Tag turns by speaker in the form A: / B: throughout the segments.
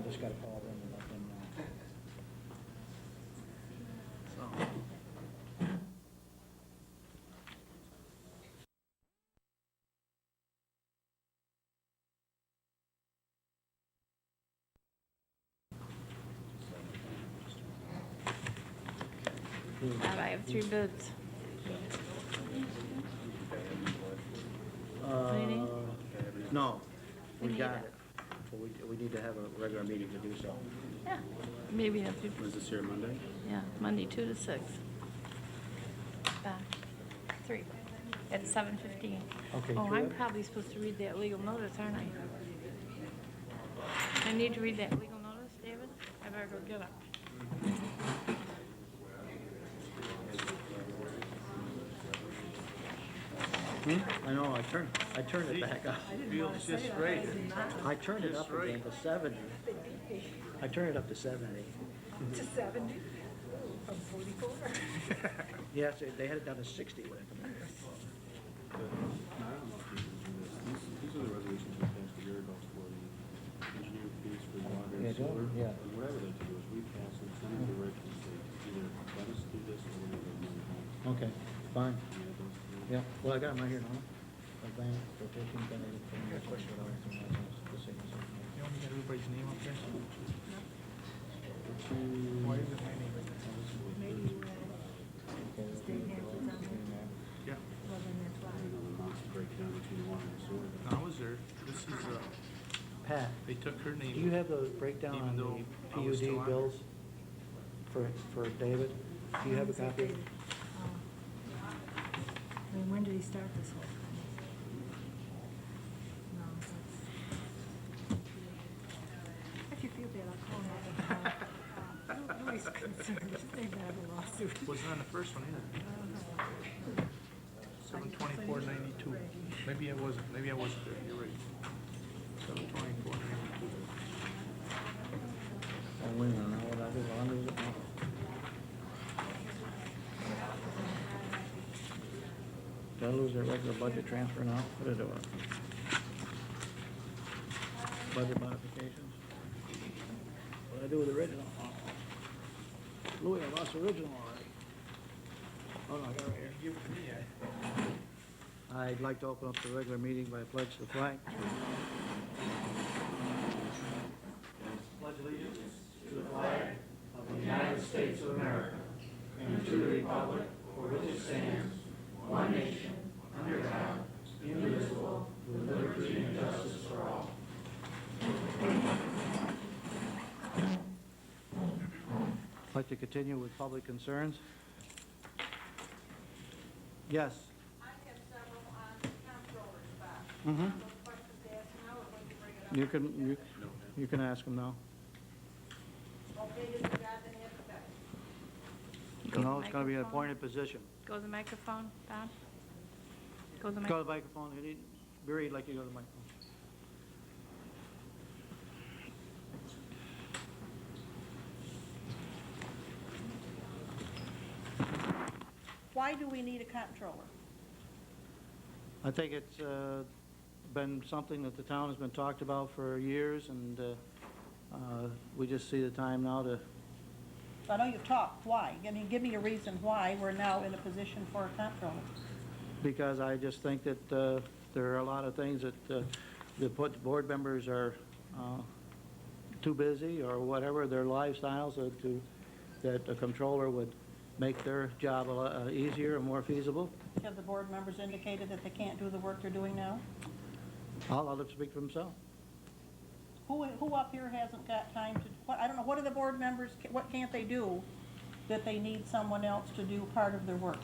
A: I just gotta call them and let them know.
B: I have 3 bids.
A: Uh,
B: do you need?
A: No, we
B: We need
A: got
B: it.
A: it. But we need to have a regular meeting to do so.
B: Yeah, maybe if you,
C: Was this here Monday?
B: yeah, Monday 2 to 6. 3 at 7:15.
A: Okay,
B: Oh,
A: two
B: I'm
A: of-
B: probably supposed to read that legal notice, aren't I? I need to read that legal notice, David? I better go get it.
A: I know, I turned it back up.
D: Feels just right.
A: I turned it up
D: Just right.
A: again to 70. I turned it up to 70.
E: To 70 from 44.
A: Yes, they had it down to 60 when it came in.
C: These are the resolutions we passed a year ago for the engineering fees for water
A: Yeah,
C: and sewer.
A: yeah.
C: And what I would like to do is we pass them, send them to Rick and say, either let us do this or we're gonna go money home.
A: Okay, fine.
C: Any of those three?
A: Yeah, well, I got them right here, no? Advance for 15, then they can get questions about it, and that's the same as it.
D: You only got everybody's name up there?
A: Two-
D: Why is it my name?
E: Maybe state Hampton's on there.
D: Yeah,
E: Well, then that's why.
C: You know, the amounts to break down between water and sewer.
D: I was there. This is,
A: Pat,
D: they took her name.
A: do you have the breakdown
D: Even
A: on
D: though
A: the
D: I was still
A: PUD
D: on.
A: bills for David? Do you have a copy?
E: I mean, when did he start this whole thing? No, that's. If you feel bad, I'll call him. Louis concerned, they've had a lawsuit.
D: Wasn't on the first one either. 7/24/92. Maybe I wasn't there. You're right. 7/24/92.
A: Oh, wait a minute, now what I do, I'll lose it now. Did I lose their regular budget transfer now? What did I do? Budget modifications? What did I do with the original? Louis, I lost the original already. Oh, no, I got it right here.
D: Give it to me.
A: I'd like to open up the regular meeting by pledge to the flag. Pledge allegiance to the flag of the United States of America and to the republic for which it stands, one nation, under God, indivisible, with liberty and justice for all. I'd like to continue with public concerns. Yes.
F: I have several on the comptroller's spot.
A: Mm-hmm.
F: Those questions to ask now, or when you bring it up?
A: You can ask them now.
F: Okay, this is God, then you have to back.
A: No, it's gonna be an
B: Microphone.
A: appointed position.
B: Go to the microphone, Bob. Go to the
A: Go to
B: microphone.
A: the microphone, you need, Barry, like you go to the microphone.
F: Why do we need a comptroller?
A: I think it's been something that the town has been talked about for years, and we just see the time now to,
F: I know you've talked, why? I mean, give me a reason why we're now in a position for a comptroller.
A: because I just think that there are a lot of things that the board members are too busy or whatever, their lifestyles, that a controller would make their job a lot easier and more feasible.
F: Have the board members indicated that they can't do the work they're doing now?
A: I'll let them speak for themselves.
F: Who up here hasn't got time to, I don't know, what are the board members, what can't they do that they need someone else to do part of their work?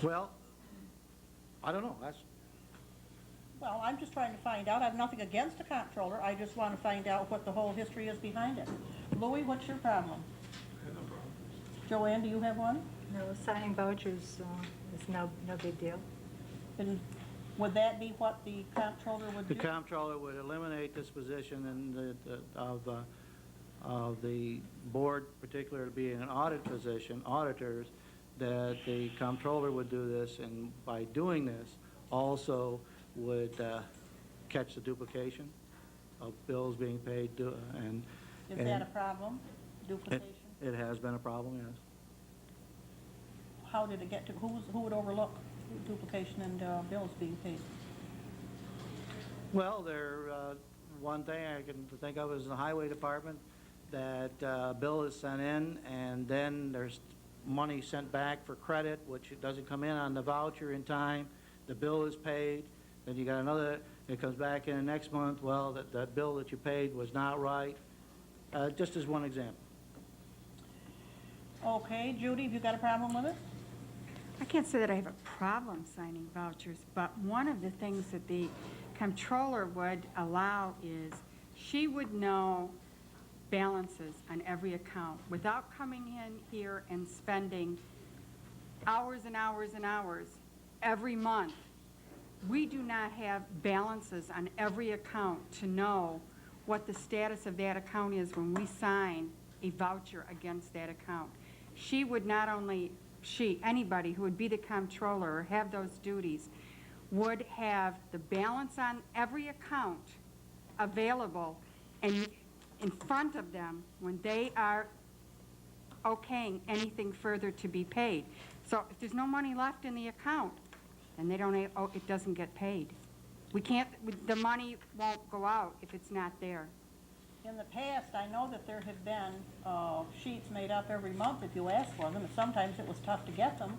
A: Well, I don't know,
F: Well, I'm just trying to find out. I have nothing against a comptroller. I just want to find out what the whole history is behind it. Louis, what's your problem? Joanne, do you have one?
E: No, signing vouchers is no big deal.
F: And would that be what the comptroller would
A: the
F: do?
A: comptroller would eliminate this position and of the board, particularly being an audit position, auditors, that the comptroller would do this, and by doing this, also would catch the duplication of bills being paid,
F: Is that a
A: And-
F: problem, duplication?
A: It has been a problem, yes.
F: How did it get to, who would overlook duplication and bills being paid?
A: Well, one thing I can think of is the highway department, that bill is sent in, and then there's money sent back for credit, which it doesn't come in on the voucher in time. The bill is paid, then you got another, it comes back in the next month, well, that bill that you paid was not right. Just as one example.
F: Okay, Judy, have you got a problem with it?
E: I can't say that I have a problem signing vouchers, but one of the things that the comptroller would allow is she would know balances on every account without coming in here and spending hours and hours and hours every month. We do not have balances on every account to know what the status of that account is when we sign a voucher against that account. She would not only, anybody who would be the comptroller or have those duties would have the balance on every account available and in front of them when they are okaying anything further to be paid. So if there's no money left in the account, then they don't, it doesn't get paid. We can't, the money won't go out if it's not there.
F: In the past, I know that there had been sheets made up every month if you asked for them, and sometimes it was tough to get them,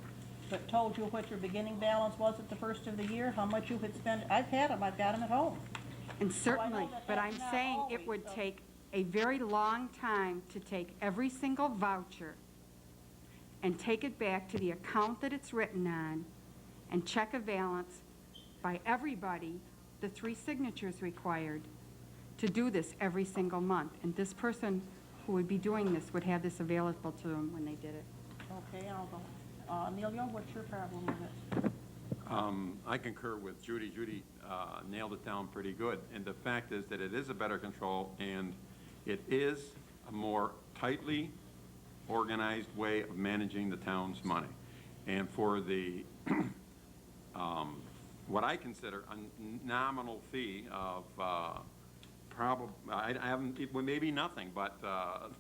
F: but told you what your beginning balance was at the first of the year, how much you had spent. I've had them, I've got them at home.
E: And certainly,
F: that
E: but
F: that's
E: I'm
F: not
E: saying it
F: always,
E: would
F: so-
E: take a very long time to take every single voucher and take it back to the account that it's written on and check a balance by everybody, the 3 signatures required to do this every single month. And this person who would be doing this would have this available to them when they did it.
F: Okay, I'll go. Emilio, what's your problem with it?
G: I concur with Judy. Judy nailed it down pretty good. And the fact is that it is a better control, and it is a more tightly organized way of managing the town's money. And for the, what I consider a nominal fee of I haven't, it may be nothing, but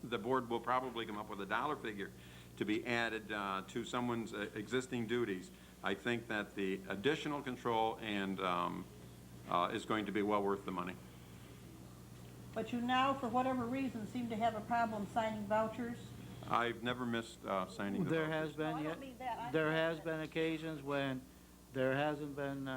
G: the board will probably come up with a dollar figure to be added to someone's existing duties. I think that the additional control and is going to be well worth the money.
F: But you now, for whatever reason, seem to have a problem signing vouchers.
G: I've never missed signing the
A: There
G: vouchers.
A: has been,
F: No, I don't mean that. I
A: there
F: mean
A: has
F: that-
A: been occasions when there hasn't been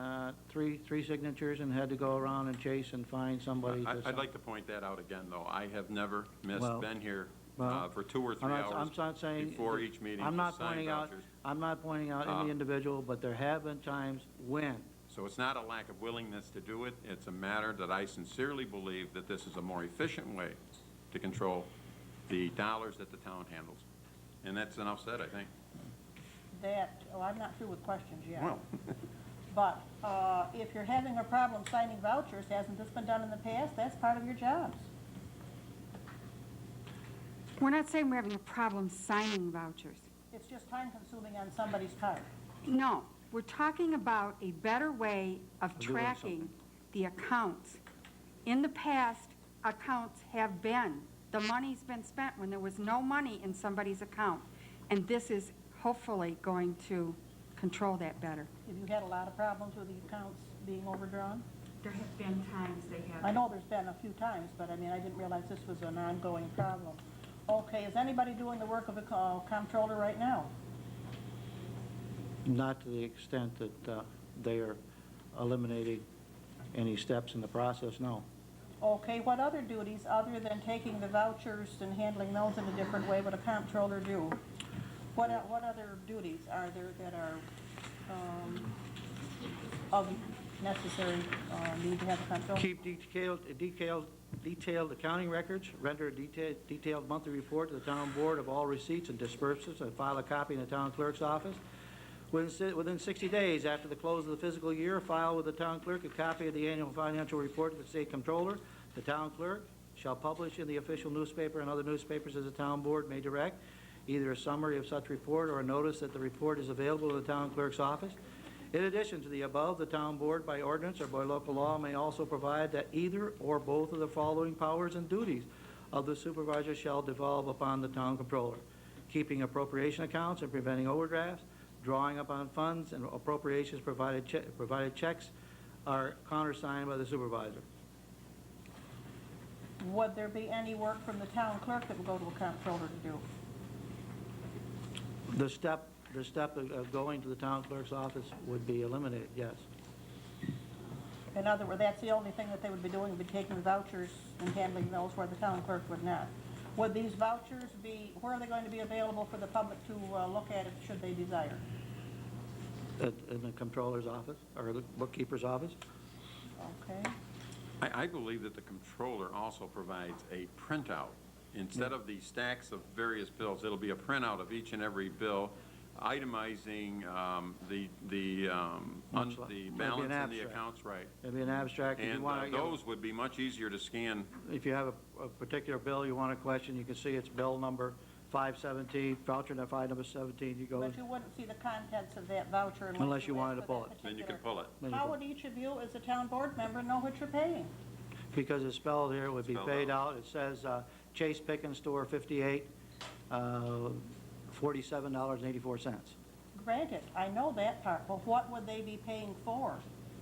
A: three signatures and had to go around and chase and find somebody to
G: I'd
A: sign.
G: like to point that out again, though. I have never missed,
A: Well,
G: been here
A: well,
G: for 2 or 3 hours
A: I'm not saying.
G: before each meeting
A: I'm
G: to
A: not
G: sign
A: pointing out.
G: vouchers.
A: I'm not pointing out any individual, but there have been times when.
G: So it's not a lack of willingness to do it. It's a matter that I sincerely believe that this is a more efficient way to control the dollars that the town handles. And that's enough said, I think.
F: I'm not through with questions yet.
G: Well,
F: But if you're having a problem signing vouchers, hasn't this been done in the past? That's part of your jobs.
E: We're not saying we're having a problem signing vouchers.
F: It's just time consuming on somebody's part.
E: No, we're talking about a better way of
A: Doing
E: tracking the accounts. In the past, accounts have been, the money's been spent when there was no money in somebody's account. And this is hopefully going to control that better.
F: Have you had a lot of problems with the accounts being overdrawn?
E: There have been times they have.
F: I know there's been a few times, but I mean, I didn't realize this was an ongoing problem. Okay, is anybody doing the work of a comptroller right now?
A: Not to the extent that they are eliminating any steps in the process, no.
F: Okay, what other duties, other than taking the vouchers and handling those in a different way, would a comptroller do? What other duties are there that are of necessary need to have a comptroller?
A: Keep detailed accounting records, render a detailed monthly report to the town board of all receipts and disbursements, and file a copy in the town clerk's office. Within 60 days after the close of the fiscal year, file with the town clerk a copy of the annual financial report to the state comptroller. The town clerk shall publish in the official newspaper and other newspapers as the town board may direct, either a summary of such report or a notice that the report is available in the town clerk's office. In addition to the above, the town board by ordinance or by local law may also provide that either or both of the following powers and duties of the supervisor shall devolve upon the town controller. Keeping appropriation accounts and preventing overdrafts, drawing upon funds and appropriations provided checks are countersigned by the supervisor.
F: Would there be any work from the town clerk that would go to a comptroller to do?
A: The step of going to the town clerk's office would be eliminated, yes.
F: In other words, that's the only thing that they would be doing, would be taking vouchers and handling those where the town clerk would not. Would these vouchers be, where are they going to be available for the public to look at it should they desire?
A: In the controller's office, or the bookkeeper's office.
F: Okay.
G: I believe that the controller also provides a printout. Instead of the stacks of various bills, it'll be a printout of each and every bill, itemizing the balance in the
A: abstract.
G: accounts, right.
A: It'd be an abstract. If you
G: And
A: want
G: those would be much easier to scan.
A: if you have a particular bill you want to question, you can see it's bill number 517, voucher number 17, you go,
F: But you wouldn't see the contents of that voucher
A: Unless you wanted
F: asked
A: to
F: for
A: pull
F: that
A: it.
G: Then you can
F: particular-
G: pull it.
F: How would each of you, as a town board member, know what you're paying?
A: because it's spelled here, it would be
G: Spelled
A: paid out. It says Chase Pickens Store 58, $47.84.
F: Granted, I know that part, but what would they be paying for?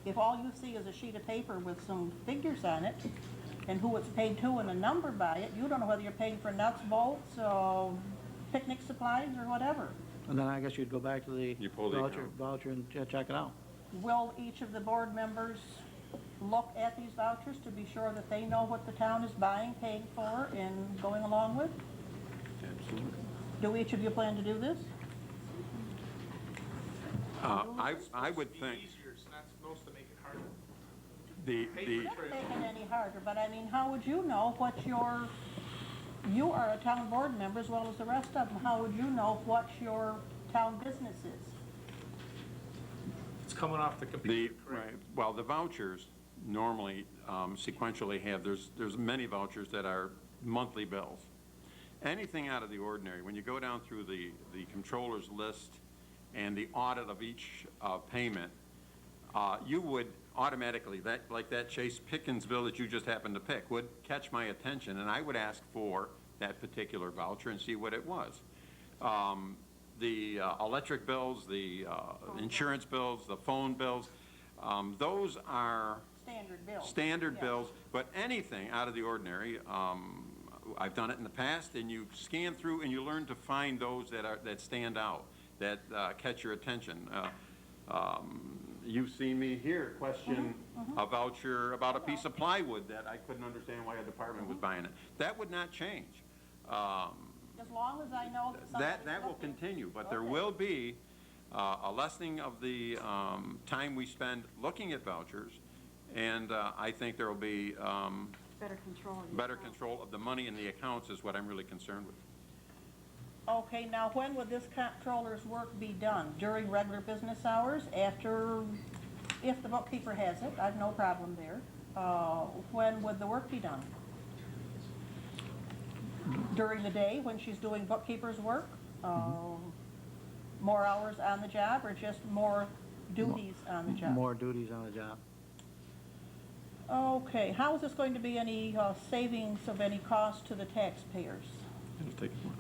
F: If all you see is a sheet of paper with some figures on it, and who it's paid to and a number by it, you don't know whether you're paying for nuts, bolts, picnic supplies, or whatever.
A: And then I guess you'd go back to the
G: You pull the account.
A: voucher and check it out.
F: Will each of the board members look at these vouchers to be sure that they know what the town is buying, paying for, and going along with?
G: Absolutely.
F: Do each of you plan to do this?
G: I would think
D: Easier, it's not supposed to make it harder.
G: the
F: Not making it any harder, but I mean, how would you know what you are a town board member as well as the rest of them, how would you know what your town business is?
D: It's coming off the computer,
G: right,
D: correct?
G: well, the vouchers normally sequentially have, there's many vouchers that are monthly bills. Anything out of the ordinary, when you go down through the controller's list and the audit of each payment, you would automatically, like that Chase Pickens bill that you just happened to pick, would catch my attention, and I would ask for that particular voucher and see what it was. The electric bills, the insurance bills, the phone bills, those are
F: Standard bill.
G: standard
F: Yes.
G: bills, but anything out of the ordinary, I've done it in the past, and you scan through and you learn to find those that stand out, that catch your attention. You've seen me here question a voucher about a piece of plywood that I couldn't understand why a department was buying it. That would not change.
F: As long as I know that somebody's
G: That will
F: looking.
G: continue, but there
F: Okay.
G: will be a lessening of the time we spend looking at vouchers, and I think there will be
E: Better control. of your
G: better
E: account.
G: control of the money in the accounts is what I'm really concerned with.
F: Okay, now when would this comptroller's work be done? During regular business hours, after, if the bookkeeper has it, I've no problem there. When would the work be done? During the day, when she's doing bookkeeper's work? More hours on the job, or just more duties on the job?
A: More duties on the job.
F: Okay, how is this going to be any savings of any cost to the taxpayers?
G: It'll take a while.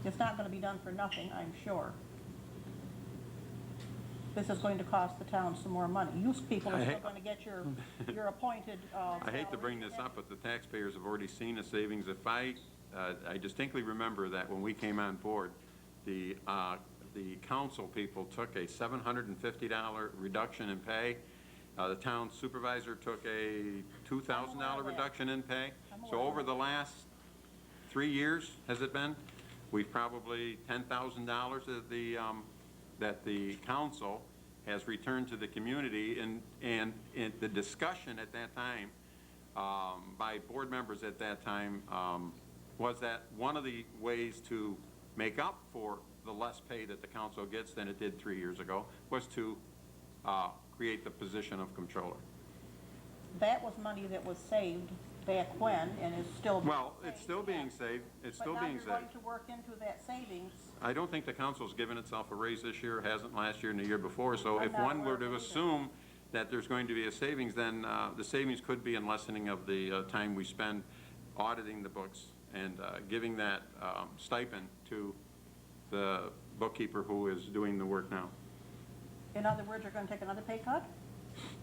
F: It's not going to be done for nothing, I'm sure. This is going to cost the town some more money. You people are
G: I
F: still
G: hate-
F: going to get your appointed
G: I hate to bring this up, but the taxpayers have already seen a savings. If I distinctly remember that when we came on board, the council people took a $750 reduction in pay. The town supervisor took a $2,000 reduction in pay. So over the last 3 years, has it been? We've probably $10,000 that the council has returned to the community, and the discussion at that time by board members at that time was that one of the ways to make up for the less pay that the council gets than it did 3 years ago was to create the position of controller.
F: That was money that was saved back when, and is still being
G: Well, it's still being
F: yes.
G: saved, it's still being
F: But now you're
G: saved.
F: going to work into that savings.
G: I don't think the council's given itself a raise this year, hasn't last year and the year before, so
F: I'm
G: if
F: not
G: one
F: aware
G: were
F: of it
G: to
F: either.
G: assume that there's going to be a savings, then the savings could be in lessening of the time we spend auditing the books and giving that stipend to the bookkeeper who is doing the work now.
F: In other words, you're gonna take another pay cut?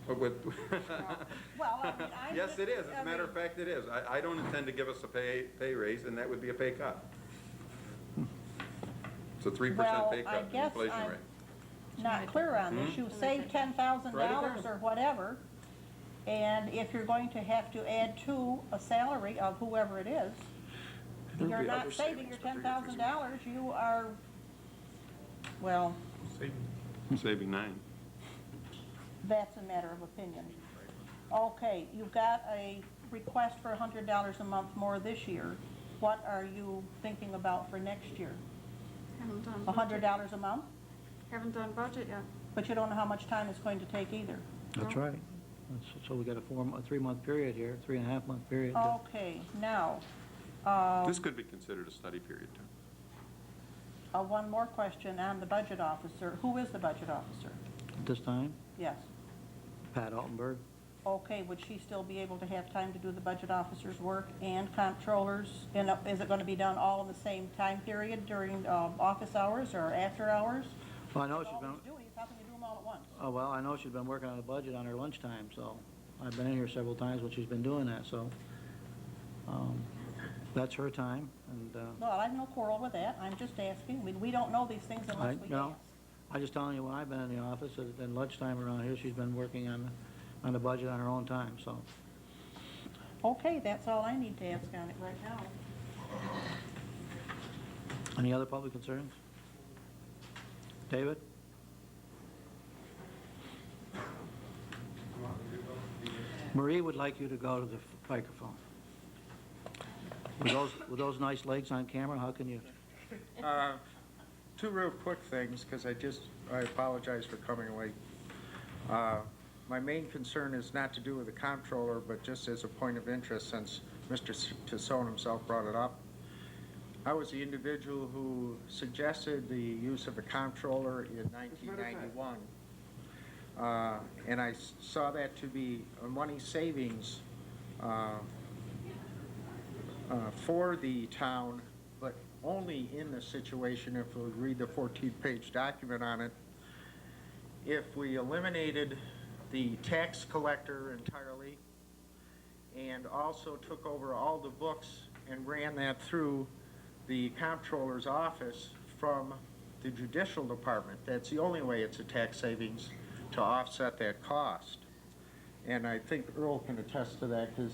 G: But with,
F: Well, I mean, I'm
G: yes,
F: just-
G: it is. As
F: I
G: a matter of
F: mean-
G: fact, it is. I don't intend to give us a pay raise, and that would be a pay cut. It's a 3%
F: Well,
G: pay
F: I
G: cut, the
F: guess
G: inflation
F: I'm
G: rate.
F: not clear on this. You save $10,000 or whatever, and if you're going to have to add to a salary of whoever it is,
A: There'll
F: you're
A: be
F: not
A: other
F: saving your $10,000, you are, well,
G: Saving 9.
F: that's a matter of opinion. Okay, you've got a request for $100 a month more this year. What are you thinking about for next year?
E: Haven't done budget.
F: $100 a month?
E: Haven't done budget yet.
F: But you don't know how much time it's going to take either.
A: That's right. So we got a 3-month period here, 3.5-month period.
F: Okay, now,
G: This could be considered a study period, too.
F: one more question on the budget officer. Who is the budget officer?
A: At this time,
F: Yes.
A: Pat Altenberg.
F: Okay, would she still be able to have time to do the budget officer's work and comptrollers? And is it going to be done all in the same time period during office hours or after hours?
A: Well, I know
F: With
A: she's
F: all
A: been,
F: these duties, how can you do them all at once?
A: well, I know she's been working on a budget on her lunchtime, so I've been in here several times when she's been doing that, so that's her time, and
F: Well, I have no quarrel with that. I'm just asking. We don't know these things unless we ask.
A: I'm just telling you, when I've been in the office, at lunchtime around here, she's been working on the budget on her own time, so.
F: Okay, that's all I need to ask on it right now.
A: Any other public concerns? David? Marie would like you to go to the microphone. With those nice legs on camera, how can you?
H: Two real quick things, because I apologize for coming late. My main concern is not to do with the comptroller, but just as a point of interest, since Mr. Tassone himself brought it up. I was the individual who suggested the use of a comptroller in 1991. And I saw that to be a money savings for the town, but only in the situation, if we read the 14-page document on it, if we eliminated the tax collector entirely and also took over all the books and ran that through the comptroller's office from the judicial department. That's the only way it's a tax savings to offset that cost. And I think Earl can attest to that because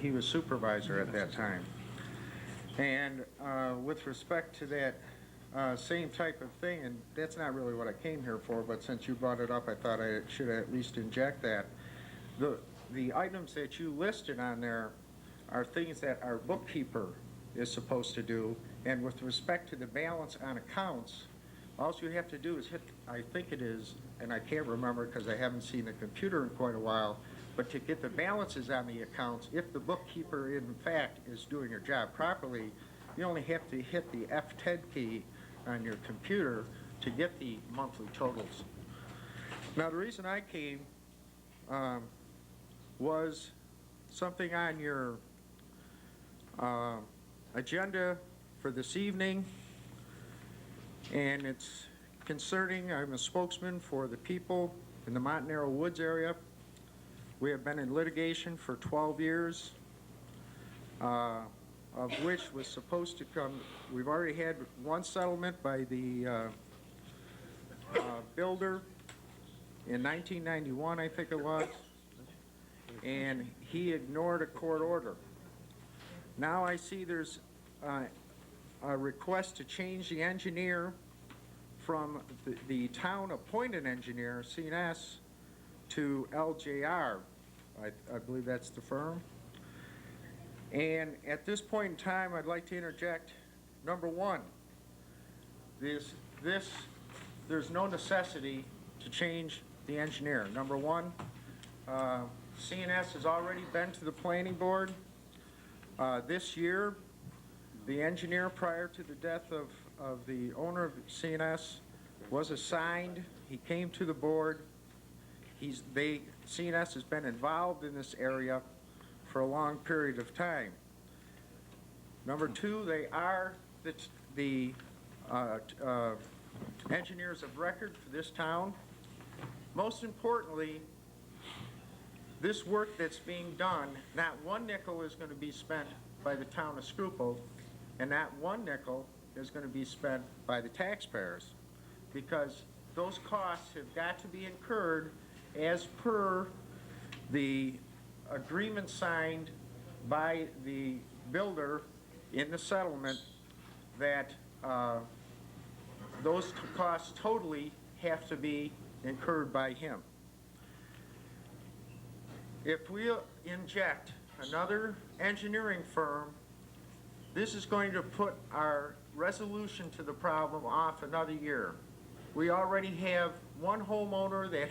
H: he was supervisor at that time. And with respect to that same type of thing, and that's not really what I came here for, but since you brought it up, I thought I should at least inject that. The items that you listed on there are things that our bookkeeper is supposed to do, and with respect to the balance on accounts, all you have to do is hit, I think it is, and I can't remember because I haven't seen the computer in quite a while, but to get the balances on the accounts, if the bookkeeper in fact is doing her job properly, you only have to hit the F10 key on your computer to get the monthly totals. Now, the reason I came was something on your agenda for this evening, and it's concerning, I'm a spokesman for the people in the Montanaro Woods area. We have been in litigation for 12 years, of which was supposed to come, we've already had one settlement by the builder in 1991, I think it was, and he ignored a court order. Now I see there's a request to change the engineer from the town-appointed engineer, CNS, to LJR. I believe that's the firm. And at this point in time, I'd like to interject, number one, there's no necessity to change the engineer. Number one, CNS has already been to the planning board. This year, the engineer prior to the death of the owner of CNS was assigned. He came to the board. CNS has been involved in this area for a long period of time. Number two, they are the engineers of record for this town. Most importantly, this work that's being done, not one nickel is going to be spent by the town of Schuylkill, and not one nickel is going to be spent by the taxpayers, because those costs have got to be incurred as per the agreement signed by the builder in the settlement, that those costs totally have to be incurred by him. If we inject another engineering firm, this is going to put our resolution to the problem off another year. We already have one homeowner that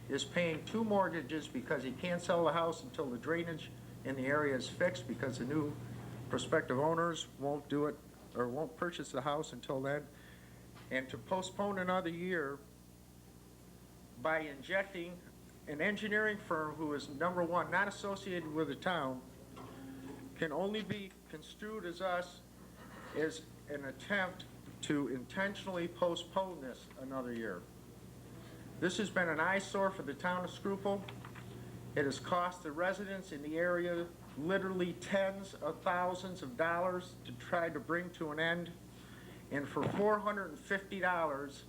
H: is paying 2 mortgages because he can't sell the house until the drainage in the area is fixed, because the new prospective owners won't do it or won't purchase the house until then. And to postpone another year by injecting an engineering firm who is, number one, not associated with the town, can only be construed as an attempt to intentionally postpone this another year. This has been an eyesore for the town of Schuylkill. It has cost the residents in the area literally tens of thousands of dollars to try to bring to an end. And for $450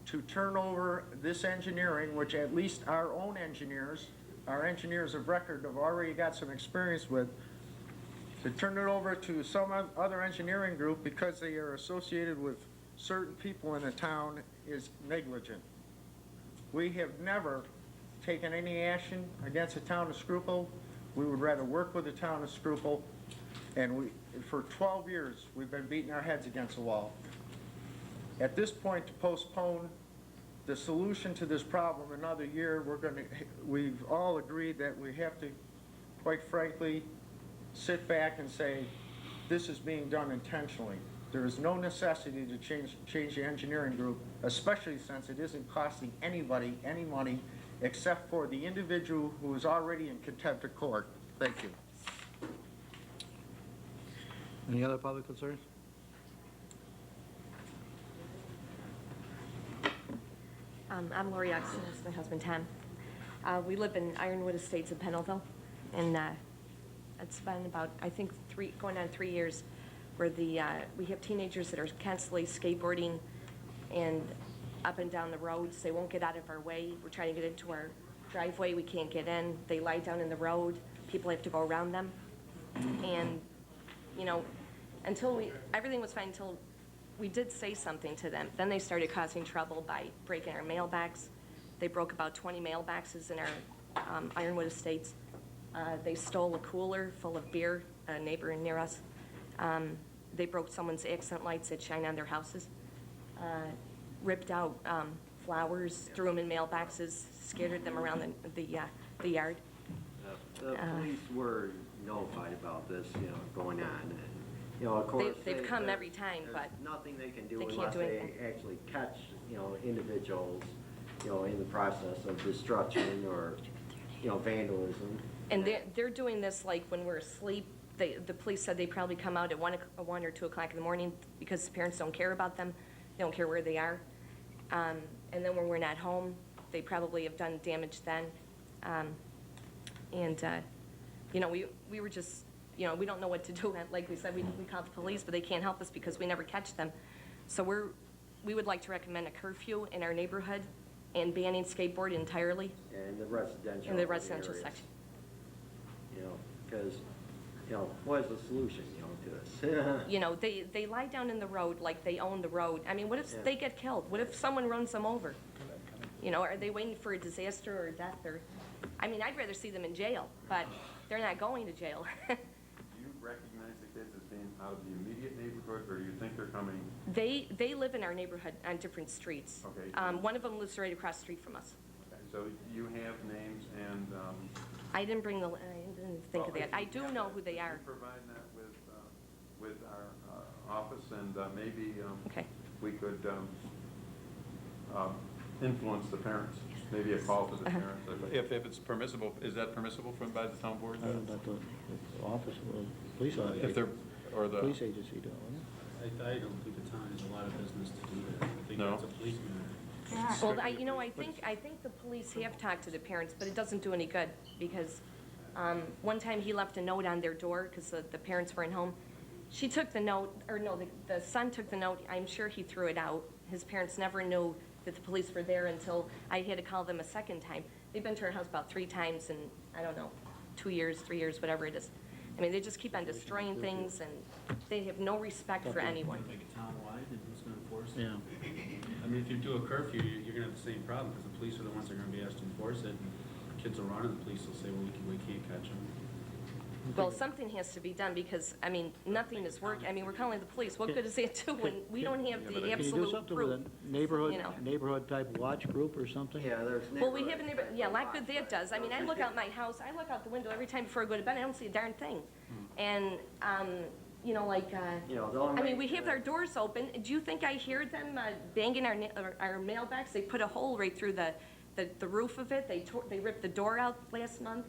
H: to turn over this engineering, which at least our own engineers, our engineers of record have already got some experience with, to turn it over to some other engineering group because they are associated with certain people in the town, is negligent. We have never taken any action against the town of Schuylkill. We would rather work with the town of Schuylkill, and for 12 years, we've been beating our heads against the wall. At this point, to postpone the solution to this problem another year, we've all agreed that we have to, quite frankly, sit back and say, this is being done intentionally. There is no necessity to change the engineering group, especially since it isn't costing anybody any money except for the individual who is already in contempt of court. Thank you.
A: Any other public concerns?
I: I'm Lori Oxton, this is my husband Tom. We live in Ironwood Estates in Pennellville, and it's been about, I think, going on 3 years, where we have teenagers that are constantly skateboarding and up and down the roads. They won't get out of our way. We're trying to get into our driveway. We can't get in. They lie down in the road. People have to go around them. And, you know, everything was fine until we did say something to them. Then they started causing trouble by breaking our mailbox. They broke about 20 mailboxes in our Ironwood Estates. They stole a cooler full of beer, a neighbor near us. They broke someone's accent lights that shine on their houses. Ripped out flowers, threw them in mailboxes, scattered them around the yard.
J: The police were notified about this, going on. And, of course,
I: they've come every time,
J: there's
I: but
J: nothing they can do
I: they can't
J: unless
I: do
J: they
I: anything.
J: actually catch, individuals, in the process of destruction or, vandalism.
I: And they're doing this like when we're asleep. The police said they probably come out at 1 or 2 o'clock in the morning because the parents don't care about them. They don't care where they are. And then when we're not home, they probably have done damage then. We were just, we don't know what to do. Like we said, we called the police, but they can't help us because we never catch them. So we would like to recommend a curfew in our neighborhood and banning skateboard entirely.
J: And the residential.
I: In the residential
J: areas.
I: section.
J: Because, what is the solution, to this?
I: They lie down in the road like they own the road. I mean, what if they get killed? What if someone runs them over? Are they waiting for a disaster or death? I'd rather see them in jail, but they're not going to jail.
G: Do you recognize the kids as being out of the immediate neighborhood, or do you think they're coming?
I: They live in our neighborhood on different streets.
G: Okay.
I: One of them lives right across the street from us.
G: Okay, so you have names and,
I: I didn't think of that. I do know who they are.
G: Can you provide that with our office, and maybe
I: Okay.
G: we could influence the parents. Maybe a call to the parents, if it's permissible, is that permissible by the town board?
A: I don't know about the office, or police
G: If
A: officer,
G: they're, or the,
A: police agency doing it.
C: I don't think the town has a lot of business to do that. I think
G: No?
C: that's a police matter.
I: Well, I think the police have talked to the parents, but it doesn't do any good, because one time he left a note on their door, because the parents weren't home. She took the note, or no, the son took the note, I'm sure he threw it out. His parents never knew that the police were there until I had to call them a second time. They've been to our house about 3 times in, I don't know, 2 years, 3 years, whatever it is. I mean, they just keep on destroying things, and they have no respect for anyone.
C: Make it town-wide, and who's gonna enforce it?
A: Yeah.
C: I mean, if you do a curfew, you're gonna have the same problem, because the police are the ones that are gonna be asked to enforce it, and kids will run, and the police will say, well, we can't catch them.
I: Well, something has to be done, because, I mean, nothing is working. I mean, we're calling the police. What good is that do when we don't have the
A: Can you do
I: absolute
A: something with
I: proof?
A: a neighborhood,
I: you know.
A: neighborhood type watch group or something?
J: Yeah, there's.
I: Well, we have a neighbor, yeah, like good that does. I mean, I look out my house, I look out the window every time before I go to bed, I don't see a darn thing. And, you know, like,
J: You know, the only
I: I mean,
J: way
I: we have our doors open. Do you think I hear them banging our mailbox? They put a hole right through the roof of it. They ripped the door out last month.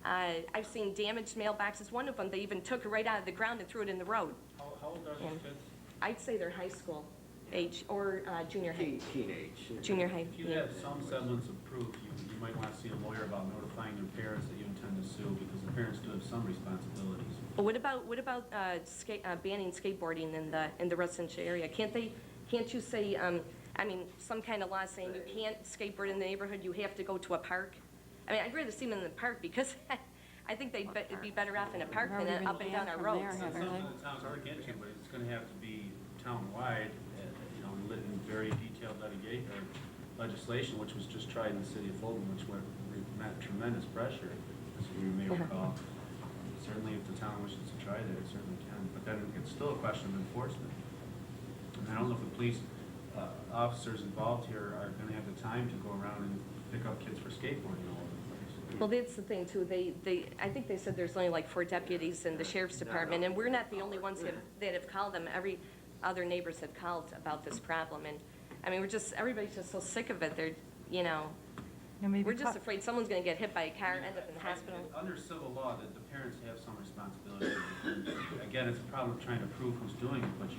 I: I've seen damaged mailboxes. One of them, they even took it right out of the ground and threw it in the road.
C: How old are these kids?
I: I'd say they're high school age or junior high.
J: Teenage.
I: Junior high.
C: If you
I: yeah.
C: have some semblance of proof, you might want to see a lawyer about notifying their parents that you intend to sue, because the parents do have some responsibilities.
I: But what about banning skateboarding in the residential area? Can't you say, I mean, some kind of law saying you can't skateboard in the neighborhood, you have to go to a park? I mean, I'd rather see them in the park, because I think they'd be better off in a park than up and down our roads.
C: Some of the towns are getting to, but it's gonna have to be town-wide, you know, in very detailed legislation, which was just tried in the city of Fulton, which met tremendous pressure, as you may recall. Certainly, if the town wishes to try that, it certainly can, but then it's still a question of enforcement. And I don't know if the police officers involved here are gonna have the time to go around and pick up kids for skateboarding all over the place.
I: Well, that's the thing, too. I think they said there's only like 4 deputies in the sheriff's department, and we're not the only ones that have called them. Every other neighbors have called about this problem, and, I mean, everybody's just so sick of it. They're, you know, we're just afraid someone's gonna get hit by a car and end up in the hospital.
C: Under civil law, the parents have some responsibility. And again, it's a problem of trying to prove who's doing it, but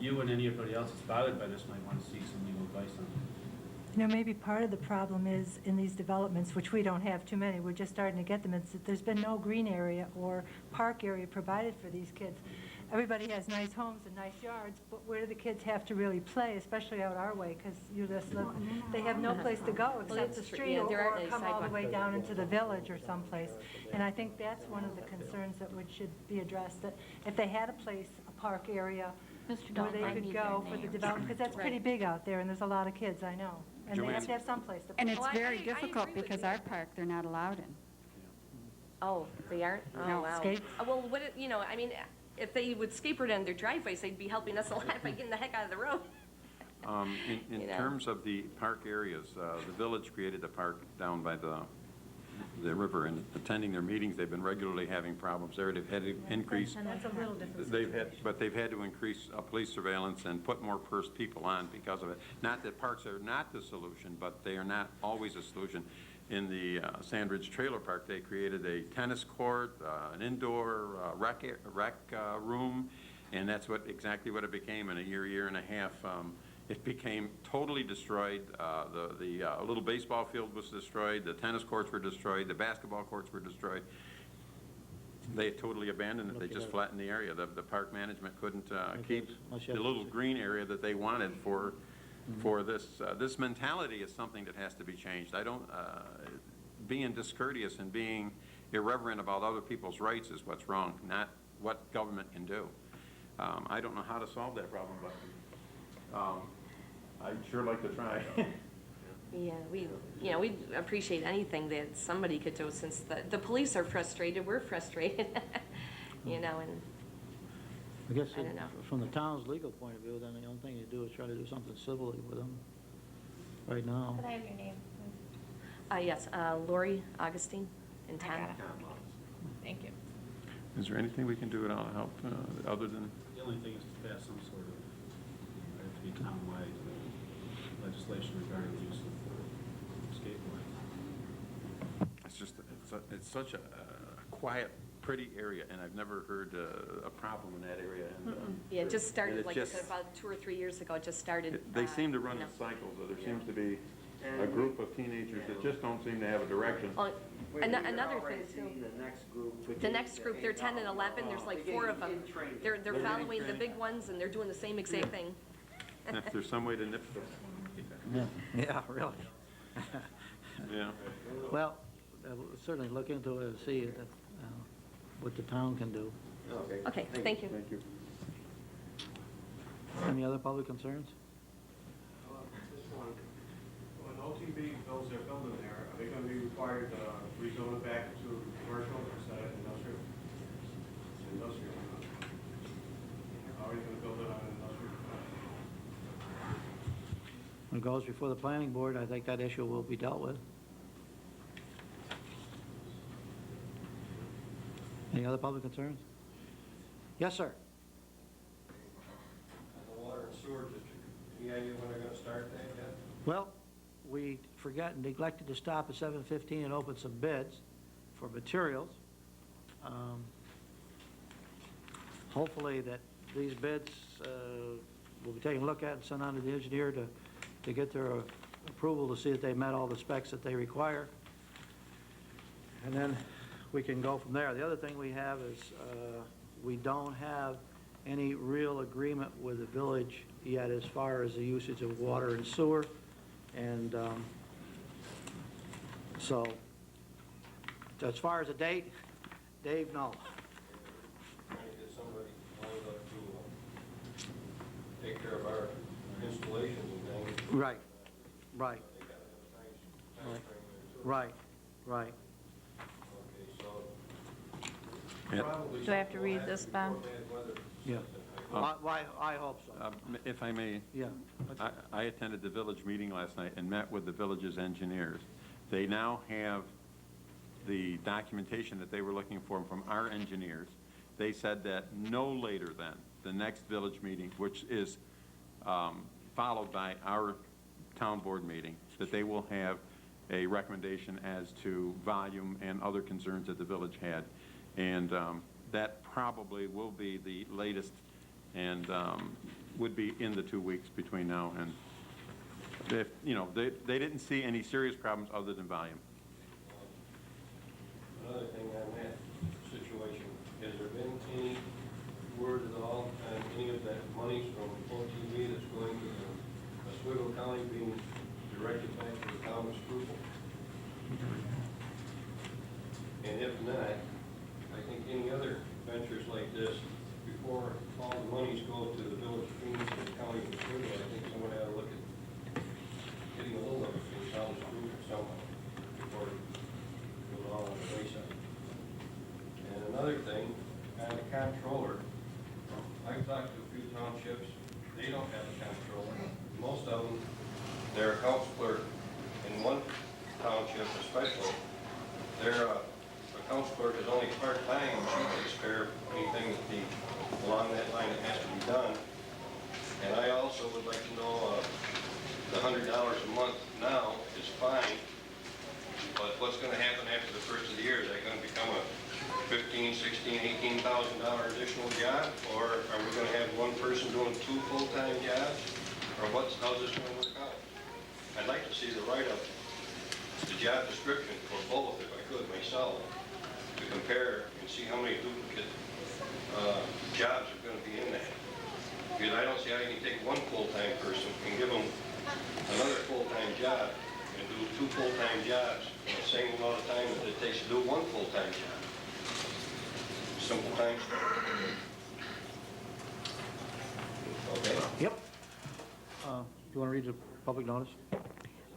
C: you and anybody else that's bothered by this might want to seek some legal advice on it.
K: You know, maybe part of the problem is in these developments, which we don't have too many, we're just starting to get them, is that there's been no green area or park area provided for these kids. Everybody has nice homes and nice yards, but where do the kids have to really play, especially out our way? Because you just live, they have no place to go except the
I: that's true.
K: street
I: Yeah,
K: or
I: there aren't any
K: come all the way
I: sidewalks.
K: down into the village or someplace. And I think that's one of the concerns that should be addressed, that if they had a place, a park area, where they could go for the development, because that's pretty big out there, and there's a lot of kids, I know. And they have to have some place to play.
E: And it's
I: Well,
E: very
I: I
E: difficult
I: agree with
E: because
I: you.
E: our park, they're not allowed in.
I: Oh, they aren't? Oh,
E: No,
I: wow.
E: skate-
I: Well, you know, I mean, if they would skateboard on their driveways, they'd be helping us a lot by getting the heck out of the road.
G: In
I: You know.
G: terms of the park areas, the village created a park down by the river, and attending their meetings, they've been regularly having problems there. They've had to increase,
K: That's a little different.
G: they've had to increase police surveillance and put more people on because of it. Not that parks are not the solution, but they are not always a solution. In the Sandridge Trailer Park, they created a tennis court, an indoor rec room, and that's exactly what it became in a year and a half. It became totally destroyed. The little baseball field was destroyed. The tennis courts were destroyed. The basketball courts were destroyed. They totally abandoned it. They just flattened the area. The park management couldn't keep the little green area that they wanted for this. This mentality is something that has to be changed. Being discourteous and being irreverent about other people's rights is what's wrong, not what government can do. I don't know how to solve that problem, but I'd sure like to try.
I: Yeah, we appreciate anything that somebody could do, since the police are frustrated, we're frustrated, you know, and
A: I guess
I: I don't know.
A: from the town's legal point of view, then the only thing you do is try to do something civilly with them right now.
B: Could I have your name, please?
I: yes, Lori Augustine in
B: I
I: town.
B: got it. Thank you.
G: Is there anything we can do to help other than?
C: The only thing is to pass some sort of, it have to be town-wide legislation regarding the use of skateboards.
G: it's such a quiet, pretty area, and I've never heard a problem in that area. And,
I: Yeah, it just
G: and
I: started,
G: it's
I: like I
G: just-
I: said, about 2 or 3 years ago, it just started.
G: They seem to run
I: you
G: in
I: know.
G: cycles, or there seems to be a group of teenagers that just don't seem to have a direction.
I: Oh,
J: We
I: another
J: already
I: thing too.
J: see the next group.
I: The next group, they're 10 and 11, there's like 4 of them. They're following the big ones, and they're doing the same exact thing.
G: If there's some way to nip them.
A: Yeah, really.
G: Yeah.
A: Well, we'll certainly look into it and see what the town can do.
I: Okay, thank you.
G: Thank you.
A: Any other public concerns?
L: Just one. When OTB builds their building there, are they going to be required to rezone it back to commercial instead of industrial? It's industrial. How are you going to build it on industrial?
A: When it goes before the planning board, I think that issue will be dealt with. Any other public concerns? Yes, sir.
L: The water and sewer district, any idea when they're going to start that yet?
A: Well, we forgot and neglected to stop at 7:15 and open some bids for materials. Hopefully that these bids will be taken a look at and sent on to the engineer to get their approval to see that they met all the specs that they require. And then we can go from there. The other thing we have is we don't have any real agreement with the village yet as far as the usage of water and sewer. And so, as far as a date, Dave, no.
L: Trying to get somebody lined up to take care of our installations and things.
A: Right, right,
L: They got to have a time frame there too.
A: right, right.
L: Okay, so
G: Yeah.
L: probably.
B: Do I have to read this, Bob?
L: before bad weather.
A: Yeah. I hope so.
G: If I may,
A: Yeah.
G: I attended the village meeting last night and met with the village's engineers. They now have the documentation that they were looking for from our engineers. They said that no later than the next village meeting, which is followed by our town board meeting, that they will have a recommendation as to volume and other concerns that the village had. And that probably will be the latest and would be in the 2 weeks between now and, if, you know, they didn't see any serious problems other than volume.
L: Another thing on that situation, has there been any word at all on any of that money from OTV that's going to the Oswego County being directed back to the town of Schuylkill? And if not, I think any other ventures like this, before all the monies go to the village of Phoenix and the county of Oswego, I think someone ought to look at getting a hold of it from the town of Schuylkill somehow before it goes all on the wayside. And another thing, on the comptroller, I've talked to a few townships, they don't have a comptroller. Most of them, their accounts clerk, in one township especially, their accounts clerk is only part-time, and she takes care of anything along that line that has to be done. And I also would like to know, the $100 a month now is fine, but what's gonna happen after the first of the year? Is that gonna become a $15,000, $16,000, $18,000 additional job? Or are we gonna have one person doing 2 full-time jobs? Or how's this gonna work out? I'd like to see the write-up, the job description for both, if I could myself, to compare and see how many duplicate jobs are gonna be in that. Because I don't see how you can take one full-time person and give them another full-time job and do 2 full-time jobs in the same amount of time that it takes to do 1 full-time job. Simple time. Okay?
A: Yep. You want to read the public notice?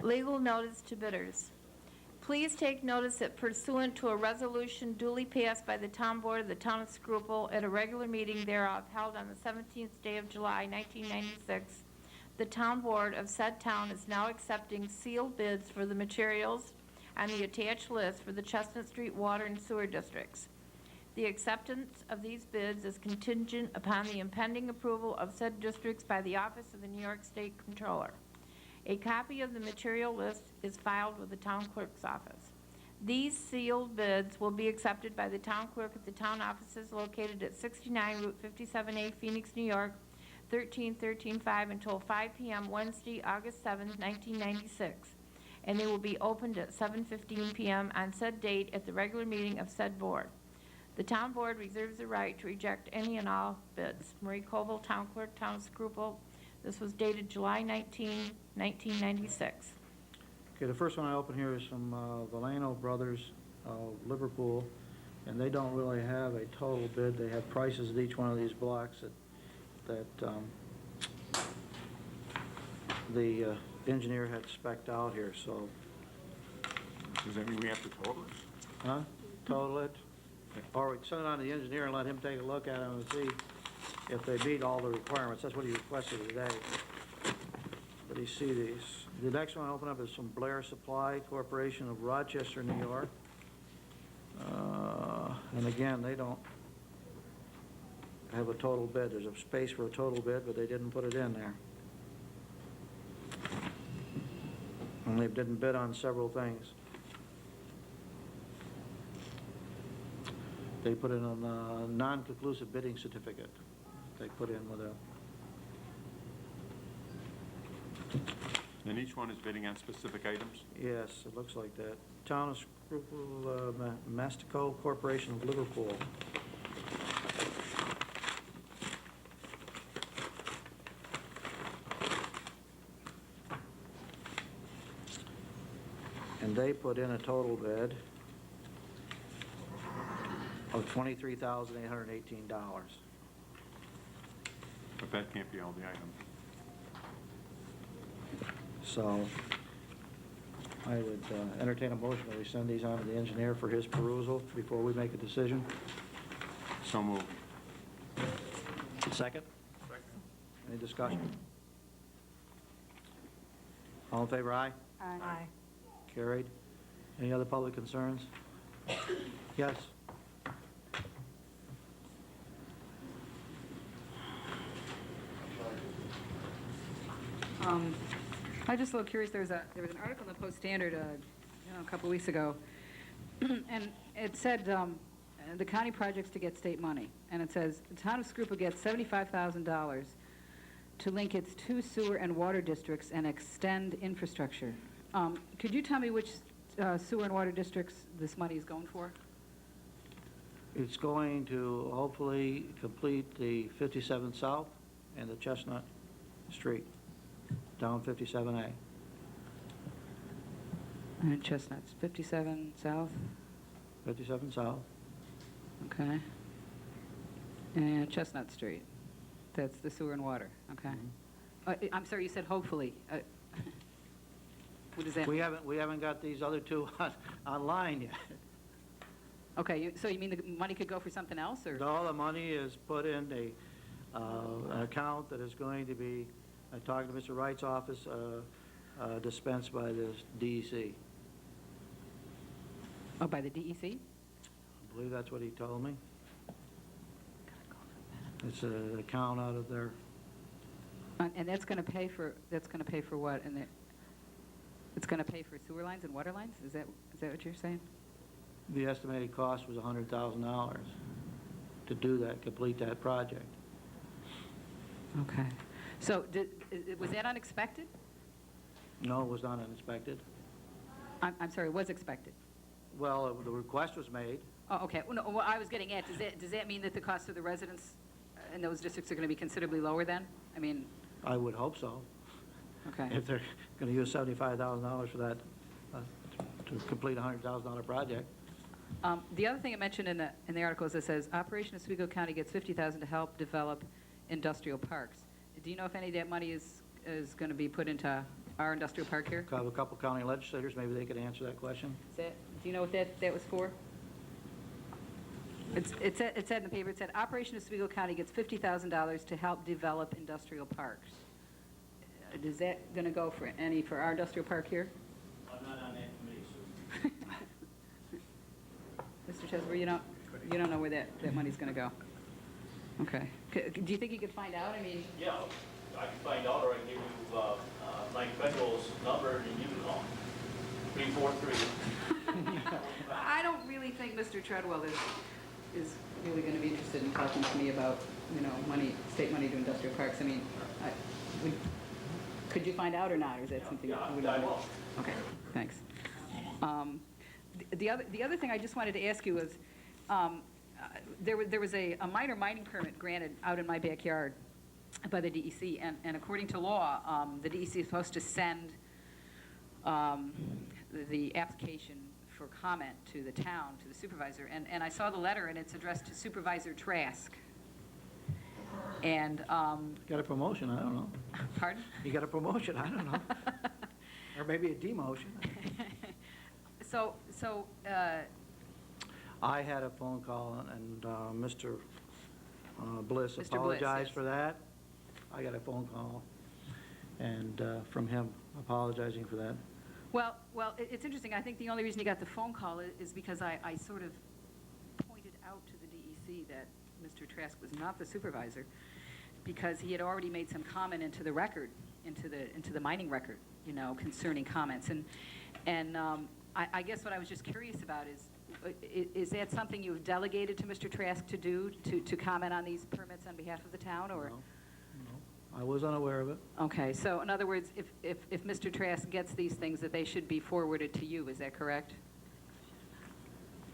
B: Legal notice to bidders. Please take notice that pursuant to a resolution duly passed by the town board of the town of Schuylkill at a regular meeting thereof held on the 17th day of July, 1996, the town board of said town is now accepting sealed bids for the materials on the attached list for the Chestnut Street Water and Sewer Districts. The acceptance of these bids is contingent upon the impending approval of said districts by the Office of the New York State Comptroller. A copy of the material list is filed with the town clerk's office. These sealed bids will be accepted by the town clerk at the town offices located at 69 Route 57A, Phoenix, New York, 13135 until 5 p.m. Wednesday, August 7th, 1996. And they will be opened at 7:15 p.m. on said date at the regular meeting of said board. The town board reserves the right to reject any and all bids. Marie Koval, Town Clerk, Town of Schuylkill. This was dated July 19, 1996.
A: Okay, the first one I open here is from Valeno Brothers of Liverpool, and they don't really have a total bid. They have prices at each one of these blocks that the engineer had spec'd out here, so.
G: Does that mean we have to total it?
A: Huh? Total it? Or we send it on to the engineer and let him take a look at them and see if they meet all the requirements. That's what he requested today. But you see these. The next one I open up is from Blair Supply Corporation of Rochester, New York. And again, they don't have a total bid. There's a space for a total bid, but they didn't put it in there. And they didn't bid on several things. They put in a non-conclusive bidding certificate. They put in with a...
G: And each one is bidding on specific items?
A: Yes, it looks like that. Town of Schuylkill, Mastico Corporation of Liverpool. And they put in a total bid of $23,818.
G: But that can't be all the items.
A: So I would entertain a motion that we send these on to the engineer for his perusal before we make a decision.
G: So moved.
A: Second? Any discussion? All in favor, aye?
K: Aye.
A: Carried. Any other public concerns? Yes?
M: I'm just a little curious. There was an article in the Post-Standard a couple weeks ago, and it said the county projects to get state money. And it says, the town of Schuylkill gets $75,000 to link its 2 sewer and water districts and extend infrastructure. Could you tell me which sewer and water districts this money is going for?
A: It's going to hopefully complete the 57 South and the Chestnut Street, down 57A.
M: And Chestnuts, 57 South,
A: 57 South.
M: okay. And Chestnut Street, that's the sewer and water, okay. I'm sorry, you said hopefully. What does that mean?
A: We haven't got these other two online yet.
M: Okay, so you mean the money could go for something else, or?
A: All the money is put in an account that is going to be, I talked to Mr. Wright's office, dispensed by the DEC.
M: Oh, by the DEC?
A: I believe that's what he told me. It's an account out of there.
M: And that's going to pay for what? And it's going to pay for sewer lines and water lines? Is that what you're saying?
A: The estimated cost was $100,000 to do that, complete that project.
M: Okay. So was that unexpected?
A: No, it was not unexpected.
M: I'm sorry, was expected?
A: Well, the request was made.
M: Oh, okay. Well, no, what I was getting at, does that mean that the cost of the residents in those districts are going to be considerably lower then? I mean...
A: I would hope so.
M: Okay.
A: If they're going to use $75,000 for that, to complete a $100,000 project.
M: The other thing I mentioned in the article is it says, Operation Oswego County gets $50,000 to help develop industrial parks. Do you know if any of that money is going to be put into our industrial park here?
A: I have a couple county legislators, maybe they could answer that question.
M: Do you know what that was for? It said in the paper, it said, Operation Oswego County gets $50,000 to help develop industrial parks. Is that going to go for our industrial park here?
N: I'm not on that committee, so.
M: Mr. Chesler, you don't know where that money's going to go? Okay. Do you think you could find out? I mean...
N: Yeah, I can find out, or I can give you Mike Beckles' number, and you can call.
L: 343.
M: I don't really think Mr. Treadwell is really going to be interested in talking to me about, money, state money to industrial parks. I mean, could you find out or not, or is that something?
L: Yeah,
M: we
L: I
M: don't know?
L: will.
M: Okay, thanks. The other thing I just wanted to ask you was, there was a minor mining permit granted out in my backyard by the DEC, and according to law, the DEC is supposed to send the application for comment to the town, to the supervisor, and I saw the letter, and it's addressed to Supervisor Trask. And,
A: Got a promotion, I don't know.
M: pardon?
A: You got a promotion, I don't know. Or maybe a demotion.
M: So,
A: I had a phone call, and Mr. Bliss
M: Mr. Bliss,
A: apologized
M: yes.
A: for that. I got a phone call, and from him apologizing for that.
M: well, it's interesting. I think the only reason he got the phone call is because I sort of pointed out to the DEC that Mr. Trask was not the supervisor, because he had already made some comment into the record, into the mining record, concerning comments. And I guess what I was just curious about is that something you've delegated to Mr. Trask to do, to comment on these permits on behalf of the town, or?
A: No, I was unaware of it.
M: Okay, so in other words, if Mr. Trask gets these things, that they should be forwarded to you, is that correct?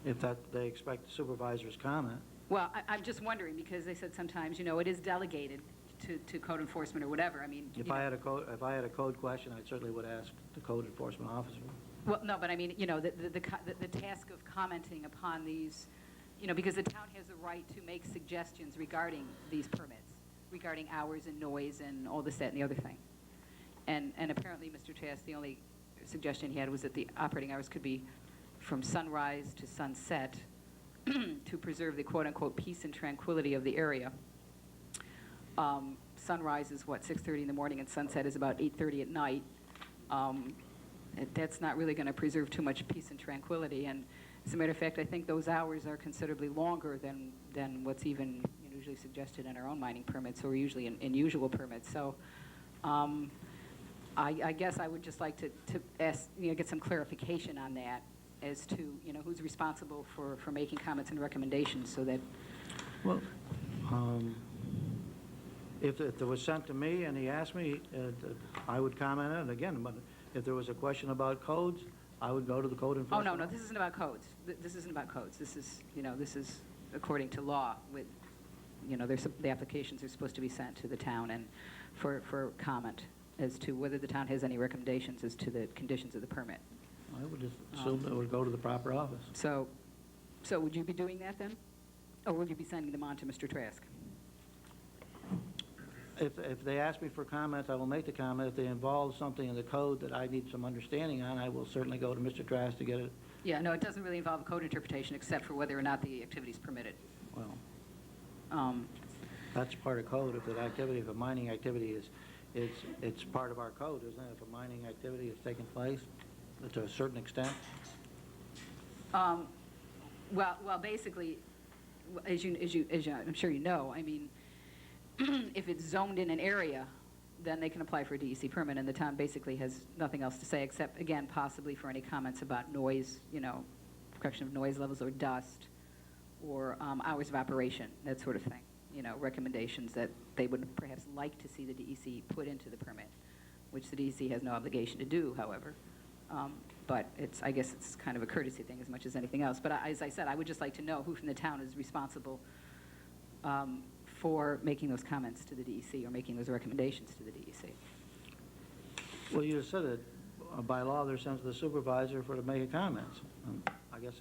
A: If that, they expect the supervisor's comment.
M: Well, I'm just wondering, because they said sometimes, it is delegated to code enforcement or whatever. I mean,
A: If I had a code question, I certainly would ask the code enforcement officer.
M: well, no, but I mean, the task of commenting upon these, because the town has a right to make suggestions regarding these permits, regarding hours and noise and all this, that, and the other thing. And apparently, Mr. Trask, the only suggestion he had was that the operating hours could be from sunrise to sunset to preserve the quote-unquote peace and tranquility of the area. Sunrise is, 6:30 in the morning, and sunset is about 8:30 at night. That's not really going to preserve too much peace and tranquility. And as a matter of fact, I think those hours are considerably longer than what's even usually suggested in our own mining permits, or usually in usual permits. So I guess I would just like to ask, get some clarification on that as to, who's responsible for making comments and recommendations, so that...
A: Well, if it was sent to me and he asked me, I would comment on it again. But if there was a question about codes, I would go to the code
M: Oh,
A: enforcement.
M: no, this isn't about codes. This isn't about codes. This is, this is according to law. With, the applications are supposed to be sent to the town and for comment as to whether the town has any recommendations as to the conditions of the permit.
A: I would just assume it would go to the proper office.
M: So would you be doing that then? Or will you be sending them on to Mr. Trask?
A: If they ask me for comment, I will make the comment. If they involve something in the code that I need some understanding on, I will certainly go to Mr. Trask to get it.
M: Yeah, no, it doesn't really involve code interpretation except for whether or not the activity is permitted.
A: Well, that's part of code. If a mining activity it's part of our code, isn't it? If a mining activity is taking place to a certain extent.
M: Well, basically, as I'm sure you know, I mean, if it's zoned in an area, then they can apply for a DEC permit, and the town basically has nothing else to say except, again, possibly for any comments about noise, correction of noise levels or dust, or hours of operation, that sort of thing. Recommendations that they would perhaps like to see the DEC put into the permit, which the DEC has no obligation to do, however. But I guess it's kind of a courtesy thing as much as anything else. But as I said, I would just like to know who from the town is responsible for making those comments to the DEC or making those recommendations to the DEC.
A: Well, you said it, by law, they're sent to the supervisor to make comments. I guess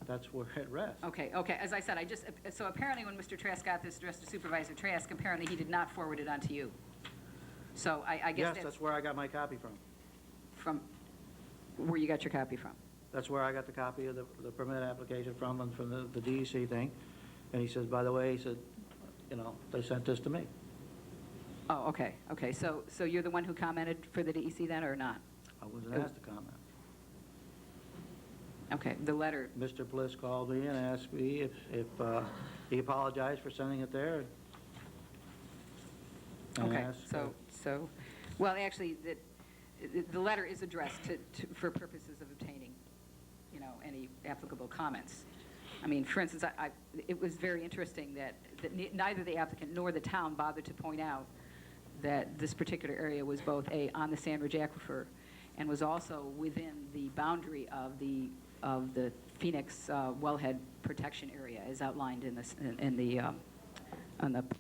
A: that's where it rests.
M: Okay. As I said, so apparently when Mr. Trask got this addressed to Supervisor Trask, apparently he did not forward it on to you. So I guess
A: Yes, that's where I got my copy from.
M: From where you got your copy from.
A: That's where I got the copy of the permit application from, and from the DEC thing. And he says, by the way, he said, they sent this to me.
M: Oh, okay. So you're the one who commented for the DEC then, or not?
A: I wasn't asked to comment.
M: Okay, the letter.
A: Mr. Bliss called me and asked me if he apologized for sending it there. And
M: Okay,
A: asked,
M: so well, actually, the letter is addressed for purposes of obtaining, any applicable comments. I mean, for instance, it was very interesting that neither the applicant nor the town bothered to point out that this particular area was both on the Sandridge Aquifer and was also within the boundary of the Phoenix wellhead protection area, as outlined on the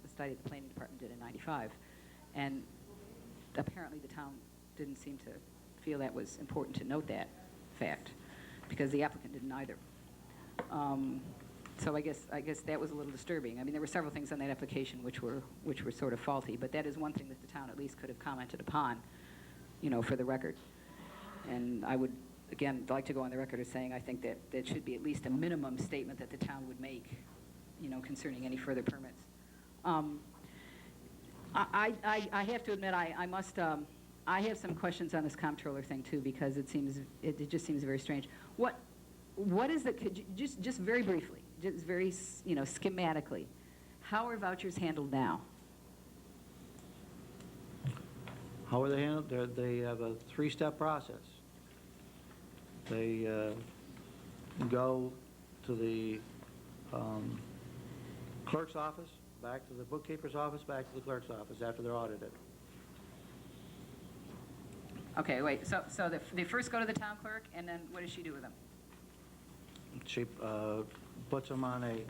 M: study the planning department did in '95. And apparently the town didn't seem to feel that was important to note that fact, because the applicant didn't either. So I guess that was a little disturbing. I mean, there were several things on that application which were sort of faulty, but that is one thing that the town at least could have commented upon, for the record. And I would, again, like to go on the record as saying I think that there should be at least a minimum statement that the town would make, concerning any further permits. I have to admit, I have some questions on this comptroller thing too, because it just seems very strange. What is the, could you, just very briefly, just very, schematically, how are vouchers handled now?
A: How are they handled? They have a three-step process. They go to the clerk's office, back to the bookkeeper's office, back to the clerk's office after they're audited.
M: Okay, wait, so they first go to the town clerk, and then what does she do with them?
A: She puts them on a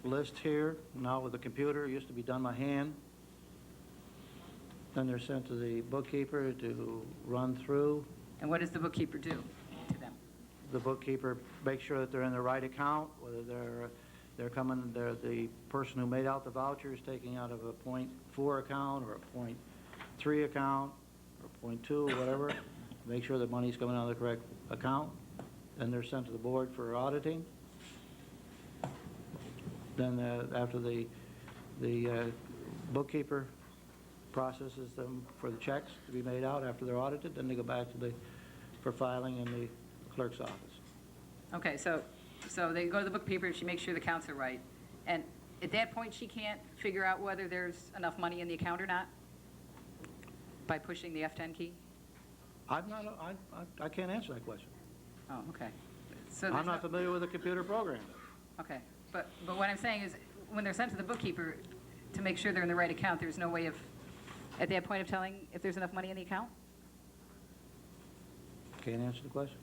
A: list here, now with the computer. It used to be done by hand. Then they're sent to the bookkeeper to run through.
M: And what does the bookkeeper do to them?
A: The bookkeeper makes sure that they're in the right account, whether they're the person who made out the voucher is taking out of a .4 account or a .3 account or .2 or whatever. Make sure the money's coming out of the correct account. Then they're sent to the board for auditing. Then after the bookkeeper processes them for the checks to be made out after they're audited, then they go back for filing in the clerk's office.
M: Okay, so they go to the bookkeeper, she makes sure the accounts are right, and at that point she can't figure out whether there's enough money in the account or not by pushing the F10 key?
A: I can't answer that question.
M: Oh, okay. So
A: I'm not familiar with the computer program.
M: Okay, but what I'm saying is, when they're sent to the bookkeeper to make sure they're in the right account, there's no way of, at that point, of telling if there's enough money in the account?
A: Can't answer the question.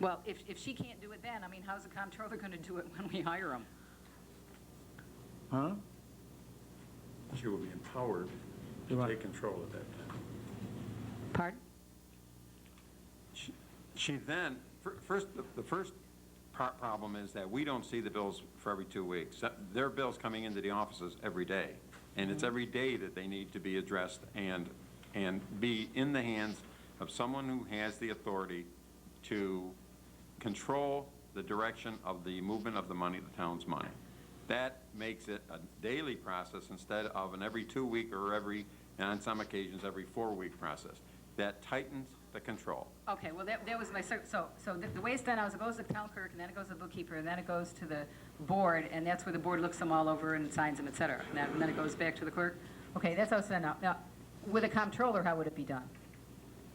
M: Well, if she can't do it then, I mean, how's the comptroller going to do it when we hire him?
A: Huh?
G: She will be empowered to take control at that time.
M: Pardon?
G: She then, the first problem is that we don't see the bills for every 2 weeks. Their bills coming into the offices every day, and it's every day that they need to be addressed and be in the hands of someone who has the authority to control the direction of the movement of the money, the town's money. That makes it a daily process instead of an every 2 week or and on some occasions every 4 week process. That tightens the control.
M: Okay, well, that was my, so the way it's done now is it goes to the town clerk, and then it goes to the bookkeeper, and then it goes to the board, and that's where the board looks them all over and signs them, et cetera. And then it goes back to the clerk? Okay, that's how it's done now. Now, with a comptroller, how would it be done?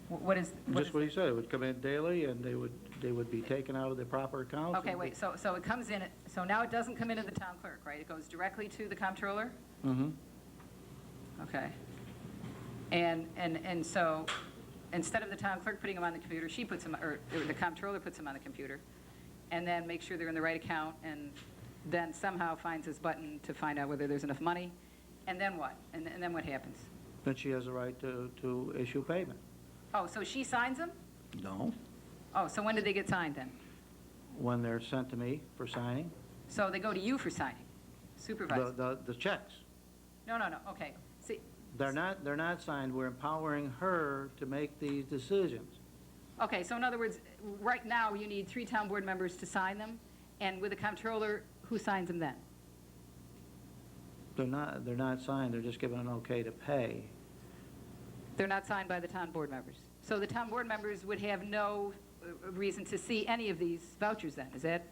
M: What is
A: Just what he said, it would come in daily, and they would be taken out of the proper accounts.
M: Okay, wait, so it comes in, so now it doesn't come into the town clerk, right? It goes directly to the comptroller?
A: Mm-hmm.
M: Okay. And so, instead of the town clerk putting them on the computer, she puts them, or the comptroller puts them on the computer, and then makes sure they're in the right account, and then somehow finds this button to find out whether there's enough money, and then what? And then what happens?
A: Then she has the right to issue payment.
M: Oh, so she signs them?
A: No.
M: Oh, so when did they get signed then?
A: When they're sent to me for signing.
M: So they go to you for signing, supervisor?
A: The checks.
M: No, okay. See,
A: They're not signed. We're empowering her to make these decisions.
M: okay, so in other words, right now, you need 3 town board members to sign them, and with the comptroller, who signs them then?
A: They're not signed. They're just given an okay to pay.
M: They're not signed by the town board members. So the town board members would have no reason to see any of these vouchers then, is that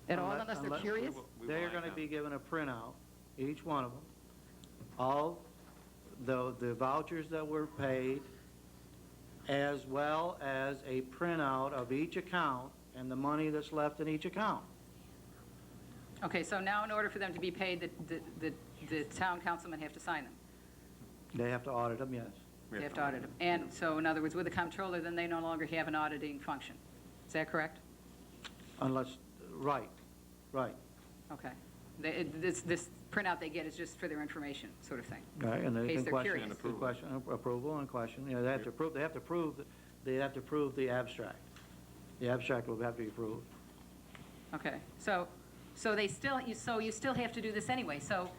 M: at all, unless they're curious?
A: They're going to be given a printout, each one of them, all the vouchers that were paid as well as a printout of each account and the money that's left in each account.
M: Okay, so now in order for them to be paid, the town councilmen have to sign them?
A: They have to audit them, yes.
M: They have to audit them. And so, in other words, with the comptroller, then they no longer have an auditing function. Is that correct?
A: Unless, right.
M: Okay. This printout they get is just for their information, sort of thing.
A: Right, and
M: In
A: they
M: case
A: can
M: they're
A: question,
M: curious.
A: approval and question, you know, they have to prove, they have to prove the abstract. The abstract will have to be approved.
M: Okay, so they still, you still have to do this anyway, so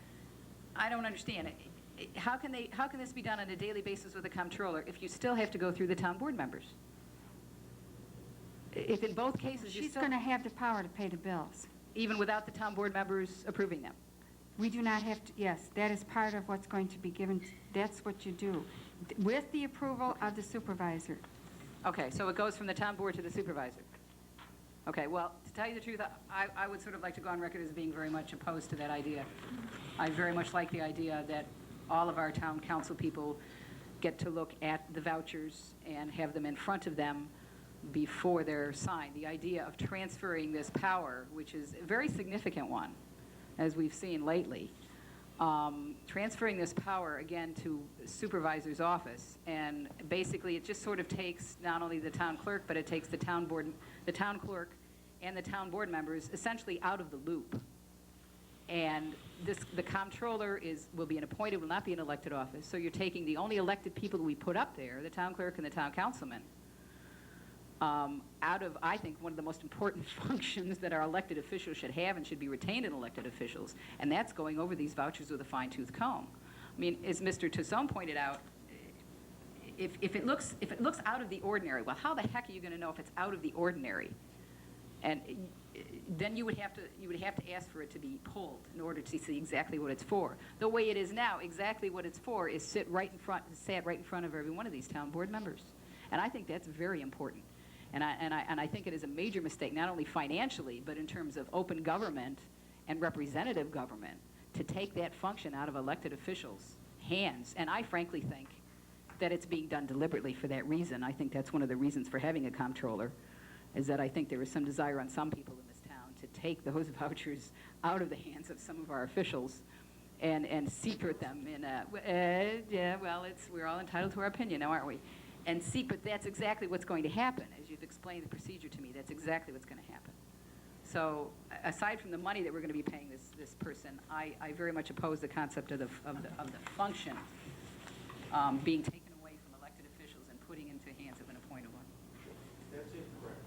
M: I don't understand. How can this be done on a daily basis with a comptroller if you still have to go through the town board members? If in both cases you
E: She's
M: still,
E: going to have the power to pay the bills.
M: even without the town board members approving them?
E: We do not have to, yes, that is part of what's going to be given, that's what you do, with the approval of the supervisor.
M: Okay, so it goes from the town board to the supervisor. Okay, well, to tell you the truth, I would sort of like to go on record as being very much opposed to that idea. I very much like the idea that all of our town council people get to look at the vouchers and have them in front of them before they're signed. The idea of transferring this power, which is a very significant one, as we've seen lately, transferring this power again to supervisor's office, and basically it just sort of takes not only the town clerk, but it takes the town clerk and the town board members essentially out of the loop. And the comptroller will be an appointed, will not be an elected office. So you're taking the only elected people that we put up there, the town clerk and the town councilman, out of, I think, one of the most important functions that our elected officials should have and should be retained in elected officials, and that's going over these vouchers with a fine-tooth comb. I mean, as Mr. Tassone pointed out, if it looks out of the ordinary, well, how the heck are you going to know if it's out of the ordinary? And then you would have to ask for it to be pulled in order to see exactly what it's for. The way it is now, exactly what it's for is sat right in front of every one of these town board members, and I think that's very important. And I think it is a major mistake, not only financially, but in terms of open government and representative government, to take that function out of elected officials' hands. And I frankly think that it's being done deliberately for that reason. I think that's one of the reasons for having a comptroller, is that I think there is some desire on some people in this town to take those vouchers out of the hands of some of our officials and secret them in we're all entitled to our opinion now, aren't we? And see, but that's exactly what's going to happen. As you've explained the procedure to me, that's exactly what's going to happen. So aside from the money that we're going to be paying this person, I very much oppose the concept of the function being taken away from elected officials and putting into the hands of an appointed one.
H: That's incorrect.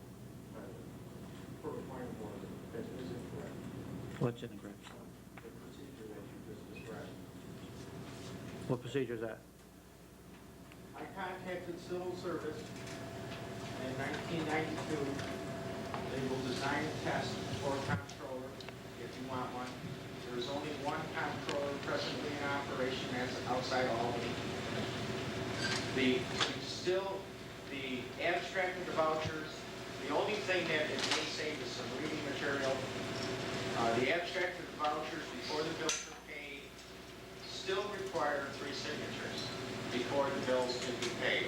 H: For a point of order, that is incorrect.
A: What's incorrect?
H: The procedure that you just described.
A: What procedure is that?
H: I contacted Civil Service in 1992. They will design a test for a comptroller if you want one. There's only one comptroller presently in operation, that's outside Albany. The abstract of the vouchers, the only thing that it may save is some reading material. The abstract of the vouchers before the bills are paid still require 3 signatures before the bills can be paid.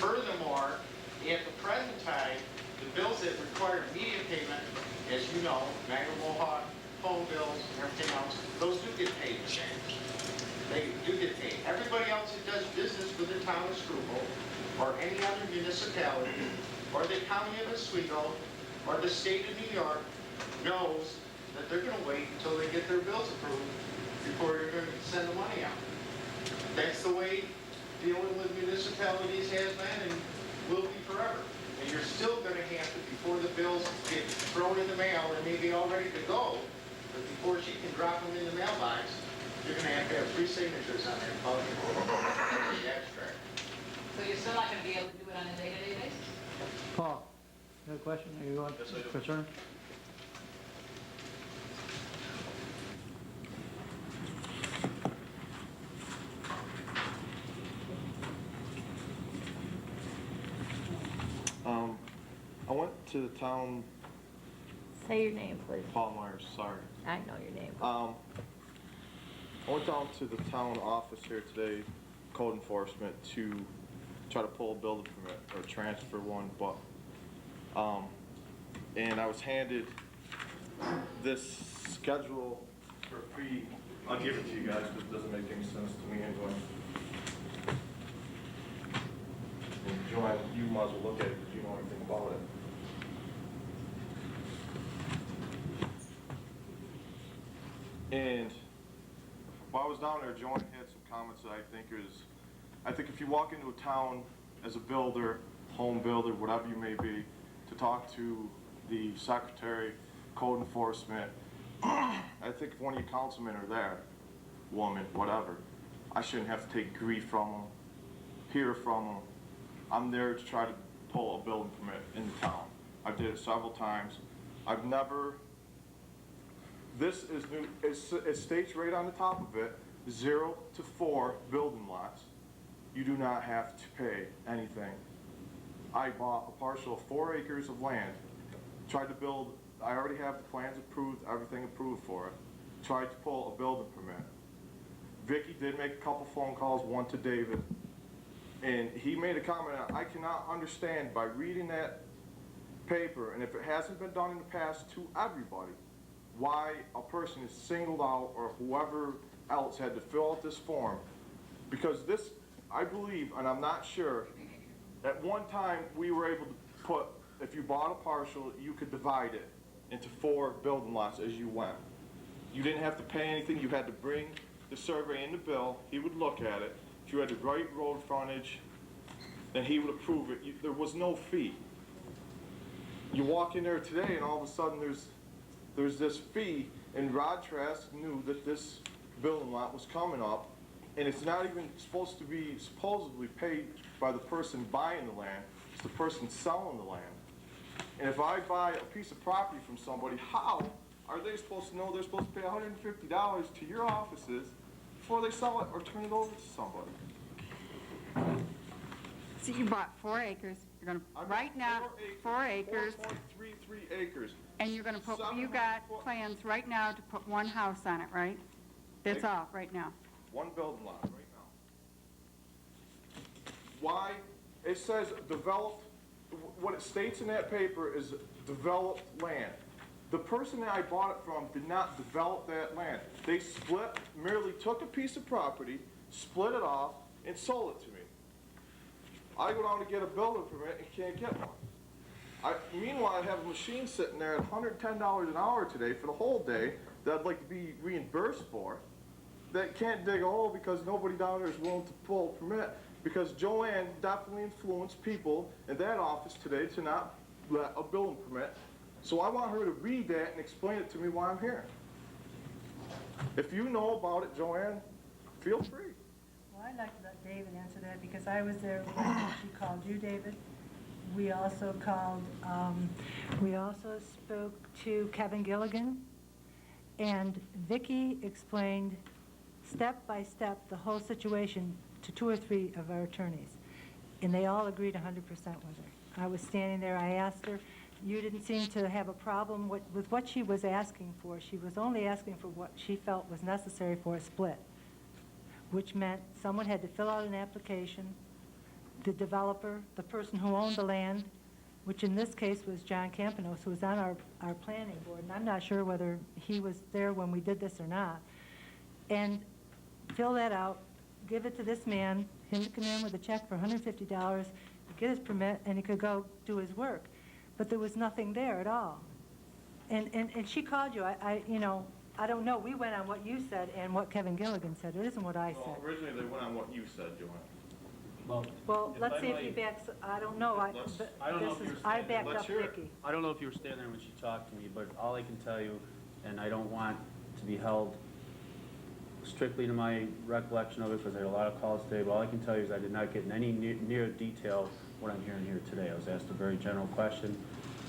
H: Furthermore, at the present time, the bills that require immediate payment, as you know, Magna Mohawk, phone bills, and everything else, those do get paid today. They do get paid. Everybody else that does business with the town of Schuylkill, or any other municipality, or the county of Oswego, or the state of New York, knows that they're going to wait until they get their bills approved before they're going to send the money out. That's the way dealing with municipalities has been and will be forever. And you're still going to have to, before the bills get thrown in the mail, and may be all ready to go, but before she can drop them in the mailbox, you're going to have 3 signatures on that voucher, the abstract.
M: So you're still not going to be able to do it on a day-to-day basis?
A: Paul, you have a question? Are you on concern?
O: I went to the town,
B: Say your name, please.
O: Paul Myers, sorry.
B: I know your name.
O: I went down to the town office here today, code enforcement, to try to pull a building permit or transfer one, but, and I was handed this schedule for fee. I'll give it to you guys because it doesn't make any sense to me anyway. And Joanne, you might as well look at it if you know anything about it. And while I was down there, Joanne had some comments that I think if you walk into a town as a builder, home builder, whatever you may be, to talk to the secretary, code enforcement, I think if one of your councilmen are there, woman, whatever, I shouldn't have to take grief from them, hear from them. I'm there to try to pull a building permit in the town. I did it several times. I've never, this is new, it states right on the top of it, 0 to 4 building lots. You do not have to pay anything. I bought a parcel of 4 acres of land, tried to build, I already have the plans approved, everything approved for it, tried to pull a building permit. Vicky did make a couple phone calls, one to David, and he made a comment, I cannot understand by reading that paper, and if it hasn't been done in the past to everybody, why a person is singled out or whoever else had to fill out this form. Because this, I believe, and I'm not sure, at one time we were able to put, if you bought a parcel, you could divide it into 4 building lots as you went. You didn't have to pay anything, you had to bring the survey in the bill, he would look at it. If you had the right road frontage, then he would approve it. There was no fee. You walk in there today and all of a sudden there's this fee, and Rod Trask knew that this building lot was coming up, and it's not even supposed to be supposedly paid by the person buying the land, it's the person selling the land. And if I buy a piece of property from somebody, how are they supposed to know they're supposed to pay $150 to your offices before they sell it or turn it over to somebody?
E: So you bought 4 acres, you're gonna, right now, 4 acres,
O: 4.33 acres.
E: and you're gonna put, you got plans right now to put 1 house on it, right? That's all, right now.
O: 1 building lot right now. Why? It says developed, what it states in that paper is developed land. The person that I bought it from did not develop that land. They merely took a piece of property, split it off, and sold it to me. I go down to get a building permit and can't get one. Meanwhile, I have a machine sitting there at $110 an hour today for the whole day that I'd like to be reimbursed for, that can't dig a hole because nobody down there is willing to pull a permit, because Joanne definitely influenced people in that office today to not let a building permit. So I want her to read that and explain it to me why I'm here. If you know about it, Joanne, feel free.
K: Well, I'd like to let David answer that, because I was there when she called you, David. We also called, we also spoke to Kevin Gilligan, and Vicki explained step by step the whole situation to 2 or 3 of our attorneys, and they all agreed 100% with her. I was standing there, I asked her, you didn't seem to have a problem with what she was asking for. She was only asking for what she felt was necessary for a split, which meant someone had to fill out an application, the developer, the person who owned the land, which in this case was John Campanos, who was on our planning board, and I'm not sure whether he was there when we did this or not, and fill that out, give it to this man, him to come in with a check for $150, get his permit, and he could go do his work. But there was nothing there at all. And she called you, you know, I don't know, we went on what you said and what Kevin Gilligan said, it isn't what I said.
O: Well, originally they went on what you said, Joanne.
C: Well,
K: Let's see if he backs, I don't know,
C: I don't know if you were
K: I
C: standing
K: backed
C: there.
K: up Vicki.
C: I don't know if you were standing there when she talked to me, but all I can tell you, and I don't want to be held strictly to my recollection of it, because I had a lot of calls today, but all I can tell you is I did not get in any near detail what I'm hearing here today. I was asked a very general question.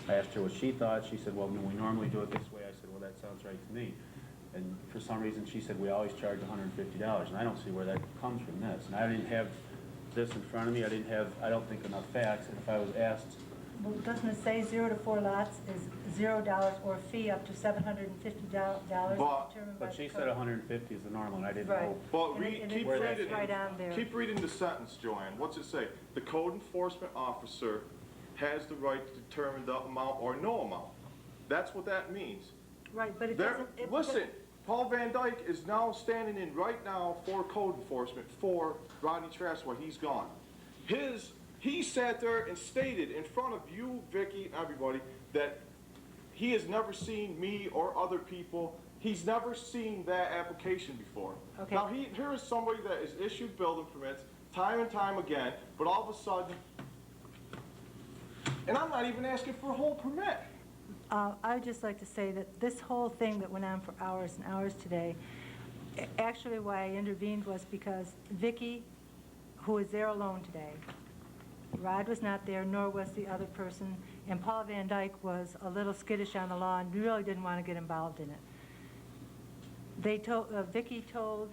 C: I asked her what she thought. She said, well, we normally do it this way. I said, well, that sounds right to me. And for some reason, she said, we always charge $150, and I don't see where that comes from this. And I didn't have this in front of me. I didn't have, I don't think, enough facts. And if I was asked
K: Well, doesn't it say 0 to 4 lots is $0 or fee up to $750 determined by
C: But
K: the
C: she
K: code?
C: said 150 is the normal, and I didn't
K: Right.
C: know.
O: But
K: And
O: read,
K: it
O: keep
K: says
O: reading,
K: right on there.
O: keep reading the sentence, Joanne. What's it say? The code enforcement officer has the right to determine the amount or no amount. That's what that means.
K: Right, but it
O: There,
K: doesn't... it-
O: listen, Paul Van Dyke is now standing in right now for code enforcement for Rodney Trask while he's gone. He sat there and stated in front of you, Vicky, and everybody, that he has never seen me or other people, he's never seen that application before.
K: Okay.
O: Now, here is somebody that has issued building permits time and time again, but all of a sudden, and I'm not even asking for a whole permit.
K: I would just like to say that this whole thing that went on for hours and hours today, actually why I intervened was because Vicki, who was there alone today, Rod was not there, nor was the other person, and Paul Van Dyke was a little skittish on the law and really didn't want to get involved in it. Vicki told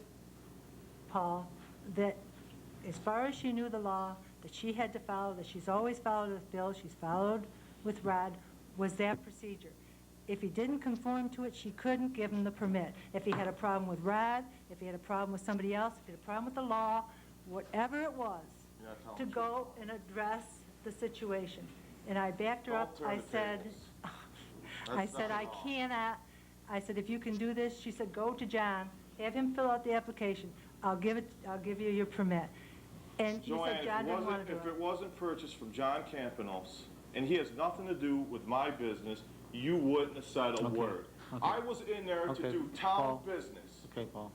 K: Paul that as far as she knew the law, that she had to follow, that she's always followed with Bill, she's followed with Rod, was that procedure. If he didn't conform to it, she couldn't give him the permit. If he had a problem with Rod, if he had a problem with somebody else, if he had a problem with the law, whatever it was, to go and address the situation. And I backed her up. I said, I cannot. I said, if you can do this, she said, go to John, have him fill out the application. I'll give you your permit. And she
O: Joanne,
K: said John didn't want to do
O: if
K: it.
O: it wasn't purchased from John Campanos, and he has nothing to do with my business, you wouldn't have said a word.
A: Okay.
O: I was in there to
A: Okay,
O: do town
A: Paul.
O: business.
A: Okay, Paul.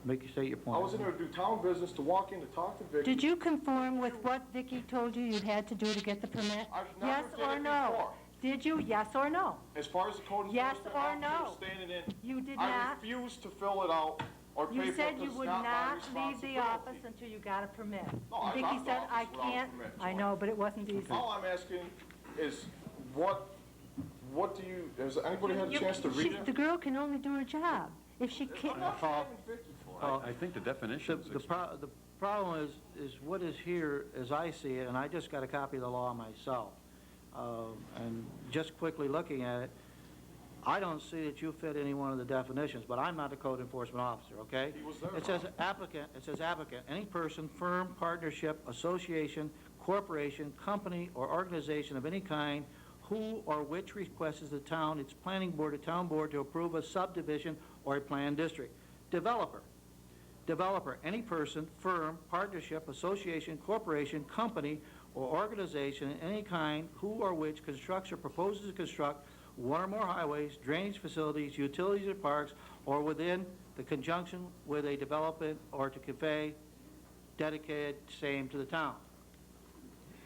A: Make you state your point.
O: I was in there to do town business, to walk in to talk to Vicky.
K: Did you conform with what Vicki told you you'd had to do to get the permit?
O: I've never
K: Yes
O: did
K: or
O: it
K: no?
O: before.
K: Did you, yes or no?
O: As far as the code
K: Yes
O: enforcement
K: or
O: officer
K: no?
O: was standing in,
K: You did
O: I
K: not?
O: refused to fill it out or pay for
K: You
O: it
K: said you
O: because it's
K: would
O: not my
K: not leave the
O: responsibility.
K: office until you got a permit.
O: No,
K: And
O: I
K: Vicki
O: left the
K: said,
O: office
K: I
O: without a
K: can't,
O: permit,
K: I
O: Joy.
K: know, but it wasn't easy.
O: All I'm asking is, what do you, has anybody had a chance to read
K: The
O: it?
K: girl can only do her job. If she
O: I'm
K: can't,
O: not
A: Paul.
O: blaming Vicky for it.
A: Paul,
G: I think the definitions.
A: The problem is what is here, as I see it, and I just got a copy of the law myself, and just quickly looking at it, I don't see that you fit any one of the definitions, but I'm not a code enforcement officer, okay?
O: He was there,
A: It says
O: Bob.
A: applicant, any person, firm, partnership, association, corporation, company, or organization of any kind who or which requests the town, its planning board, or town board to approve a subdivision or a planned district. Developer, any person, firm, partnership, association, corporation, company, or organization of any kind who or which constructs or proposes to construct one or more highways, drainage facilities, utilities or parks, or within the conjunction with a development or to convey dedicated same to the town.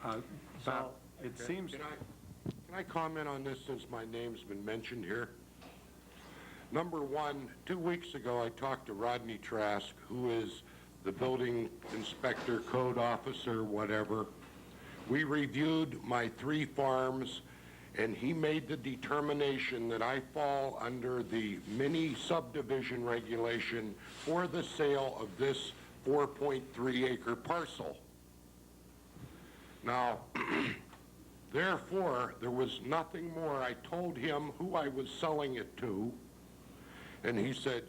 G: Bob, it
A: Okay.
G: seems,
P: Can I comment on this since my name's been mentioned here? Number one, 2 weeks ago, I talked to Rodney Trask, who is the building inspector, code officer, whatever. We reviewed my 3 farms, and he made the determination that I fall under the mini subdivision regulation for the sale of this 4.3 acre parcel. Now, therefore, there was nothing more. I told him who I was selling it to, and he said,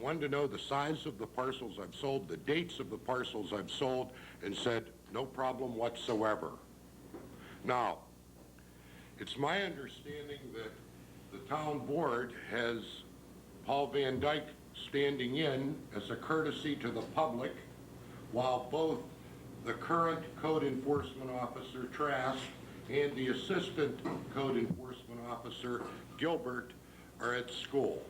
P: wanted to know the size of the parcels I've sold, the dates of the parcels I've sold, and said, no problem whatsoever. Now, it's my understanding that the town board has Paul Van Dyke standing in as a courtesy to the public, while both the current code enforcement officer, Trask, and the assistant code enforcement officer, Gilbert, are at school.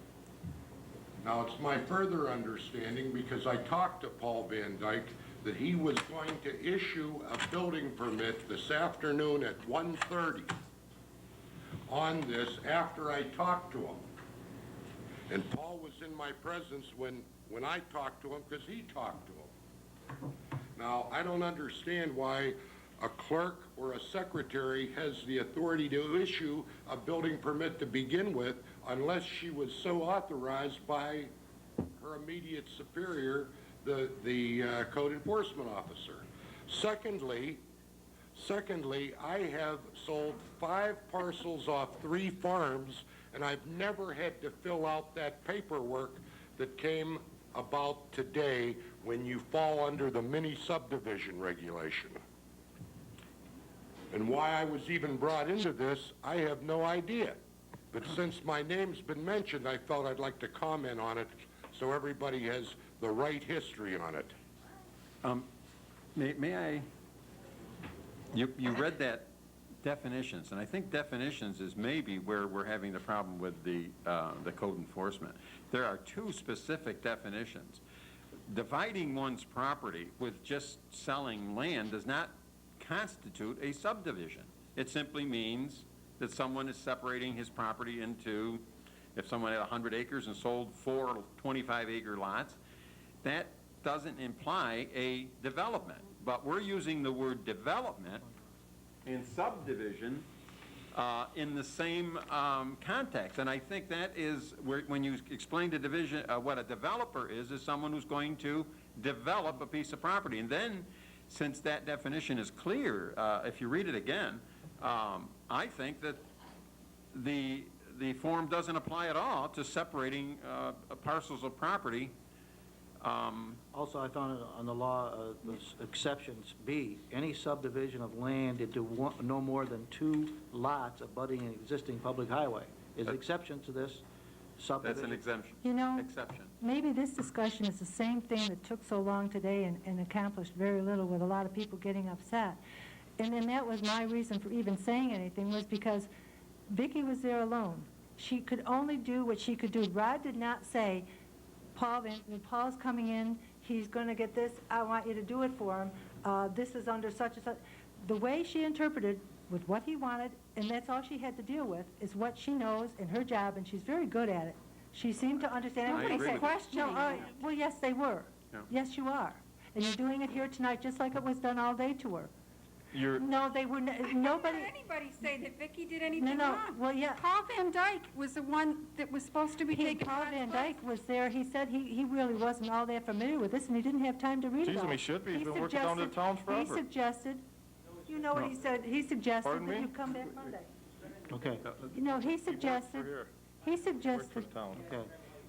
P: Now, it's my further understanding, because I talked to Paul Van Dyke, that he was going to issue a building permit this afternoon at 1:30 on this after I talked to him. And Paul was in my presence when I talked to him, because he talked to him. Now, I don't understand why a clerk or a secretary has the authority to issue a building permit to begin with unless she was so authorized by her immediate superior, the code enforcement officer. Secondly, Secondly, I have sold 5 parcels off 3 farms, and I've never had to fill out that paperwork that came about today when you fall under the mini subdivision regulation. And why I was even brought into this, I have no idea. But since my name's been mentioned, I felt I'd like to comment on it so everybody has the right history on it.
G: May I, you read that definitions, and I think definitions is maybe where we're having the problem with the code enforcement. There are 2 specific definitions. Dividing one's property with just selling land does not constitute a subdivision. It simply means that someone is separating his property into, if someone had 100 acres and sold 4 25-acre lots, that doesn't imply a development. But we're using the word development and subdivision in the same context. And I think that is, when you explain the division, what a developer is someone who's going to develop a piece of property. And then, since that definition is clear, if you read it again, I think that the form doesn't apply at all to separating parcels of property.
A: Also, I found on the law, exceptions B, any subdivision of land into no more than 2 lots abutting an existing public highway is exception to this subdivision.
G: That's an exemption.
K: You know,
G: Exception.
K: maybe this discussion is the same thing that took so long today and accomplished very little, with a lot of people getting upset. And then that was my reason for even saying anything, was because Vicki was there alone. She could only do what she could do. Rod did not say, Paul's coming in, he's going to get this, I want you to do it for him, this is under such and such. The way she interpreted with what he wanted, and that's all she had to deal with, is what she knows in her job, and she's very good at it. She seemed to understand.
G: I agree with you.
K: Questioning. Well, yes, they were.
G: Yeah.
K: Yes, you are. And you're doing it here tonight, just like it was done all day to her. No, they were, nobody.
E: Did anybody say that Vicki did anything
K: No,
E: wrong?
K: well, yeah.
E: Paul Van Dyke was the one that was supposed to be taking
K: Paul
E: Rod's
K: Van
E: place.
K: Dyke was there. He said he really wasn't all that familiar with this, and he didn't have time to read it
O: Geez,
K: all.
O: he should be. He's been working down to the towns forever.
K: He suggested, you know what he said? He suggested
O: Pardon
K: that
O: me?
K: you come back Monday.
A: Okay,
K: You know, he suggested, he suggested,
A: okay.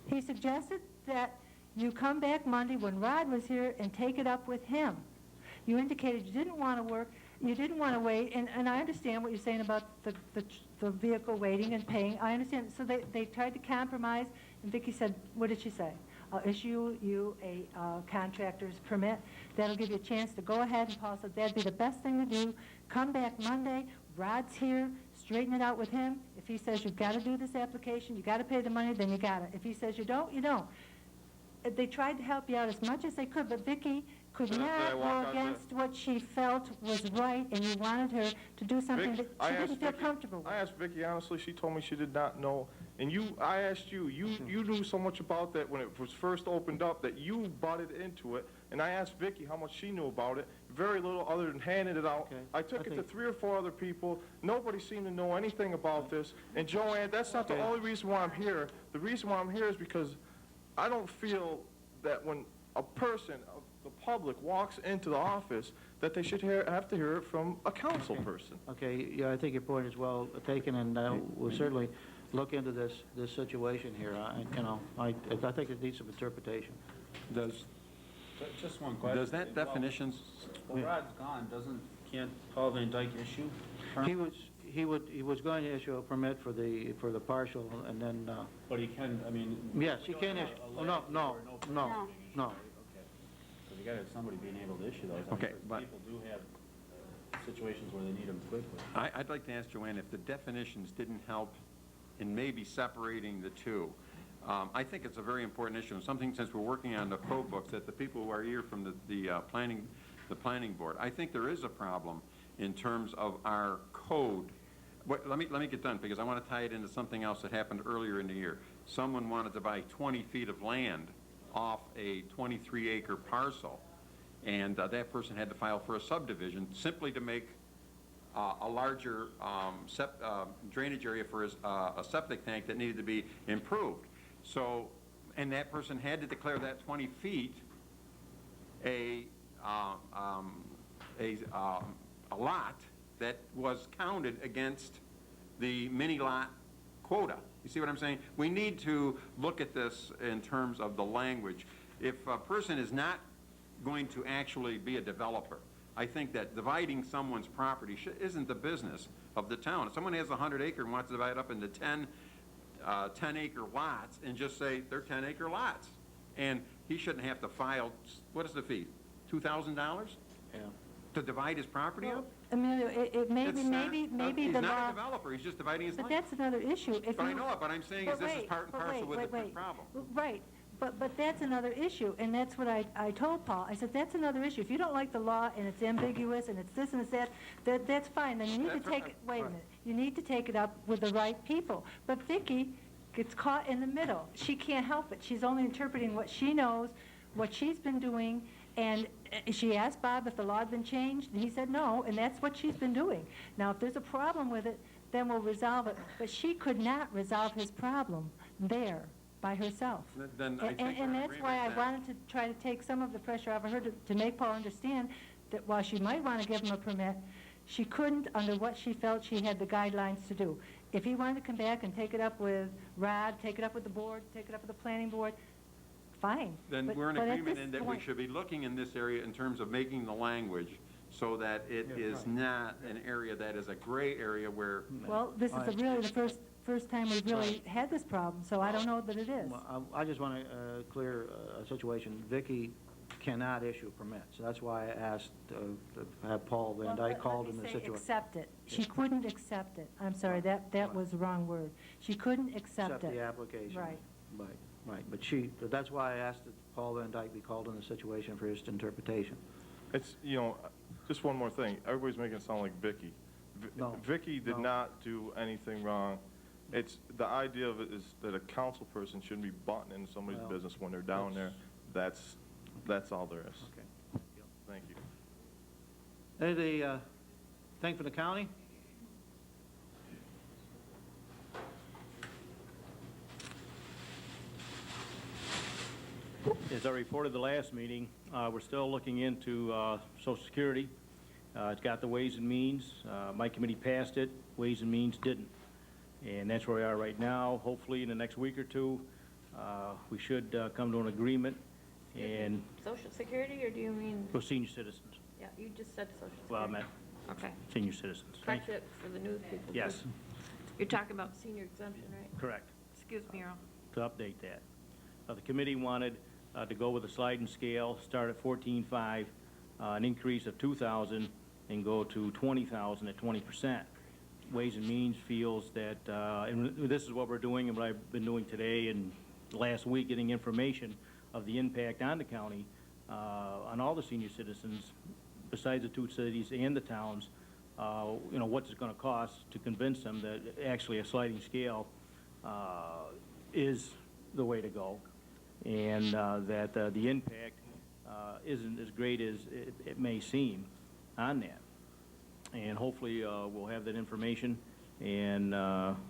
K: he suggested that you come back Monday when Rod was here and take it up with him. You indicated you didn't want to work, you didn't want to wait, and I understand what you're saying about the vehicle waiting and paying. I understand. So they tried to compromise, and Vicki said, what did she say? I'll issue you a contractor's permit. That'll give you a chance to go ahead. And Paul said that'd be the best thing to do. Come back Monday. Rod's here. Straighten it out with him. If he says you've got to do this application, you got to pay the money, then you got to. If he says you don't, you don't. They tried to help you out as much as they could, but Vicki could not go against what she felt was right, and you wanted her to do something that she didn't feel comfortable with.
O: I asked Vicki, honestly, she told me she did not know. And I asked you knew so much about that when it was first opened up that you butted into it. And I asked Vicki how much she knew about it. Very little other than handing it out.
A: Okay.
O: I took it to 3 or 4 other people. Nobody seemed to know anything about this. And Joanne, that's not the only reason why I'm here. The reason why I'm here is because I don't feel that when a person of the public walks into the office that they should have to hear it from a council person.
A: Okay, yeah, I think your point is well taken, and we'll certainly look into this situation here. I think it needs some interpretation.
C: Just one question.
G: Does that definitions?
C: Well, Rod's gone, can't Paul Van Dyke issue?
A: He was going to issue a permit for the partial, and then,
C: But he can, I mean.
A: yes, he can issue, no.
C: Because you gotta have somebody being able to issue those.
G: Okay,
C: Because
G: but-
C: people do have situations where they need them quickly.
G: I'd like to ask Joanne if the definitions didn't help in maybe separating the 2. I think it's a very important issue, and something, since we're working on the code books, that the people who are here from the planning board, I think there is a problem in terms of our code. Let me get done, because I want to tie it into something else that happened earlier in the year. Someone wanted to buy 20 feet of land off a 23-acre parcel, and that person had to file for a subdivision simply to make a larger drainage area for a septic tank that needed to be improved. So, and that person had to declare that 20 feet a a lot that was counted against the mini lot quota. You see what I'm saying? We need to look at this in terms of the language. If a person is not going to actually be a developer, I think that dividing someone's property isn't the business of the town. If someone has 100 acre and wants to divide it up into 10 10-acre lots and just say they're 10-acre lots, and he shouldn't have to file, what is the fee, $2,000?
A: Yeah.
G: To divide his property up?
K: Emilio, it may
G: It's
K: be,
G: not-
K: maybe
G: He's
K: the
G: not
K: law,
G: a developer, he's just dividing his
K: but
G: land.
K: that's another issue. If
G: But I
K: you-
G: know it, but I'm saying is
K: but
G: this is
K: wait,
G: part and
K: but
G: parcel with
K: wait,
G: the
K: wait.
G: problem.
K: Right, but that's another issue, and that's what I told Paul. I said, that's another issue. If you don't like the law and it's ambiguous and it's this and it's that, that's fine. Then you need to
G: That's
K: take
G: right.
K: it, wait a minute, you need to take it up with the right people. But Vicki gets caught in the middle. She can't help it. She's only interpreting what she knows, what she's been doing, and she asked Bob if the law had been changed, and he said no, and that's what she's been doing. Now, if there's a problem with it, then we'll resolve it. But she could not resolve his problem there by herself.
G: Then I think we're
K: And
G: in
K: that's why I
G: agreement then.
K: wanted to try to take some of the pressure off of her to make Paul understand that while she might want to give him a permit, she couldn't under what she felt she had the guidelines to do. If he wanted to come back and take it up with Rod, take it up with the board, take it up with the planning board, fine.
G: Then
K: But-
G: we're in
K: but at
G: agreement
K: this
G: in that we
K: point-
G: should be looking in this area in terms of making the language so that it is not an area that is a gray area where,
K: Well, this is really the first time we've really had this problem, so I don't know that it is.
A: Well, I just want to clear a situation. Vicki cannot issue permits. That's why I asked to have Paul Van Dyke called in the
K: Let me say
A: situation.
K: accept it. She couldn't accept it. I'm sorry, that was the wrong word. She couldn't accept it.
A: Accept the application.
K: Right.
A: Right. But that's why I asked that Paul Van Dyke be called in the situation for his interpretation.
O: It's, just one more thing. Everybody's making it sound like Vicky.
A: No,
O: Vicky did
A: no.
O: not do anything wrong. It's, the idea of it is that a council person shouldn't be butting into somebody's
A: Well,
O: business when they're down there. That's all there is.
A: Okay.
O: Thank you.
A: Anything from the county?
Q: As I reported the last meeting, we're still looking into Social Security. It's got the Ways and Means. My committee passed it, Ways and Means didn't. And that's where we are right now. Hopefully, in the next week or two, we should come to an agreement and,
B: Social Security, or do you mean,
Q: for senior citizens.
B: yeah, you just said Social Security.
Q: Well, I meant
B: Okay.
Q: senior citizens. Thank
B: Correct
Q: you.
B: it for the news people.
Q: Yes,
B: too. You're talking about senior exemption, right?
Q: correct.
B: Excuse me, Earl.
Q: To update that. The committee wanted to go with a sliding scale, start at 14.5, an increase of 2,000, and go to 20,000 at 20%. Ways and Means feels that, and this is what we're doing and what I've been doing today and last week, getting information of the impact on the county, on all the senior citizens, besides the two cities and the towns, what's it going to cost to convince them that actually a sliding scale is the way to go, and that the impact isn't as great as it may seem on that. And hopefully we'll have that information and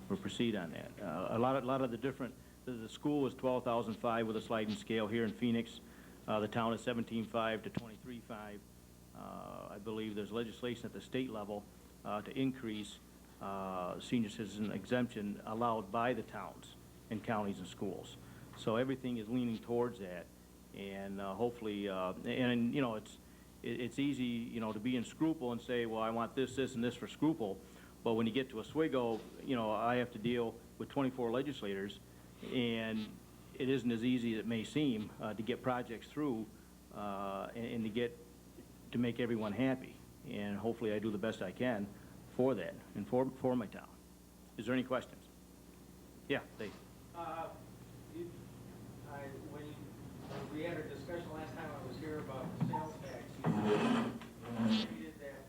Q: we'll proceed on that. A lot of the different, the school is 12,005 with a sliding scale here in Phoenix. The town is 17.5 to 23.5. I believe there's legislation at the state level to increase senior citizen exemption allowed by the towns and counties and schools. So everything is leaning towards that, and hopefully, it's easy, to be in Scruple and say, well, I want this, this, and this for Scruple, but when you get to Oswego, I have to deal with 24 legislators, and it isn't as easy as it may seem to get projects through and to make everyone happy. And hopefully I do the best I can for that and for my town. Is there any questions? Yeah, Dave.
N: We had a discussion last time I was here about the sales tax. You stated that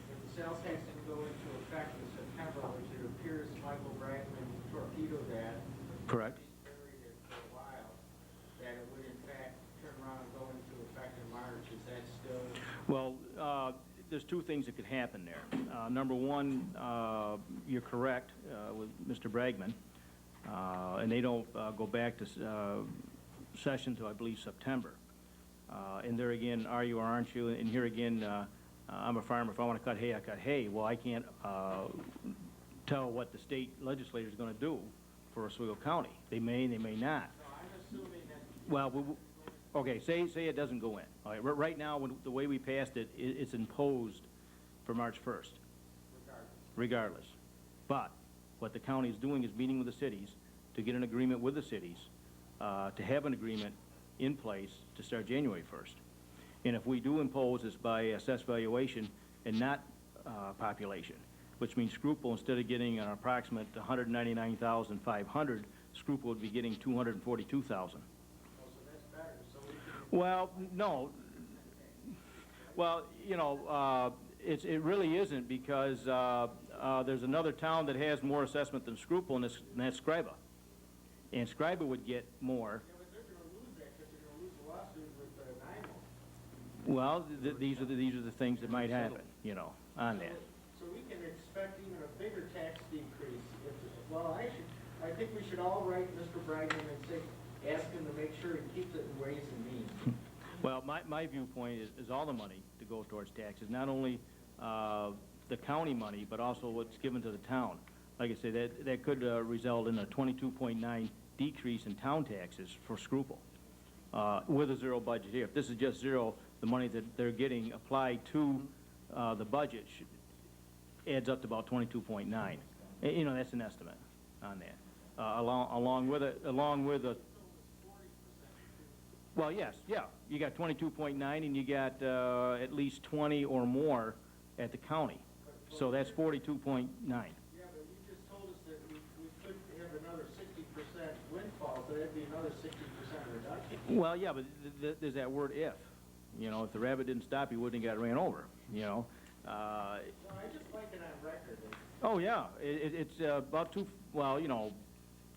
N: if the sales tax didn't go into effect in September, which it appears Michael Bragman torpedoed that.
Q: Correct.
N: Buried it for a while, that it would in fact turn around and go into effect in March. Is that still?
Q: Well, there's two things that could happen there. Number one, you're correct with Mr. Bragman, and they don't go back to session till I believe September. And there again, are you or aren't you? And here again, I'm a farmer, if I want to cut hay, I cut hay. Well, I can't tell what the state legislature is going to do for Oswego County. They may, they may not. Well, okay, say it doesn't go in. All right, right now, the way we passed it, it's imposed for March 1st. Regardless. But what the county is doing is meeting with the cities to get an agreement with the cities, to have an agreement in place to start January 1st. And if we do impose this by assessed valuation and not population, which means Skrupel, instead of getting an approximate 199,500, Skrupel would be getting 242,000. Well, no. Well, you know, it really isn't, because there's another town that has more assessment than Skrupel, and that's Scriba. And Scriba would get more. Well, these are the things that might happen, you know, on that.
N: So we can expect even a bigger tax decrease. Well, I think we should all write Mr. Bragdon and say, ask him to make sure he keeps it in ways and means.
Q: Well, my viewpoint is all the money to go towards taxes, not only the county money, but also what's given to the town. Like I say, that could result in a 22.9 decrease in town taxes for Skrupel, with a zero budget here. If this is just zero, the money that they're getting applied to the budget adds up to about 22.9. You know, that's an estimate on that. Along with a well, yes, yeah. You got 22.9, and you got at least 20 or more at the county. So that's 42.9.
N: Yeah, but you just told us that we could have another 60% windfall, so that'd be another 60% reduction.
Q: Well, yeah, but there's that word if. You know, if the rabbit didn't stop, he wouldn't have got ran over, you know.
N: Well, I just like it on record.
Q: Oh, yeah. It's about 242,000.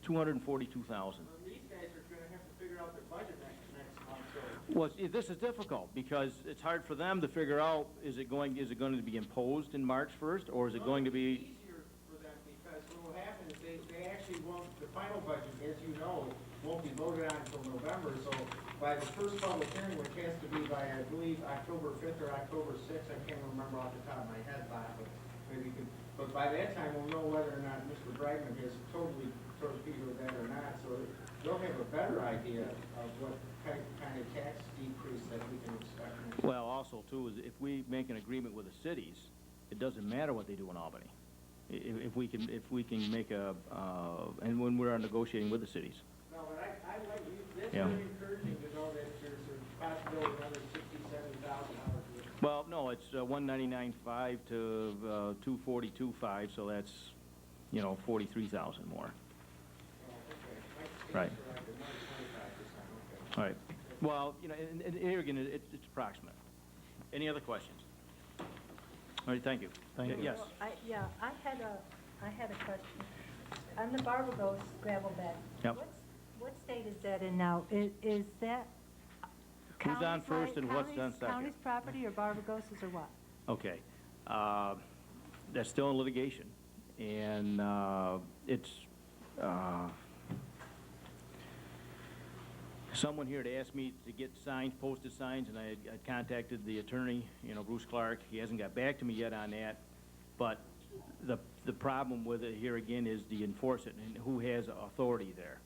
N: Well, these guys are going to have to figure out their budget next month, so.
Q: Well, this is difficult, because it's hard for them to figure out, is it going to be imposed in March 1st, or is it going to be...
N: It's easier for them, because what will happen is they actually won't, the final budget, as you know, won't be voted on until November, so by the first public hearing, which has to be by, I believe, October 5th or October 6th, I can't remember off the top of my head, Bob, but maybe you could, but by that time, we'll know whether or not Mr. Bragman has totally torpedoed that or not, so they'll have a better idea of what kind of tax decrease that we can expect.
Q: Well, also, too, is if we make an agreement with the cities, it doesn't matter what they do in Albany. If we can make and when we're negotiating with the cities.
N: No, but I like you, that's
Q: Yeah.
N: very encouraging to know that there's a possibility of another $60,000, $70,000.
Q: Well, no, it's 199.5 to 242.5, so that's, you know, 43,000 more. Right. All right. Well, you know, and here again, it's approximate. Any other questions? All right, thank you. Yes.
K: Well, I had a question. On the Barbados gravel bed.
Q: Yep.
K: What state is that in now? Is that
Q: Who's on
K: county's
Q: first and what's
K: county's-
Q: on second?
K: County's property or Barbagos's or what?
Q: Okay. That's still in litigation, and it's someone here had asked me to get signs, posted signs, and I contacted the attorney, you know, Bruce Clark. He hasn't got back to me yet on that, but the problem with it here again is the enforcement and who has authority there.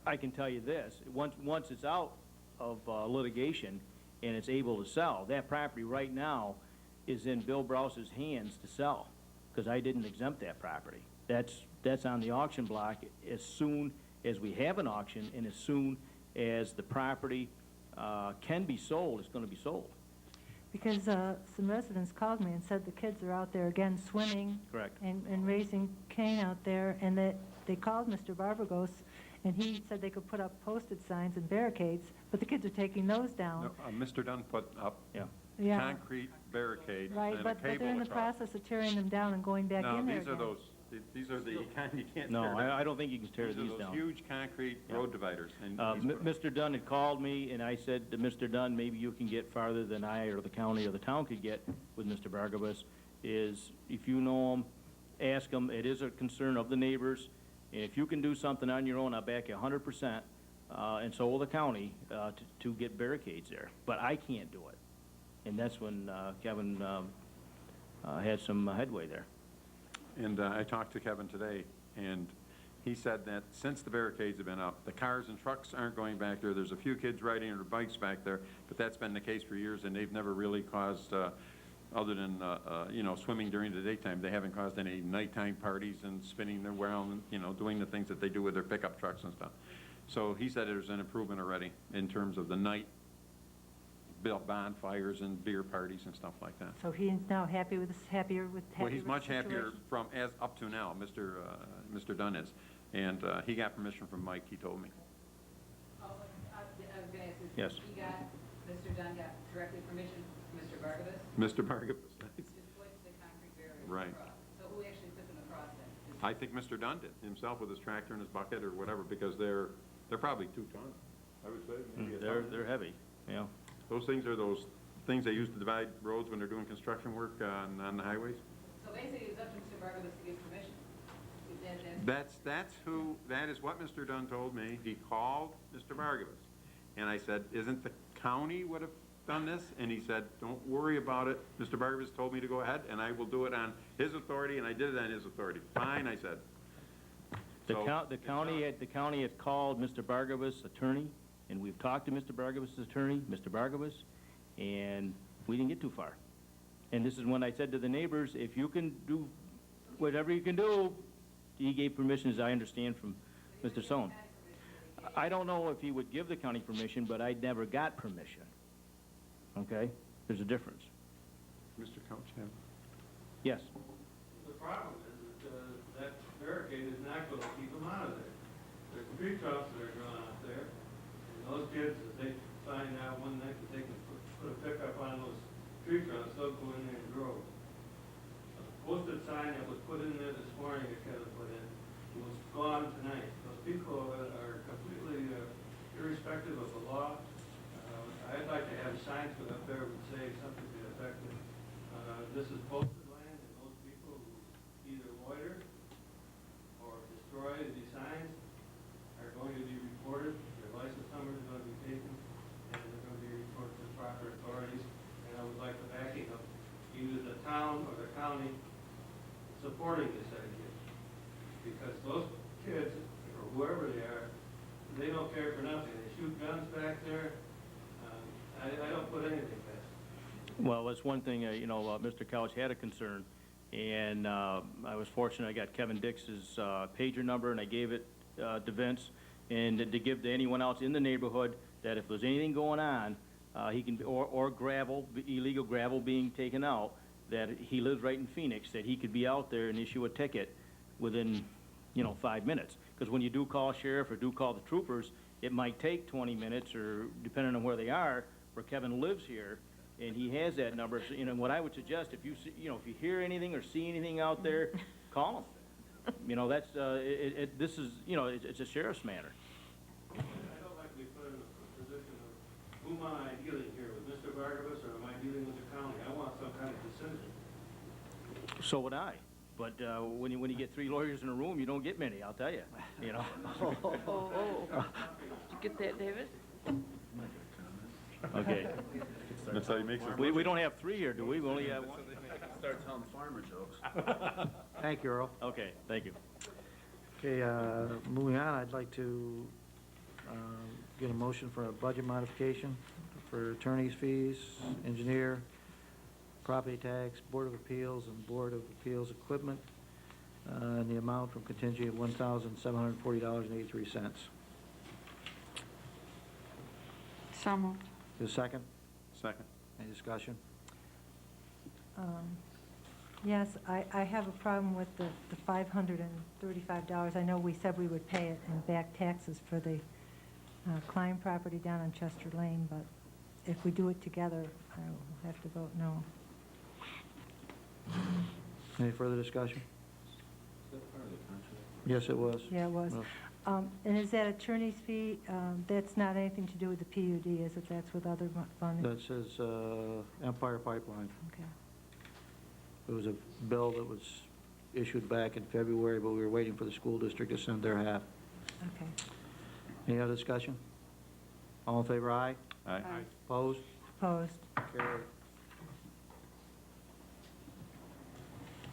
Q: I can tell you this, once it's out of litigation and it's able to sell, that property right now is in Bill Brouse's hands to sell, because I didn't exempt that property. That's on the auction block as soon as we have an auction, and as soon as the property can be sold, it's going to be sold.
K: Because some residents called me and said the kids are out there again swimming.
Q: Correct.
K: And raising cane out there, and that they called Mr. Barbagos, and he said they could put up posted signs and barricades, but the kids are taking those down.
G: No, Mr. Dunn put up
K: Yeah.
G: concrete barricades
K: Right,
G: and a
K: but they're
G: cable
K: in the
G: across.
K: process of tearing them down and going back
G: No,
K: in there
G: these are
K: again.
G: these are the kind you can't
Q: No,
G: tear down.
Q: I don't think you can tear
G: These are
Q: these
G: those
Q: down.
G: huge concrete
Q: Yeah.
G: road dividers. And he's put 'em-
Q: Mr. Dunn had called me, and I said to Mr. Dunn, maybe you can get farther than I or the county or the town could get with Mr. Bargabas, is if you know him, ask him. It is a concern of the neighbors, and if you can do something on your own, I'll back you 100%, and so will the county, to get barricades there. But I can't do it. And that's when Kevin had some headway there.
G: And I talked to Kevin today, and he said that since the barricades have been up, the cars and trucks aren't going back there. There's a few kids riding their bikes back there, but that's been the case for years, and they've never really caused, other than, you know, swimming during the daytime, they haven't caused any nighttime parties and spinning around, you know, doing the things that they do with their pickup trucks and stuff. So he said there's an improvement already in terms of the night bonfires and beer parties and stuff like that.
K: So he's now happier with
G: Well, he's
K: the
G: much happier
K: situation?
G: from, as up to now, Mr. Dunn is. And he got permission from Mike, he told me.
M: I was going to ask this.
Q: Yes.
M: Mr. Dunn got directly permission from Mr. Bargabas
G: Mr. Bargabas.
M: to put the concrete barriers
G: Right.
M: across. So who actually put them across then?
G: I think Mr. Dunn did himself with his tractor and his bucket or whatever, because they're probably 2 tons, I would say. Maybe a ton.
Q: They're heavy, yeah.
G: Those things are those things they use to divide roads when they're doing construction work on the highways.
M: So basically, it's up to Mr. Bargabas to give permission.
G: That is what Mr. Dunn told me. He called Mr. Bargabas. And I said, isn't the county would have done this? And he said, don't worry about it. Mr. Bargabas told me to go ahead, and I will do it on his authority, and I did it on his authority. Fine, I said.
Q: The county had called Mr. Bargabas' attorney, and we've talked to Mr. Bargabas' attorney, Mr. Bargabas, and we didn't get too far. And this is when I said to the neighbors, if you can do whatever you can do, he gave permission, as I understand from Mr. Sohn. I don't know if he would give the county permission, but I never got permission. Okay? There's a difference.
G: Mr. Couch, yeah.
Q: Yes.
L: The problem is that barricade is not going to keep them out of there. There's tree trunks that are growing out there, and those kids, if they find out one night that they can put a pickup on those tree trunks, they'll go in there and grow. A posted sign that was put in there this morning, that Kevin put in, was gone tonight. Those people are completely irrespective of the law. I'd like to have signs put up there that would say something to the effect that this is posted land, and those people who either loiter or destroy these signs are going to be reported, their license numbers are going to be taken, and they're going to be reported to the proper authorities. And I would like the backing of either the town or the county supporting this idea. Because those kids, or whoever they are, they don't care for nothing. They shoot guns back there. I don't put anything past.
Q: Well, that's one thing, Mr. Couch had a concern, and I was fortunate I got Kevin Dix's pager number, and I gave it to Vince, and to give to anyone else in the neighborhood that if there's anything going on, he can, or gravel, illegal gravel being taken out, that he lives right in Phoenix, that he could be out there and issue a ticket within, 5 minutes. Because when you do call sheriff or do call the troopers, it might take 20 minutes, or depending on where they are, where Kevin lives here, and he has that number. So, what I would suggest, if you see, if you hear anything or see anything out there, call him. That's, this is, it's a sheriff's matter.
L: I don't like to be put in a position of, whom am I dealing here, with Mr. Bargabas, or am I dealing with the county? I want some kind of decision.
Q: So would I. But when you get 3 lawyers in a room, you don't get many, I'll tell you, Did
B: you get that, David?
Q: Okay.
G: That's how he makes it.
Q: We don't have 3 here, do we? We only have 1.
C: Start telling farmer jokes.
A: Thank you, Earl.
Q: Okay, thank you.
A: Okay, moving on, I'd like to get a motion for a budget modification for attorney's fees, engineer, property tax, Board of Appeals, and Board of Appeals equipment, in the amount from contingent of $1,740.83.
E: So moved.
A: Is there a second?
G: Second.
A: Any discussion?
K: Yes, I have a problem with the $535. I know we said we would pay it in back taxes for the Klein property down on Chester Lane, but if we do it together, I will have to vote no.
A: Any further discussion?
C: Is that part of the contract?
A: Yes, it was.
K: Yeah, it was. And is that attorney's fee, that's not anything to do with the PUD, is it? That's with other funding?
A: That says Empire Pipeline.
K: Okay.
A: It was a bill that was issued back in February, but we were waiting for the school district to send their half.
K: Okay.
A: Any other discussion? All in favor, aye?
G: Aye.
A: Opposed?
K: Opposed.
A: Carried.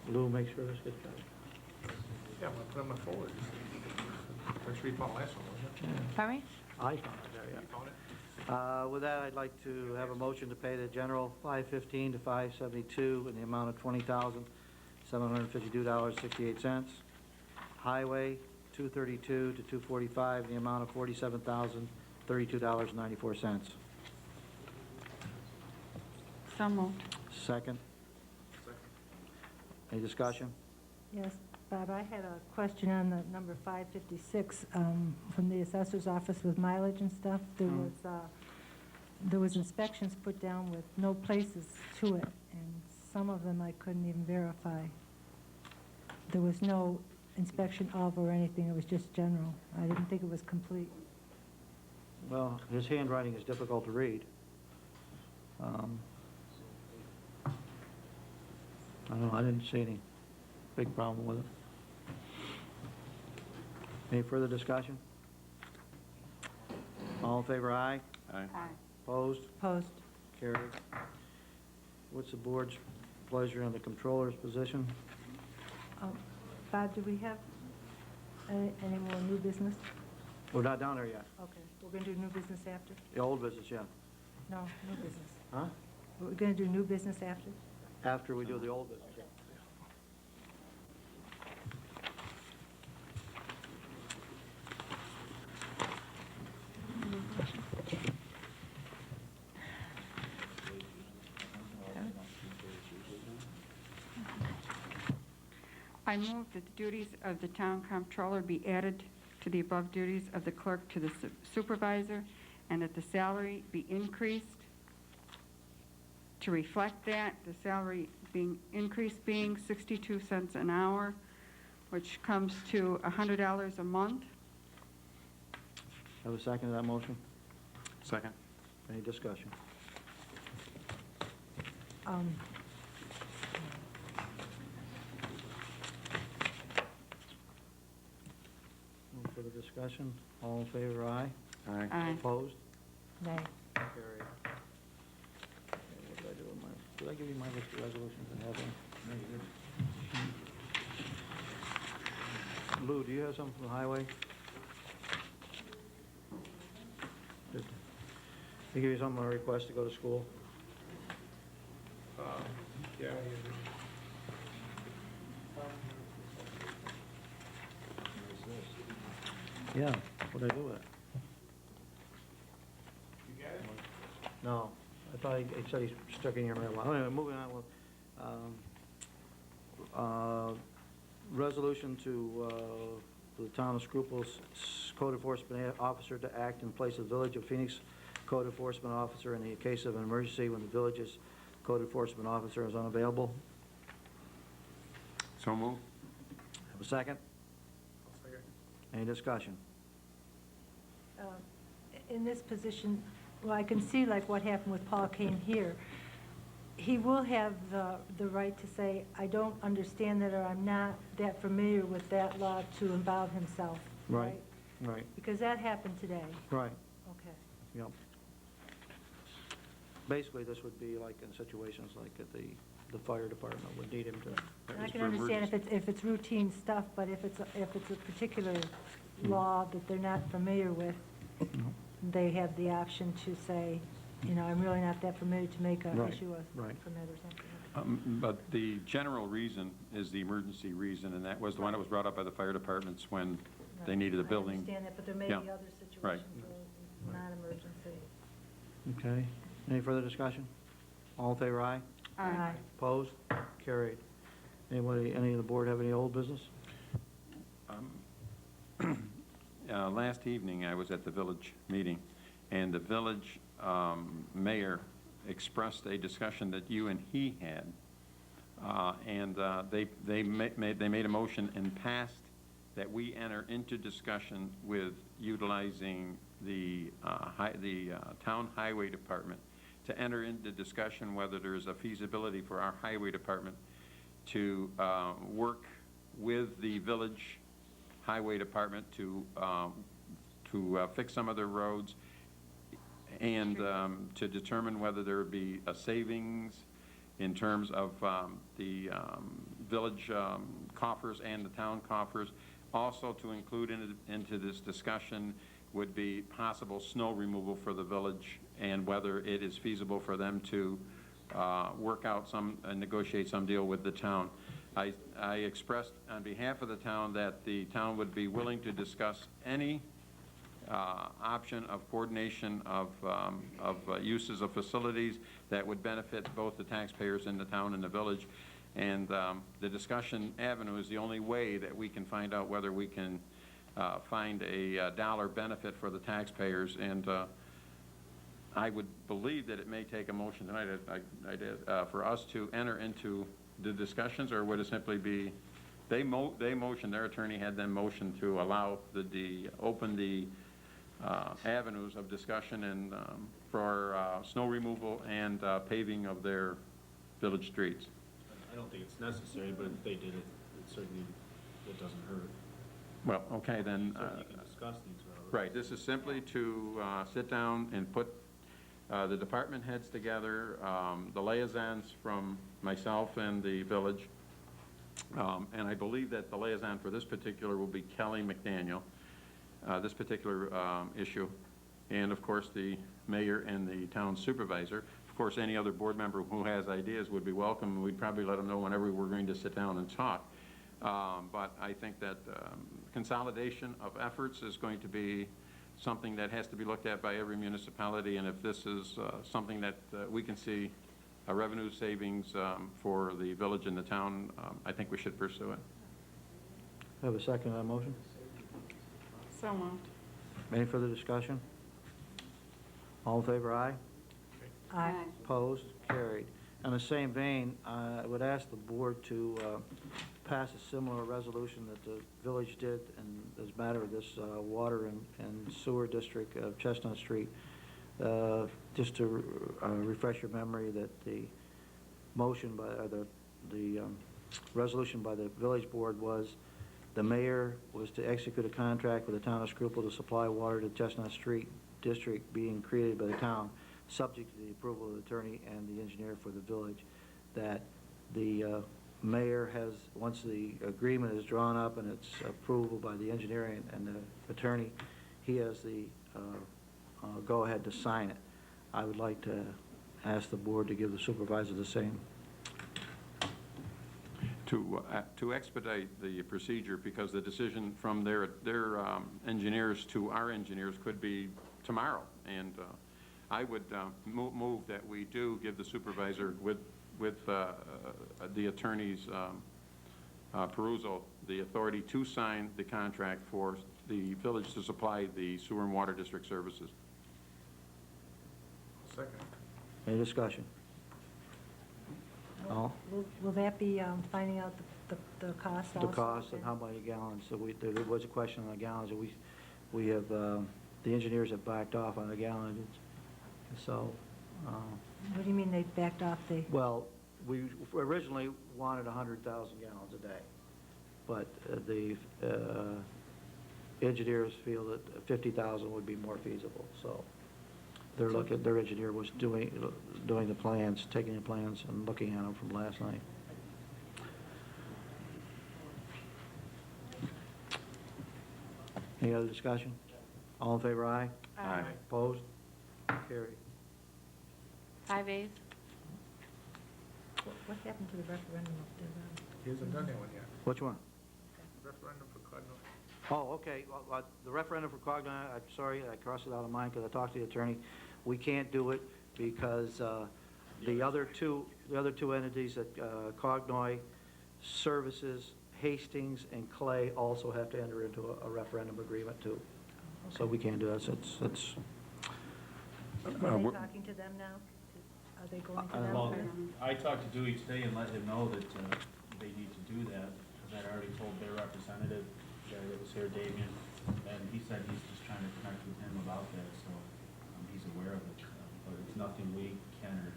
A: Lou, make sure this gets done.
D: Yeah, I'm gonna put them in forward. That's where you found the last one, wasn't it?
B: Pardon me?
A: I found it there, yeah.
D: You found it?
A: With that, I'd like to have a motion to pay the general 515 to 572 in the amount of $20,752.68. Highway 232 to 245 in the amount of $47,032.94.
E: So moved.
A: Second. Any discussion?
K: Yes, Bob, I had a question on the number 556 from the assessor's office with mileage and stuff. There was inspections put down with no places to it, and some of them I couldn't even verify. There was no inspection of or anything, it was just general. I didn't think it was complete.
A: Well, his handwriting is difficult to read. I don't know, I didn't see any big problem with it. Any further discussion? All in favor, aye?
G: Aye.
A: Opposed?
K: Opposed.
A: Carried. What's the board's pleasure on the controller's position?
K: Bob, do we have any more new business?
A: We're not down there yet.
K: Okay, we're going to do new business after?
A: The old business, yeah.
K: No, new business.
A: Huh?
K: We're going to do new business after?
A: After we do the old business, yeah.
E: I move that the duties of the town comptroller be added to the above duties of the clerk to the supervisor, and that the salary be increased to reflect that, the salary being increased being 62 cents an hour, which comes to $100 a month.
A: Have a second to that motion?
G: Second.
A: Any discussion? No further discussion? All in favor, aye?
G: Aye.
E: Aye.
A: Opposed?
K: Nay.
A: Carried. Okay, what did I do with my, did I give you my list of resolutions and have them? No, you didn't. Lou, do you have something from the highway? Did they give you something on a request to go to school?
D: Yeah.
A: Yeah, what'd I do with it?
D: You got it?
A: No, I thought he said he stuck it in your mailbox. Anyway, moving on with, resolution to the town of Scruple's code enforcement officer to act in place of Village of Phoenix code enforcement officer in the case of an emergency when the village's code enforcement officer is unavailable.
G: So moved.
A: Have a second?
D: I'll second.
A: Any discussion?
K: In this position, well, I can see like what happened with Paul came here. He will have the right to say, I don't understand that, or I'm not that familiar with that law, to involve himself, right?
A: Right,
K: Because that happened today.
A: right,
K: Okay.
A: yep. Basically, this would be like in situations like at the fire department would need him to.
K: And I can understand if it's routine stuff, but if it's a particular law that they're not familiar with, they have the option to say, you know, I'm really not that familiar to make an
A: Right,
K: issue a
A: right.
K: permit or something.
G: But the general reason is the emergency reason, and that was the one that was brought up by the fire departments when they needed a building.
K: I understand that, but there may
G: Yeah.
K: be other
G: Right.
K: situations where it's not emergency.
A: Okay, any further discussion? All in favor, aye?
K: Aye.
A: Opposed? Carried. Anybody, any of the board have any old business?
G: Last evening, I was at the village meeting, and the village mayor expressed a discussion that you and he had, and they made a motion and passed that we enter into discussion with utilizing the town highway department to enter into discussion whether there's a feasibility for our highway department to work with the village highway department to fix some of their roads and to determine whether there would be a savings in terms of the village coffers and the town coffers. Also to include into this discussion would be possible snow removal for the village and whether it is feasible for them to work out negotiate some deal with the town. I expressed on behalf of the town that the town would be willing to discuss any option of coordination of uses of facilities that would benefit both the taxpayers in the town and the village. And the discussion avenue is the only way that we can find out whether we can find a dollar benefit for the taxpayers. And I would believe that it may take a motion tonight for us to enter into the discussions, or would it simply be, they motioned, their attorney had them motion to allow open the avenues of discussion and for snow removal and paving of their village streets.
C: I don't think it's necessary, but if they did it, it doesn't hurt.
G: Well, okay, then.
C: So you can discuss these.
G: Right, this is simply to sit down and put the department heads together, the liaisons from myself and the village, and I believe that the liaison for this particular will be Kelly McDaniel, this particular issue, and of course the mayor and the town supervisor. Of course, any other board member who has ideas would be welcome. We'd probably let them know whenever we're going to sit down and talk. But I think that consolidation of efforts is going to be something that has to be looked at by every municipality, and if this is something that we can see a revenue savings for the village and the town, I think we should pursue it.
A: Have a second on that motion?
E: So moved.
A: Any further discussion? All in favor, aye?
K: Aye.
A: Opposed? Carried. In the same vein, I would ask the board to pass a similar resolution that the village did in this matter of this water and sewer district of Chestnut Street. Just to refresh your memory that the motion by, the resolution by the village board was the mayor was to execute a contract with the town of Schuylkill to supply water to Chestnut Street district being created by the town, subject to the approval of the attorney and the engineer for the village. That the mayor has, once the agreement is drawn up and it's approval by the engineer and the attorney, he has the go ahead to sign it. I would like to ask the board to give the supervisor the same.
G: To expedite the procedure, because the decision from their engineers to our engineers could be tomorrow, and I would move that we do give the supervisor with the attorney's perusal the authority to sign the contract for the village to supply the sewer and water district services.
D: Second.
A: Any discussion? All?
K: Will that be finding out the cost also?
A: The cost and how many gallons. So there was a question on the gallons. We have, the engineers have backed off on the gallons. So.
K: What do you mean they backed off the?
A: Well, we originally wanted 100,000 gallons a day, but the engineers feel that 50,000 would be more feasible. So their engineer was doing the plans, taking the plans and looking at them from last night. Any other discussion? All in favor, aye?
G: Aye.
A: Opposed? Carried.
B: 5A.
K: What happened to the referendum up there?
D: He hasn't done that one yet.
A: Which one?
D: Referendum for Cognoy.
A: Oh, okay. Well, the referendum for Cognoy, I'm sorry, I crossed it out of mind because I talked to the attorney. We can't do it because the other two entities that Cognoy Services, Hastings, and Clay also have to enter into a referendum agreement too. So we can't do that. It's
K: Are they talking to them now? Are they going to them?
C: Well, I talked to Dewey today and let him know that they need to do that, because I'd already told their representative, the guy that was here, Damien, and he said he's just trying to connect with him about that, so he's aware of it, but it's nothing we can or...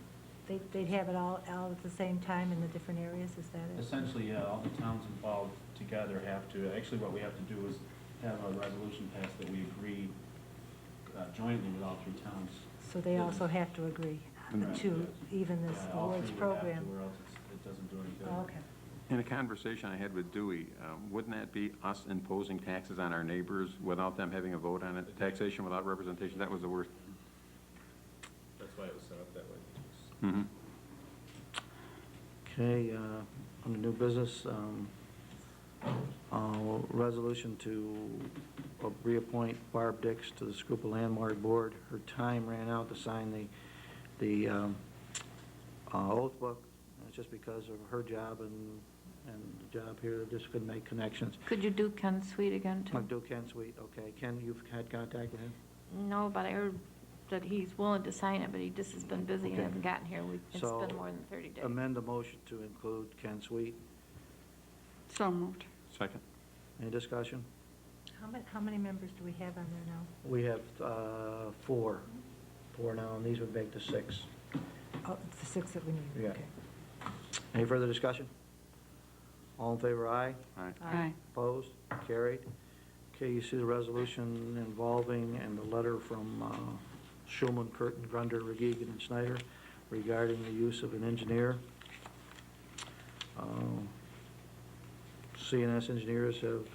K: They'd have it all at the same time in the different areas, is that it?
C: Essentially, yeah, all the towns involved together have to, actually what we have to do is have a resolution passed that we agree jointly with all three towns.
K: So they also have to agree. to even this
C: Yeah, all
K: awards
C: three would have to,
K: program.
C: or else it doesn't do any good.
K: Oh, okay.
G: In a conversation I had with Dewey, wouldn't that be us imposing taxes on our neighbors without them having a vote on it? Taxation without representation, that was the worst.
C: That's why it was set up that way.
G: Mm-hmm.
A: Okay, on the new business, resolution to reappoint Barb Dix to the Schuylkill Landmark Board. Her time ran out to sign the oath book. It's just because of her job and the job here, just couldn't make connections.
B: Could you do Ken Sweet again, too?
A: I'll do Ken Sweet, okay. Ken, you've had contact with him?
B: No, but I heard that he's willing to sign it, but he just has been busy and
A: Okay.
B: hasn't gotten here. It's
A: So,
B: been more than 30 days.
A: Amend the motion to include Ken Sweet.
E: So moved.
G: Second.
A: Any discussion?
K: How many members do we have on there now?
A: We have four now, and these would make the 6.
K: Oh, it's the 6 that we need,
A: Yeah.
K: okay.
A: Any further discussion? All in favor, aye?
G: Aye.
E: Aye.
A: Opposed? Carried. Okay, you see the resolution involving and the letter from Schulman, Curtin, Grunder, Regegan, and Snyder regarding the use of an engineer. CNS engineers have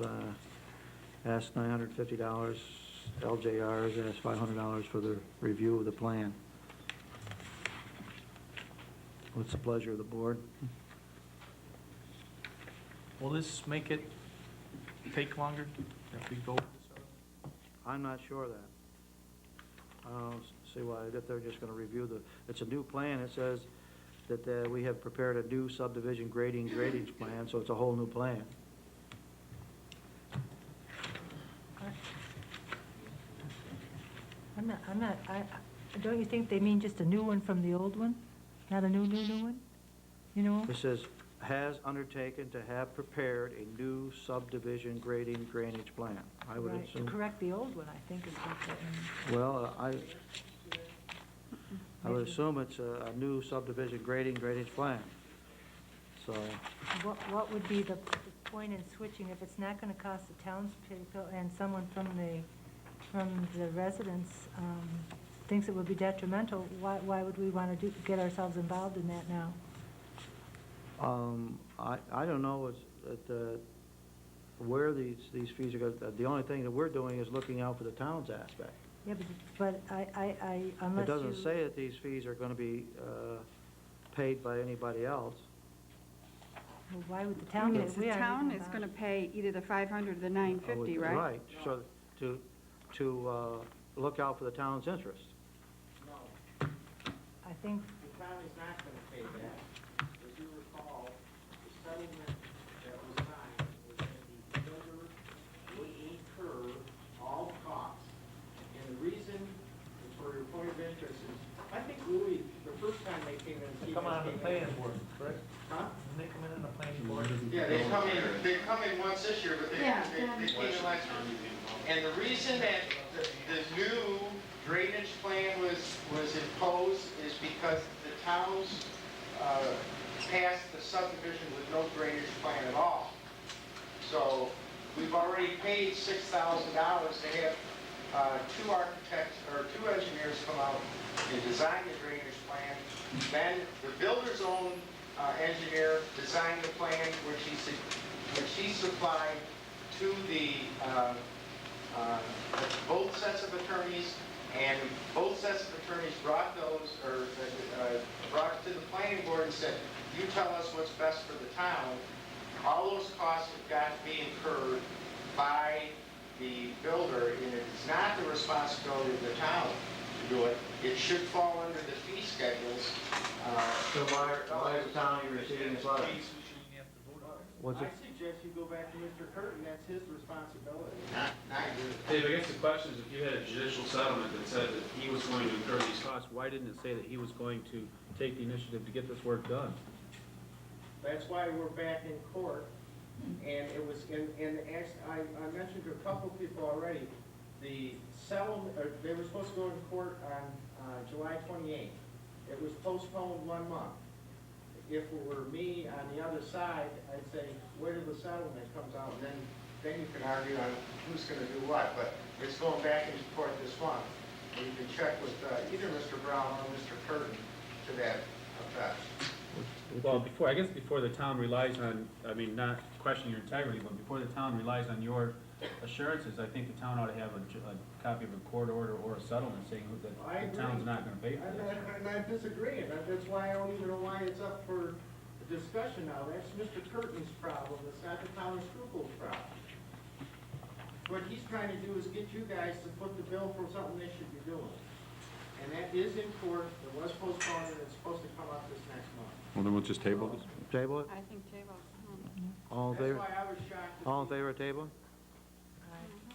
A: asked $950. LJR has asked $500 for the review of the plan. What's the pleasure of the board?
D: Will this make it take longer if we go with this?
A: I'm not sure of that. I don't see why, that they're just gonna review it's a new plan. It says that we have prepared a new subdivision drainage plan, so it's a whole new plan.
K: Don't you think they mean just a new one from the old one? Not a new one? You know?
A: It says, has undertaken to have prepared a new subdivision drainage plan. I would
K: Right, to
A: assume,
K: correct the old one, I think is what that means.
A: well, I would assume it's a new subdivision drainage plan. So,
K: What would be the point in switching if it's not gonna cost the townspeople and someone from the residents thinks it would be detrimental, why would we wanna get ourselves involved in that now?
A: I don't know where these fees are going. The only thing that we're doing is looking out for the town's aspect.
K: Yeah, but I unless
A: It doesn't
K: you-
A: say that these fees are going to be paid by anybody else.
K: Well, why would the town?
E: Yes,
K: we
E: the
K: aren't
E: town
K: even
E: is going to pay either the 500 or the 950, right?
A: Right, so to look out for the town's interest.
N: No,
K: I think,
N: the town is not gonna pay that. As you recall, the settlement that was signed was that the builder would incur all costs. And the reason for your point of interest is, I think Louis, the first time they came in.
D: They come on the planning board, correct?
N: Huh?
D: Didn't they come in on the planning board?
N: Yeah, they come in once this year, but they came in last year. And the reason that the new drainage plan was imposed is because the towns passed the subdivision with no drainage plan at all. So we've already paid $6,000 to have two architects, or two engineers come out and design the drainage plan. Then the builder's own engineer designed the plan, which he supplied to the both sets of attorneys, and both sets of attorneys brought those, or brought it to the planning board and said, you tell us what's best for the town. All those costs have got to be incurred by the builder, and it's not the responsibility of the town to do it. It should fall under the fee schedules.
A: So why is the town receiving this letter? What's
N: I
A: it?
N: suggest you go back to Mr. Curtin, that's his responsibility.
C: Dave, I guess the question is, if you had a judicial settlement that said that he was going to incur these costs, why didn't it say that he was going to take the initiative to get this work done?
N: That's why we're back in court, and it was, and I mentioned to a couple of people already, the settlement, they were supposed to go to court on July 28th. It was postponed 1 month. If it were me on the other side, I'd say, where did the settlement comes out? And then you can argue on who's gonna do what, but it's going back into court this month. And you can check with either Mr. Brown or Mr. Curtin
H: to that effect.
C: Well, I guess before the town relies on, I mean, not questioning your integrity, but before the town relies on your assurances, I think the town ought to have a copy of a court order or a settlement saying
N: I
C: that the town's
N: agree.
C: not gonna pay for this.
N: And I'm disagreeing, that's why I don't even know why it's up for discussion now, that's Mr. Curtin's problem, it's not the town of Schuylkill's problem. What he's trying to do is get you guys to foot the bill for something they should be doing. And that is in court, it was postponed, and it's supposed to come up this next month.
G: Well, then we'll just table this.
A: Table it?
E: I think table.
A: All in
N: That's
A: favor?
N: why I was shocked.
A: All in favor of table?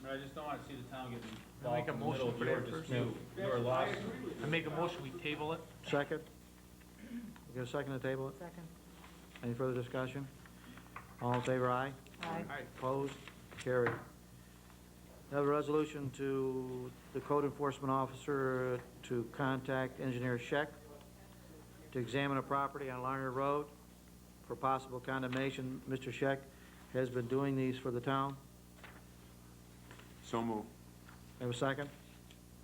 C: I just don't wanna see the town get
D: I'll make
C: involved
D: a
C: in the
D: motion
C: middle of
D: for
C: your
D: that first.
C: dispute, your lawsuit.
D: I make a motion, we table it.
A: Second? You get a second to table it?
K: Second.
A: Any further discussion? All in favor, aye?
K: Aye.
A: Opposed? Carried. Have a resolution to the code enforcement officer to contact engineer Scheck to examine a property on Larner Road for possible condemnation. Mr. Scheck has been doing these for the town.
G: So move.
A: Have a second?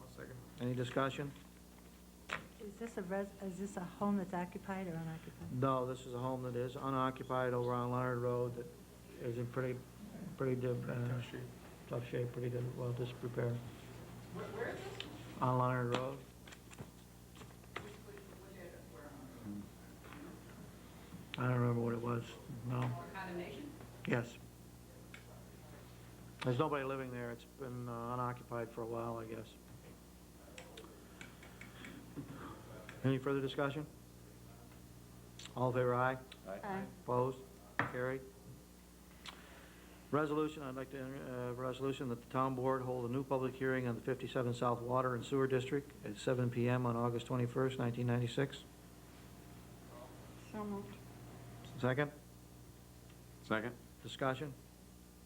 D: I'll second.
A: Any discussion?
K: Is this a home that's occupied or unoccupied?
A: No, this is a home that is unoccupied over on Larner Road that is in pretty tough shape, pretty good, well disrepair.
N: Where is this?
A: On Larner Road. I don't remember what it was, no.
M: Condemnation?
A: Yes. There's nobody living there, it's been unoccupied for a while, I guess. Any further discussion? All in favor, aye?
E: Aye.
A: Opposed? Carried. Resolution, I'd like to, resolution that the town board hold a new public hearing on the 57 South Water and Sewer District at 7 PM on August 21st, 1996.
E: So moved.
A: Second?
G: Second?
A: Discussion?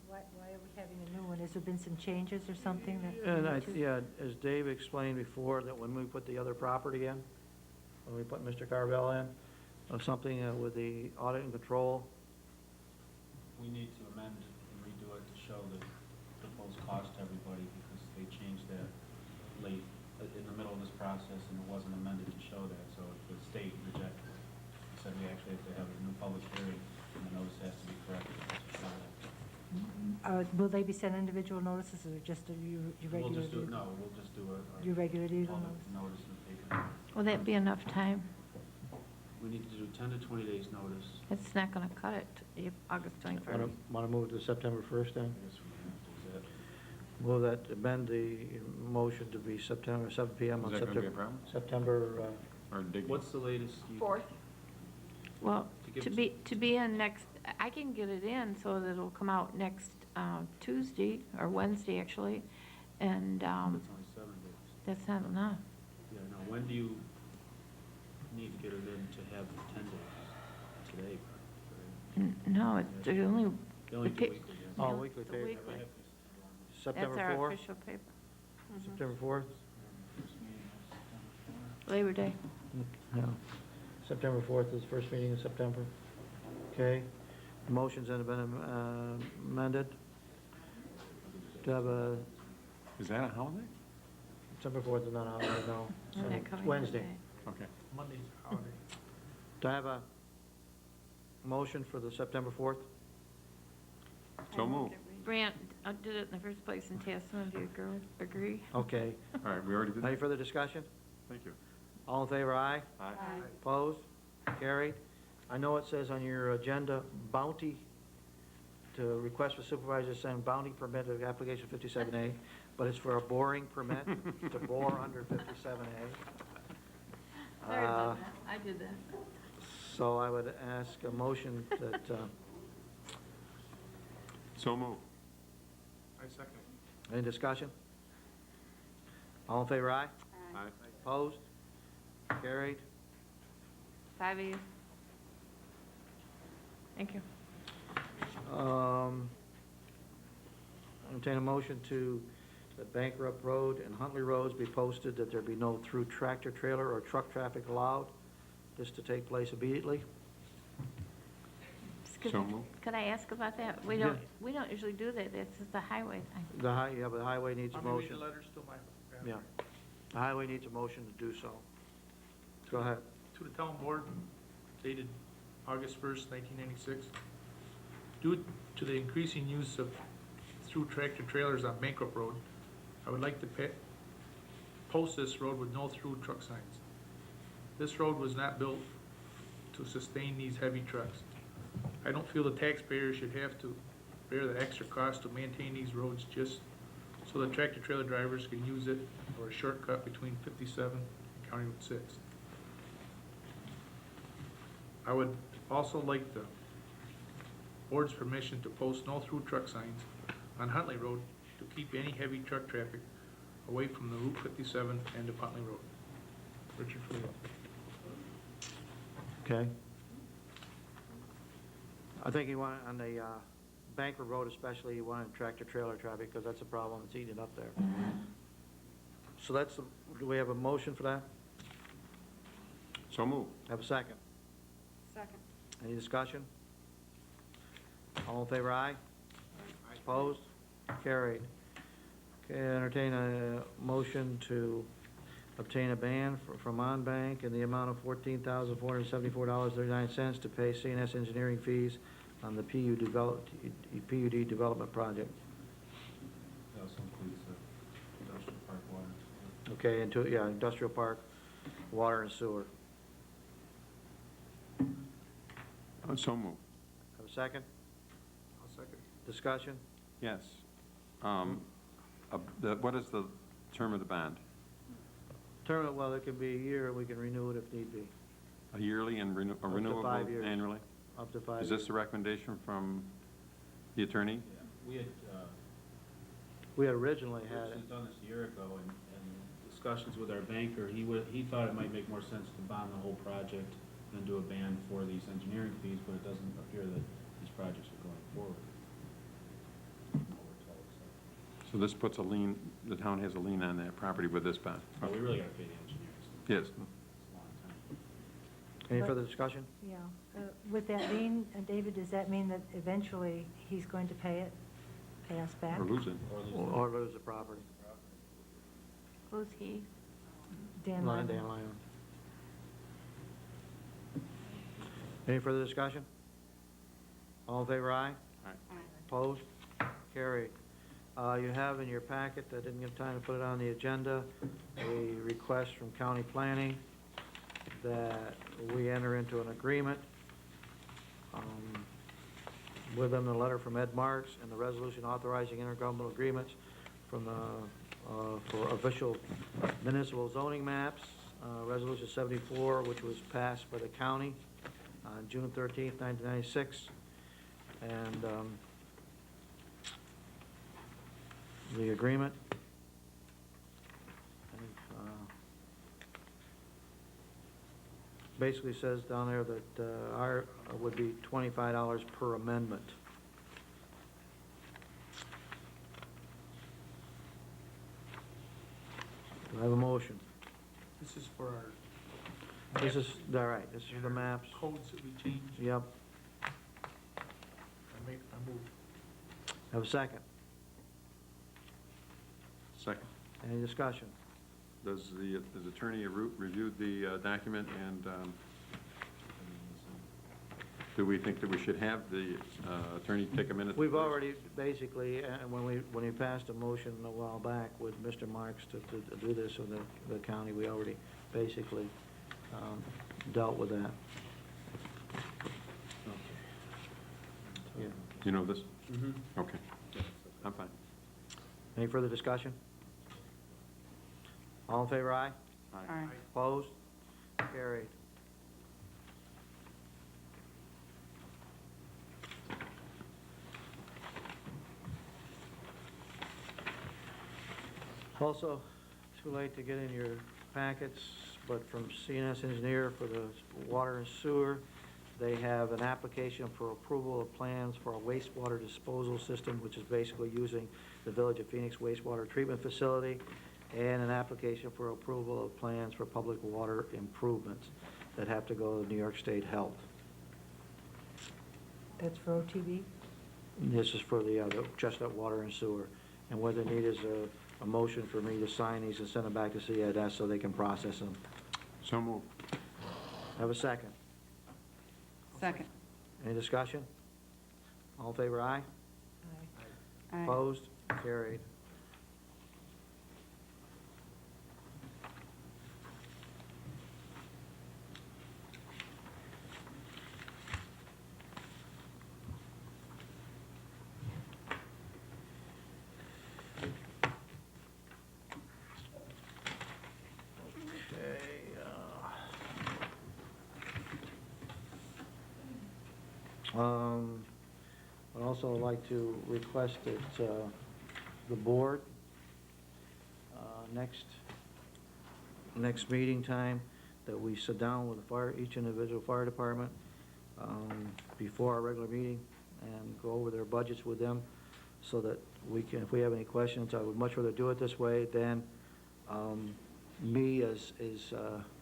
K: Why are we having a new one? Has there been some changes or something that? we
A: And
K: need to-
A: yeah, as Dave explained before, that when we put the other property in, when we put Mr. Carvel in, something with the audit and control,
C: We need to amend and redo it to show the proposed cost to everybody, because they changed that late, in the middle of this process, and it wasn't amended to show that, so the state rejected it. Said we actually have to have a new public hearing, and the notice has to be corrected to show that.
K: Will they be sent individual notices or just your
C: We'll
K: regular?
C: just do, no, we'll just do
K: Your regular diesel
C: all
K: notice?
C: the notice in the paper.
B: Will that be enough time?
C: We need to do 10 to 20 days notice.
B: It's not gonna cut it, August 21st.
A: want to move it to September 1st then?
C: I guess we have to, is that?
A: Will that amend the motion to be September, 7 PM on
G: Is that gonna be a
A: September?
G: problem?
A: September,
G: Or dig?
C: What's the latest?
I: Fourth.
B: Well,
C: To give
B: to be in next, I can get it in so that it'll come out next Tuesday, or Wednesday, actually, and
C: That's only 7 days.
B: that's not enough.
C: Yeah, no, when do you need to get it in to have 10 days? Today, right?
B: No, it's the only,
C: They only
B: the
C: do
B: pa-
C: weekly, yes.
A: Oh,
B: yeah,
A: weekly
B: the
A: paper.
B: weekly. That's
A: September
B: our
A: 4th?
B: official paper.
A: September 4th?
C: First meeting is September 4th.
B: Labor Day.
A: Yeah. September 4th is the first meeting in September. Okay. The motions that have been amended. To have a,
G: Is that a holiday?
A: September 4th is not a holiday, no.
B: Isn't that
A: It's
B: coming
A: Wednesday.
B: Monday?
G: Okay.
D: Monday's a holiday.
A: Do I have a motion for the September 4th?
G: So move.
B: Brant did it in the first place in Tasman, do you agree?
A: Okay.
G: All right, we already did
A: Any
G: that?
A: further discussion?
G: Thank you.
A: All in favor, aye?
G: Aye.
A: Opposed? Carried. I know it says on your agenda, bounty, to request for supervisor to send bounty permit of application 57A, but it's for a boring permit to bore under 57A.
B: Sorry about that, I did that.
A: So I would ask a motion that,
G: So move.
D: I second it.
A: any discussion? All in favor, aye?
G: Aye.
A: Opposed? Carried.
B: 5 of you. Thank you.
A: Entertain a motion to, that Bankrupt Road and Huntley Roads be posted, that there be no through tractor trailer or truck traffic allowed, this to take place immediately.
G: So move.
B: Could I ask about that? We
A: Yeah.
B: don't usually do that, that's just the highway thing.
A: Yeah, but the highway needs a
D: Let me read
A: motion.
D: the letters to my.
A: Yeah. The highway needs a motion to do so. Go ahead.
D: To the town board dated August 1st, 1996. Due to the increasing use of through tractor trailers on Bankrupt Road, I would like to post this road with no through truck signs. This road was not built to sustain these heavy trucks. I don't feel the taxpayers should have to bear the extra cost to maintain these roads just so the tractor trailer drivers can use it for a shortcut between 57 and County Route 6. I would also like the board's permission to post no through truck signs on Huntley Road to keep any heavy truck traffic away from the Route 57 end of Huntley Road. Richard Freeland.
A: Okay. I think you want, on the Bankrupt Road especially, you want tractor trailer traffic, because that's a problem, it's eating up there. So that's, do we have a motion for that?
G: So moved.
A: Have a second?
E: Second.
A: Any discussion? All in favor, aye? Opposed? Carried. Okay, entertain a motion to obtain a ban from OnBank in the amount of $14,474.39 to pay CNS engineering fees on the PUD development project.
C: That also includes the industrial park water.
A: Okay, industrial park, water and sewer.
G: So moved.
A: Have a second?
D: I'll second.
A: Discussion?
G: Yes. What is the term of the bond?
A: Term, well, it can be a year, we can renew it if need be,
G: A yearly and renewable
A: 5 years.
G: annually?
A: up to 5
G: Is
A: years.
G: this a recommendation from the attorney?
C: We had
A: originally had it.
C: done this a year ago, and discussions with our banker, he thought it might make more sense to bond the whole project than do a ban for these engineering fees, but it doesn't appear that these projects are going forward.
G: So this puts a lien, the town has a lien on that property with this bond?
C: But we really gotta pay the engineers.
G: Yes.
C: It's a long time.
A: Any further discussion?
K: Yeah. With that lien, David, does that mean that eventually he's going to pay us back?
G: Or lose it?
A: Or lose the property.
B: Who's he?
K: Dan
A: Dan
K: Lyman.
A: Lyman. Any further discussion? All in favor, aye?
G: Aye.
A: Opposed? Carried. You have in your packet, I didn't get time to put it on the agenda, a request from county planning that we enter into an agreement with them, the letter from Ed Marks and the resolution authorizing intergovernmental agreements from the, for official municipal zoning maps, Resolution 74, which was passed by the county on June 13th, 1996. And the agreement basically says down there that our would be $25 per amendment. Do I have a motion?
D: This is for our
A: This is, all right, this is for the maps.
D: codes that we changed.
A: Yep.
D: I move.
A: Have a second.
G: Second.
A: Any discussion?
G: Does the attorney reviewed the document, and do we think that we should have the attorney take a minute?
A: We've already, basically, when we passed a motion a while back with Mr. Marks to do this with the county, we already basically dealt with that. Yeah.
G: You know this?
C: Mm-hmm.
G: Okay. I'm fine.
A: Any further discussion? All in favor, aye?
E: Aye.
A: Opposed? Carried. Also, too late to get in your packets, but from CNS Engineer for the water and sewer, they have an application for approval of plans for a wastewater disposal system, which is basically using the Village of Phoenix wastewater treatment facility, and an application for approval of plans for public water improvements that have to go to New York State Health.
K: That's for OTB?
A: This is for the Chestnut Water and Sewer. And what they need is a motion for me to sign these and send them back to CEDS so they can process them.
G: So moved.
A: Have a second.
E: Second.
A: Any discussion? All in favor, aye?
E: Aye.
A: Opposed? Carried. I'd also like to request that the board, next meeting time, that we sit down with each individual fire department before our regular meeting and go over their budgets with them so that we can, if we have any questions, I would much rather do it this way than me as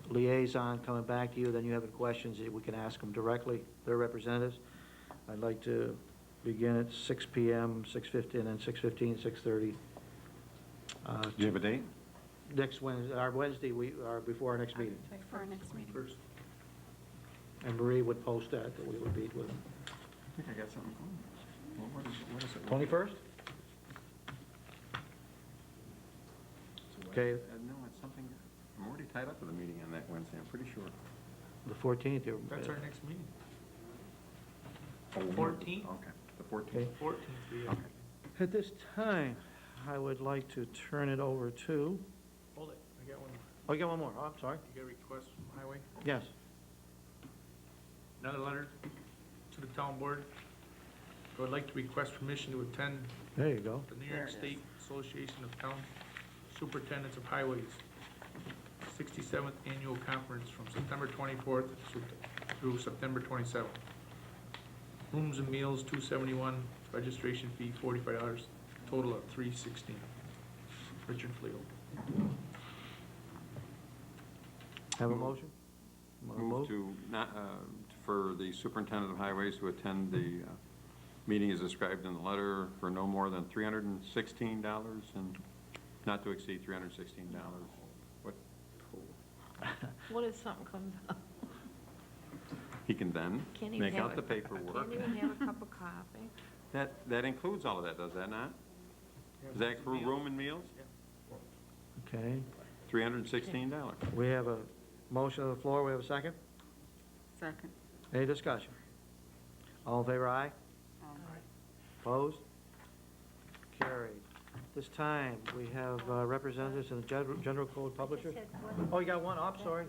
A: liaison coming back to you, then you have any questions, we can ask them directly, their representatives. I'd like to begin at 6 p.m., 6:50, and then 6:15, 6:30.
G: Do you have a date?
A: Next Wednesday, our Wednesday, before our next meeting.
E: For our next meeting.
D: First.
A: And Marie would post that we would meet with them.
G: I think I got something going. Well, what is it?
A: 21st? Okay.
G: No, it's something, I'm already tied up with a meeting on that Wednesday, I'm pretty sure.
A: The 14th.
D: That's our next meeting.
G: Oh,
D: 14th?
G: Okay, the 14th.
A: Okay.
D: 14th, yeah.
G: Okay.
A: At this time, I would like to turn it over to,
D: Hold it, I got one.
A: oh, you got one more. Oh, I'm sorry.
D: You got a request from Highway?
A: Yes.
D: Another letter to the town board. I would like to request permission to attend
A: There you go.
D: the New York State Association of Town Superintendents of Highways 67th Annual Conference from September 24th through September 27th. Rooms and meals, $271, registration fee, $45, total of $316. Richard Flegel.
A: Have a motion?
G: Move to, for the superintendent of highways to attend the meeting as described in the letter for no more than $316 and not to exceed $316. What?
B: What if something comes up?
G: He can then
B: Can't even
G: make
B: have
G: out the paperwork.
B: Can't even have a cup of coffee?
G: That includes all of that, does that not? Does that include room and meals?
A: Okay.
G: $316.
A: We have a motion on the floor. We have a second?
E: Second.
A: Any discussion? All in favor, aye? Opposed? Carried. This time, we have representatives in the General Code Publishers. Oh, you got one? Oh, I'm sorry.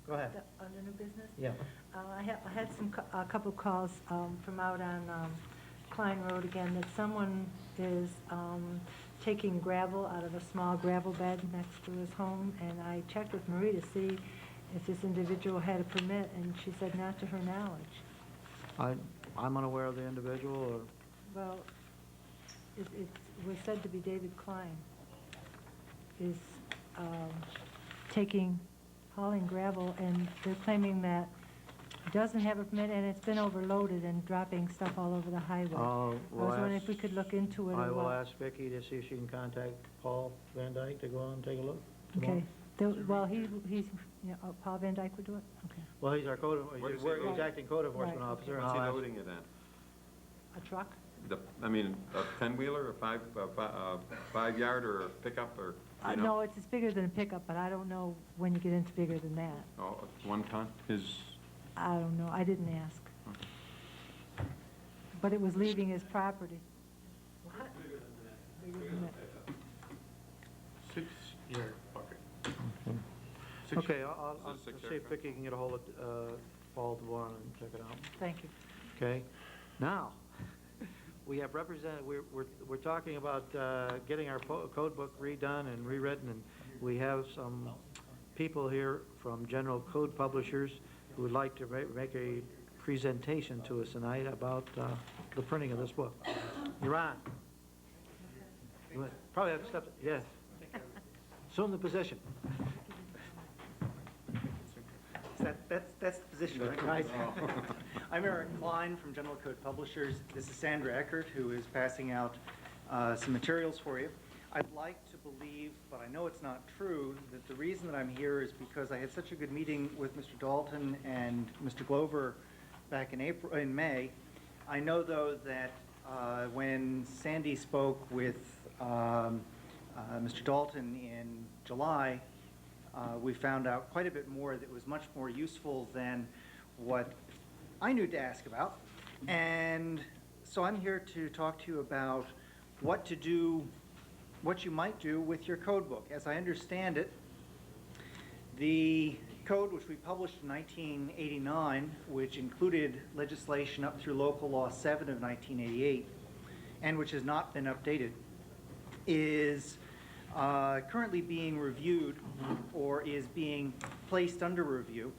A: Go ahead.
K: Under new business?
A: Yeah.
K: I had a couple of calls from out on Klein Road again, that someone is taking gravel out of a small gravel bed next to his home, and I checked with Marie to see if this individual had a permit, and she said not to her knowledge.
A: I'm unaware of the individual, or,
K: Well, it was said to be David Klein is hauling gravel, and they're claiming that he doesn't have a permit, and it's been overloaded and dropping stuff all over the highway. I was wondering if we could look into it.
A: I will ask Vicki to see if she can contact Paul Van Dyke to go on and take a look.
K: Okay. Well, he's, Paul Van Dyke would do it? Okay.
A: Well, he's our
G: What is he
A: he's
G: doing?
A: acting code enforcement
K: Right.
A: officer. and
G: What's he
A: I'll ask-
G: loading it at?
K: A truck?
G: I mean, a 10-wheeler, a 5-yard, or a pickup, or, you know?
K: No, it's bigger than a pickup, but I don't know when you get into bigger than that.
G: Oh, 1 ton?
K: I don't know, I didn't ask. But it was leaving his property. What? Bigger than that.
D: 6-yard bucket.
A: Okay, I'll
G: Is it
A: see if Vicki can get a hold of Paul DeVon and check it out.
K: Thank you.
A: Okay, now, we have we're talking about getting our code book redone and rewritten, and we have some people here from General Code Publishers who would like to make a presentation to us tonight about the printing of this book. You're on. You probably have to step, yes. Assume the position.
R: That's the position, right? I'm Eric Klein from General Code Publishers. This is Sandra Eckert, who is passing out some materials for you. I'd like to believe, but I know it's not true, that the reason that I'm here is because I had such a good meeting with Mr. Dalton and Mr. Glover back in May. I know, though, that when Sandy spoke with Mr. Dalton in July, we found out quite a bit more that was much more useful than what I knew to ask about. And so I'm here to talk to you about what to do, what you might do with your code book. As I understand it, the code, which we published in 1989, which included legislation up through Local Law 7 of 1988, and which has not been updated, is currently being reviewed or is being placed under review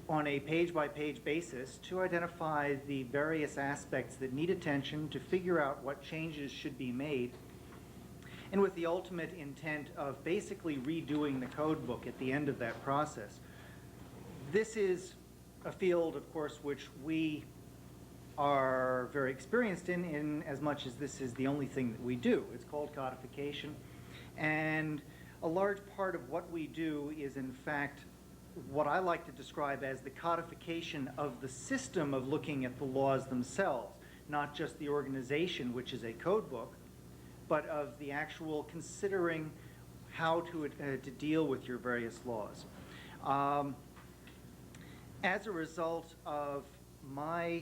R: on a page-by-page basis to identify the various aspects that need attention, to figure out what changes should be made, and with the ultimate intent of basically redoing the code book at the end of that process. This is a field, of course, which we are very experienced in as much as this is the only thing that we do. It's called codification. And a large part of what we do is, in fact, what I like to describe as the codification of the system of looking at the laws themselves, not just the organization, which is a code book, but of the actual considering how to deal with your various laws. As a result of my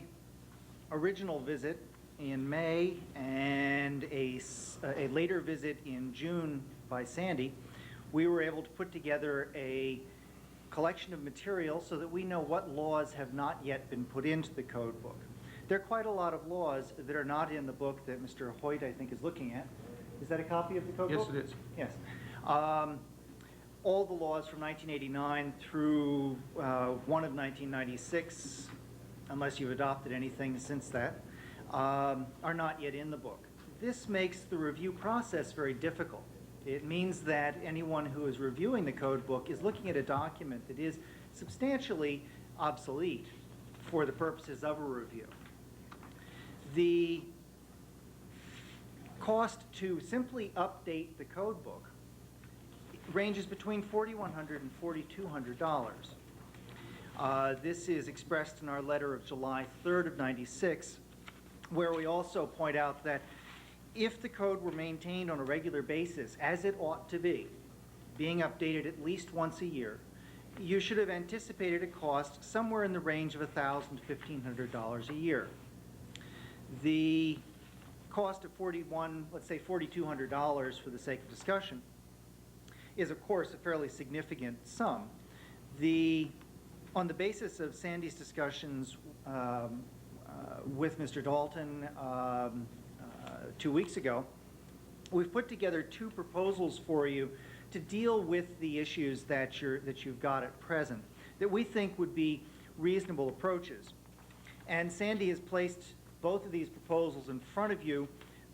R: original visit in May and a later visit in June by Sandy, we were able to put together a collection of material so that we know what laws have not yet been put into the code book. There are quite a lot of laws that are not in the book that Mr. Hoyt, I think, is looking at. Is that a copy of the code book?
D: Yes, it is.
R: Yes. All the laws from 1989 through one of 1996, unless you've adopted anything since that, are not yet in the book. This makes the review process very difficult. It means that anyone who is reviewing the code book is looking at a document that is substantially obsolete for the purposes of a review. The cost to simply update the code book ranges between $4,100 and $4,200. This is expressed in our letter of July 3rd of '96, where we also point out that if the code were maintained on a regular basis, as it ought to be, being updated at least once a year, you should have anticipated a cost somewhere in the range of $1,000 to $1,500 a year. The cost of let's say $4,200 for the sake of discussion, is of course a fairly significant sum. On the basis of Sandy's discussions with Mr. Dalton 2 weeks ago, we've put together two proposals for you to deal with the issues that you've got at present that we think would be reasonable approaches. And Sandy has placed both of these proposals in front of you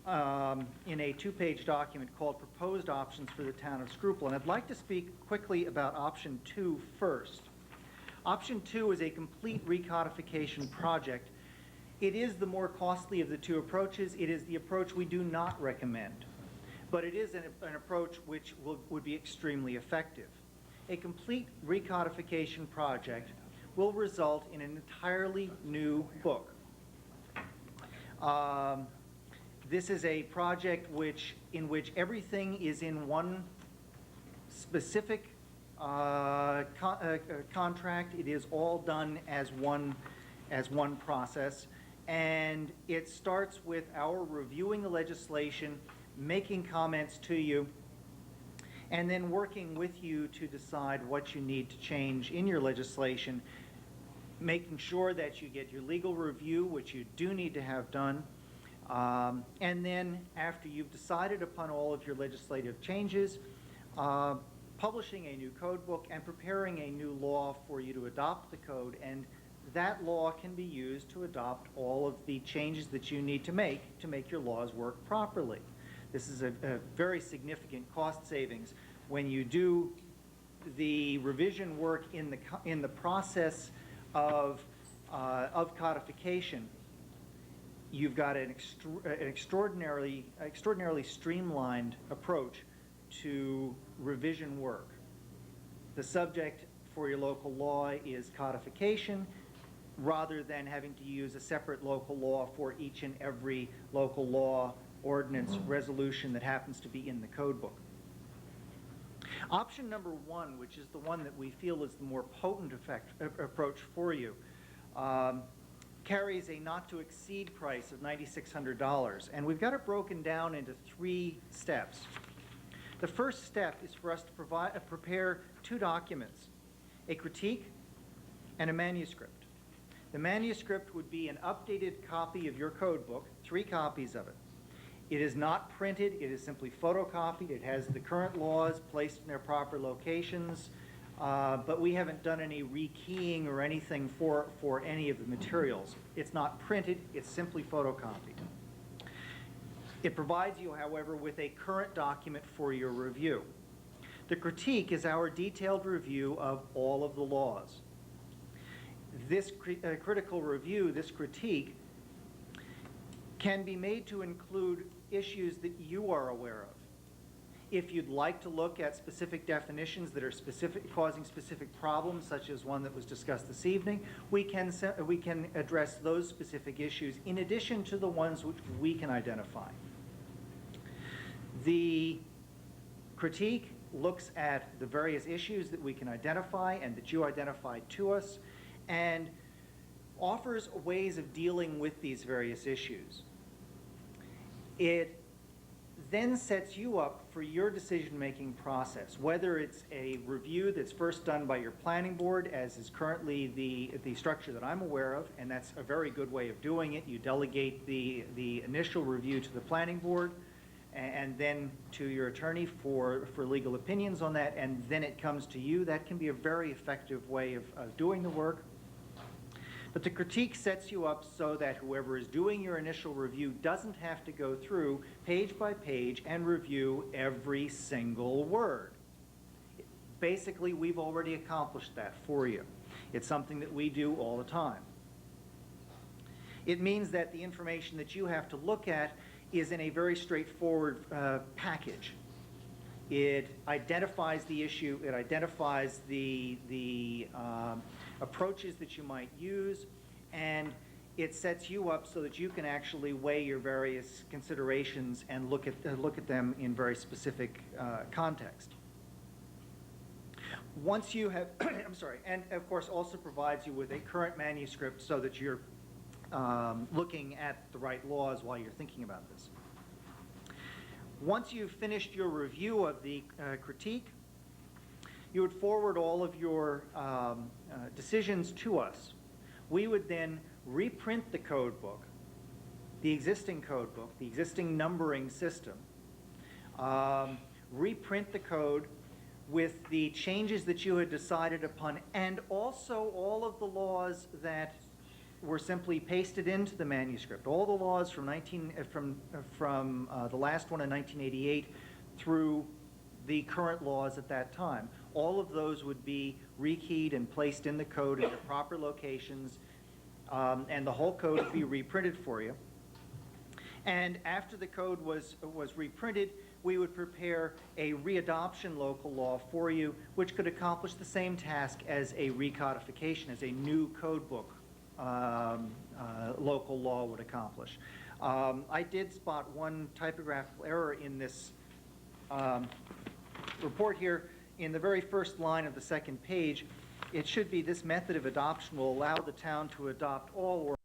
R: in a 2-page document called Proposed Options for the Town of Schuylkill. And I'd like to speak quickly about Option 2 first. Option 2 is a complete recodification project. It is the more costly of the two approaches. It is the approach we do not recommend, but it is an approach which would be extremely effective. A complete recodification project will result in an entirely new book. This is a project in which everything is in one specific contract. It is all done as one process. And it starts with our reviewing the legislation, making comments to you, and then working with you to decide what you need to change in your legislation, making sure that you get your legal review, which you do need to have done, and then after you've decided upon all of your legislative changes, publishing a new code book and preparing a new law for you to adopt the code. And that law can be used to adopt all of the changes that you need to make your laws work properly. This is a very significant cost savings. When you do the revision work in the process of codification, you've got an extraordinarily streamlined approach to revision work. The subject for your local law is codification, rather than having to use a separate local law for each and every local law, ordinance, resolution that happens to be in the code book. Option number one, which is the one that we feel is the more potent approach for you, carries a not-to-exceed price of $9,600, and we've got it broken down into 3 steps. The first step is for us to prepare 2 documents, a critique and a manuscript. The manuscript would be an updated copy of your code book, 3 copies of it. It is not printed, it is simply photocopied. It has the current laws placed in their proper locations, but we haven't done any rekeying or anything for any of the materials. It's not printed, it's simply photocopied. It provides you, however, with a current document for your review. The critique is our detailed review of all of the laws. This critical review, this critique, can be made to include issues that you are aware of. If you'd like to look at specific definitions that are causing specific problems, such as one that was discussed this evening, we can address those specific issues in addition to the ones which we can identify. The critique looks at the various issues that we can identify and that you identified to us, and offers ways of dealing with these various issues. It then sets you up for your decision-making process, whether it's a review that's first done by your planning board, as is currently the structure that I'm aware of, and that's a very good way of doing it. You delegate the initial review to the planning board, and then to your attorney for legal opinions on that, and then it comes to you. That can be a very effective way of doing the work. But the critique sets you up so that whoever is doing your initial review doesn't have to go through page by page and review every single word. Basically, we've already accomplished that for you. It's something that we do all the time. It means that the information that you have to look at is in a very straightforward package. It identifies the issue, it identifies the approaches that you might use, and it sets you up so that you can actually weigh your various considerations and look at them in very specific context. Once you have, I'm sorry, and of course also provides you with a current manuscript so that you're looking at the right laws while you're thinking about this. Once you've finished your review of the critique, you would forward all of your decisions to us. We would then reprint the code book, the existing code book, the existing numbering system, reprint the code with the changes that you had decided upon, and also all of the laws that were simply pasted into the manuscript. All the laws from the last one in 1988 through the current laws at that time. All of those would be rekeyed and placed in the code in their proper locations, and the whole code would be reprinted for you. And after the code was reprinted, we would prepare a readoption local law for you, which could accomplish the same task as a recodification, as a new code book local law would accomplish. I did spot one typographical error in this report here. In the very first line of the second page, it should be, "This method of adoption will allow the town to adopt all or